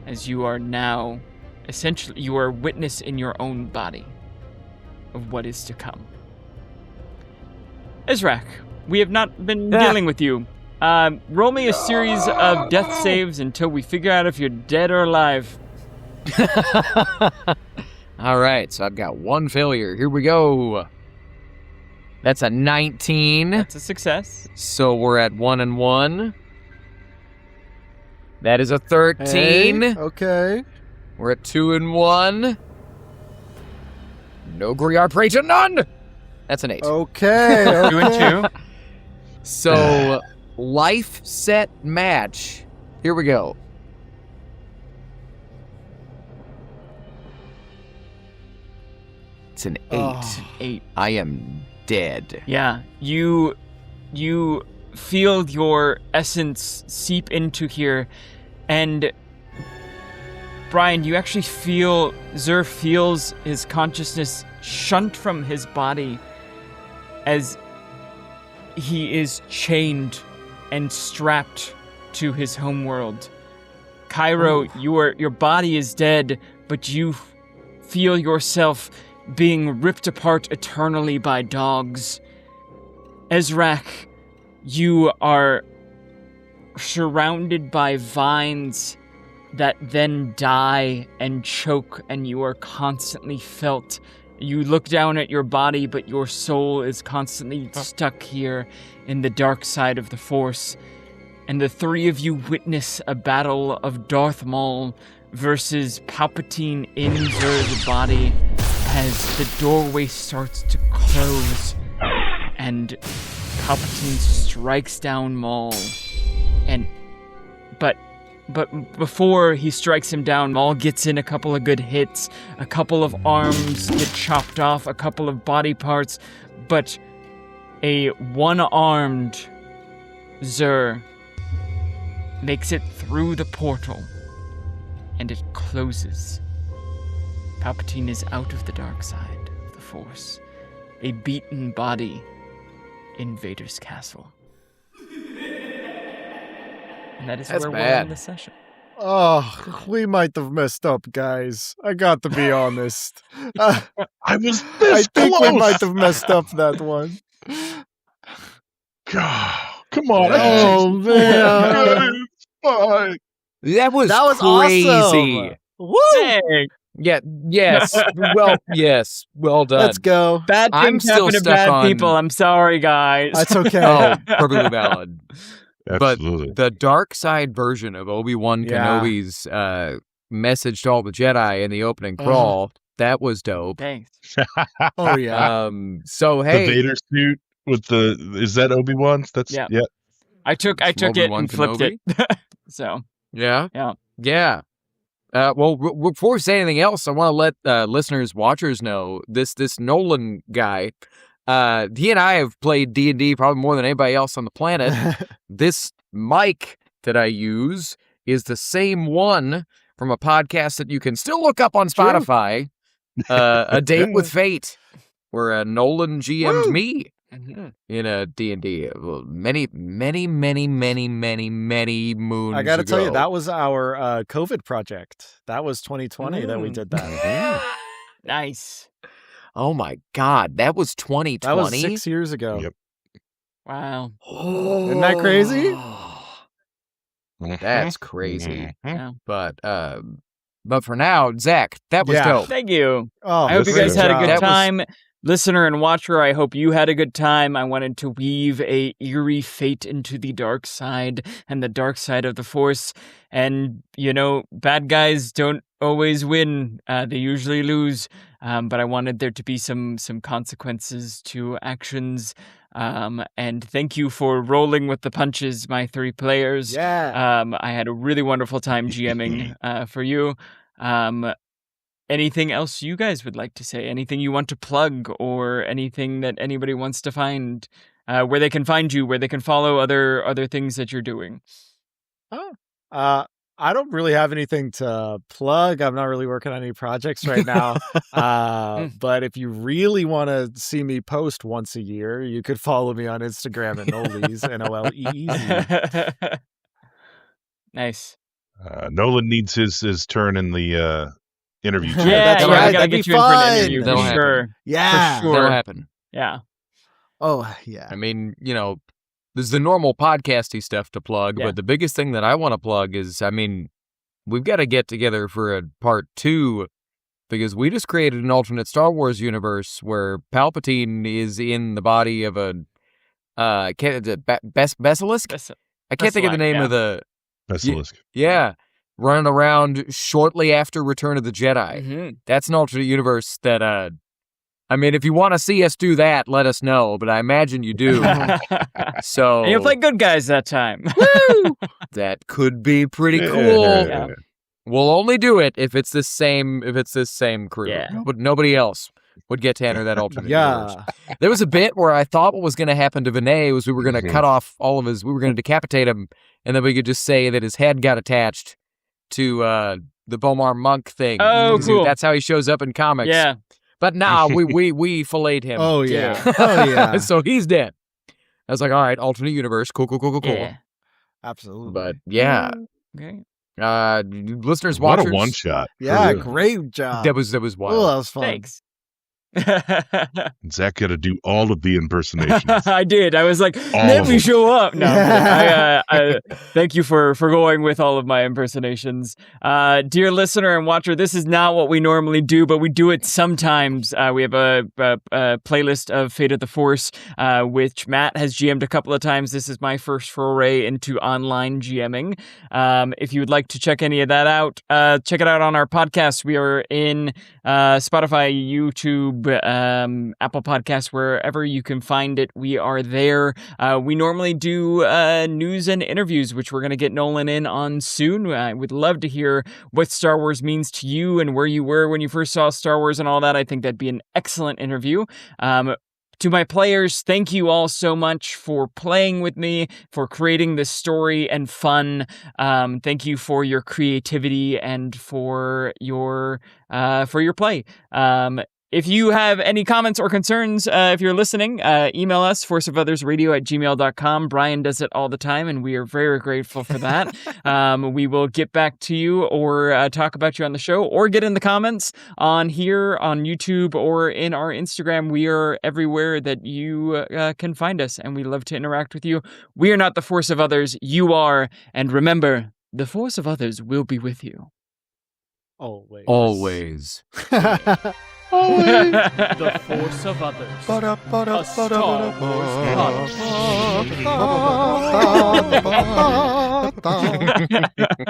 As you are now, essentially, you are witness in your own body of what is to come. Ezrak, we have not been dealing with you. Roll me a series of death saves until we figure out if you're dead or alive. All right, so I've got one failure. Here we go. That's a 19. That's a success. So we're at 1 and 1. That is a 13. Hey, okay. We're at 2 and 1. No Griar, pray to none. That's an 8. Okay. 2 and 2. So, life set match. Here we go. It's an 8. Oh. 8. I am dead. Yeah, you feel your essence seep into here, and Brian, you actually feel Zur feels his consciousness shunt from his body as he is chained and strapped to his homeworld. Cairo, your body is dead, but you feel yourself being ripped apart eternally by dogs. Ezrak, you are surrounded by vines that then die and choke, and you are constantly felt. You look down at your body, but your soul is constantly stuck here in the dark side of the Force. And the three of you witness a battle of Darth Maul versus Palpatine in Zur's body as the doorway starts to close and Palpatine strikes down Maul. But before he strikes him down, Maul gets in a couple of good hits, a couple of arms get chopped off, a couple of body parts, but a one-armed Zur makes it through the portal, and it closes. Palpatine is out of the dark side of the Force, a beaten body in Vader's castle. And that is That's where we're bad. in the session. Oh, we might have messed up, guys. I got to be honest. I was I this think close. we might have messed up that one. God, come on. Oh, man. Fine. That was Awesome. crazy. Woo! Dang. Yeah, yes. Well, yes. Well done. Let's go. Bad I'm things still happen to stuck bad on- people. I'm sorry, guys. That's okay. Oh, perfectly valid. Absolutely. But the dark side version of Obi-Wan Yeah. Kenobi's message to all the Jedi in the opening crawl, that was dope. Thanks. Oh, yeah. So, The hey, Vader suit with is that Obi-Wan's? That's Yeah. yeah. I took it Obi-Wan and flipped Kenobi? it. So, yeah? Yeah. Yeah. Well, before we say anything else, I want to let listeners, watchers know this Nolan guy. He and I have played D&D probably more than anybody else on the planet. This mic that I use is the same one from a podcast that you can still look up on Spotify. A Date with Fate, where Nolan GM'd me in a D&D many moons I got to tell you, ago. that was our COVID project. That was 2020 that we did that. nice. Oh my God, that was 2020. That was 6 years ago. Yep. Wow. Isn't that crazy? That's crazy. Yeah. But for now, Zach, that was Yeah. dope. Thank you. Oh, I hope you guys great had a job. good That was- time. Listener and watcher, I hope you had a good time. I wanted to weave a eerie fate into the dark side and the dark side of the Force. And, bad guys don't always win. They usually lose. But I wanted there to be some consequences to actions. And thank you for rolling with the punches, my three players. Yeah. I had a really wonderful time GMing for you. Anything else you guys would like to say? Anything you want to plug, or anything that anybody wants to find, where they can find you, where they can follow other things that you're doing? I don't really have anything to plug. I'm not really working on any projects right now. But if you really want to see me post once a year, you could follow me on Instagram at Noleez, Noleez. Nice. Nolan needs his turn in the interview. Yeah, That's I right, gotta that'd get be you in for an fun. interview. That'll For happen. sure. Yeah. For sure. That'll happen. Yeah. Oh, yeah. I mean, there's the normal podcasty stuff to plug, Yeah. but the biggest thing that I want to plug is, we've got to get together for a part 2 because we just created an alternate Star Wars universe where Palpatine is in the body of a basilisk. I can't think of the name of the Basilisk. yeah, running around shortly after Return of the Jedi. Mm-hmm. That's an alternate universe that if you want to see us do that, let us know, but I imagine you do. So And you'll play good guys that time. woo! That could be pretty cool. Yeah. We'll only do it if it's this same crew. Yeah. But nobody else would get to enter that alternate universe. Yeah. There was a bit where I thought what was going to happen to Vinay was we were going to cut off we were going to decapitate him, and then we could just say that his head got attached to the Bomar Monk thing. Oh, 'Cause cool. That's how he shows up in comics. Yeah. But nah, we filleted him. Oh, yeah. Yeah. Oh, yeah. So he's dead. I was like, all right, alternate universe. Cool. Yeah. Absolutely. But yeah. Okay. Listeners, What watchers. a one shot. Yeah, great job. That was Oh, wild. that was fun. Thanks. Zach got to do all of the impersonations. I did. I was like, All let of me them. show up. No, I thank you for going with all of my impersonations. Dear listener and watcher, this is not what we normally do, but we do it sometimes. We have a playlist of Fate of the Force, which Matt has GM'd a couple of times. This is my first foray into online GMing. If you would like to check any of that out, check it out on our podcast. We are in Spotify, YouTube, Apple Podcasts, wherever you can find it. We are there. We normally do news and interviews, which we're going to get Nolan in on soon. I would love to hear what Star Wars means to you and where you were when you first saw Star Wars and all that. I think that'd be an excellent interview. To my players, thank you all so much for playing with me, for creating this story and fun. Thank you for your creativity and for your play. If you have any comments or concerns, if you're listening, email us, forceofothersradio@gmail.com. Brian does it all the time, and we are very grateful for that. We will get back to you or talk about you on the show, or get in the comments on here, on YouTube, or in our Instagram. We are everywhere that you can find us, and we love to interact with you. We are not the force of others. You are. And remember, the force of others will be with you. Always. Always. The force of others. A Star Wars podcast.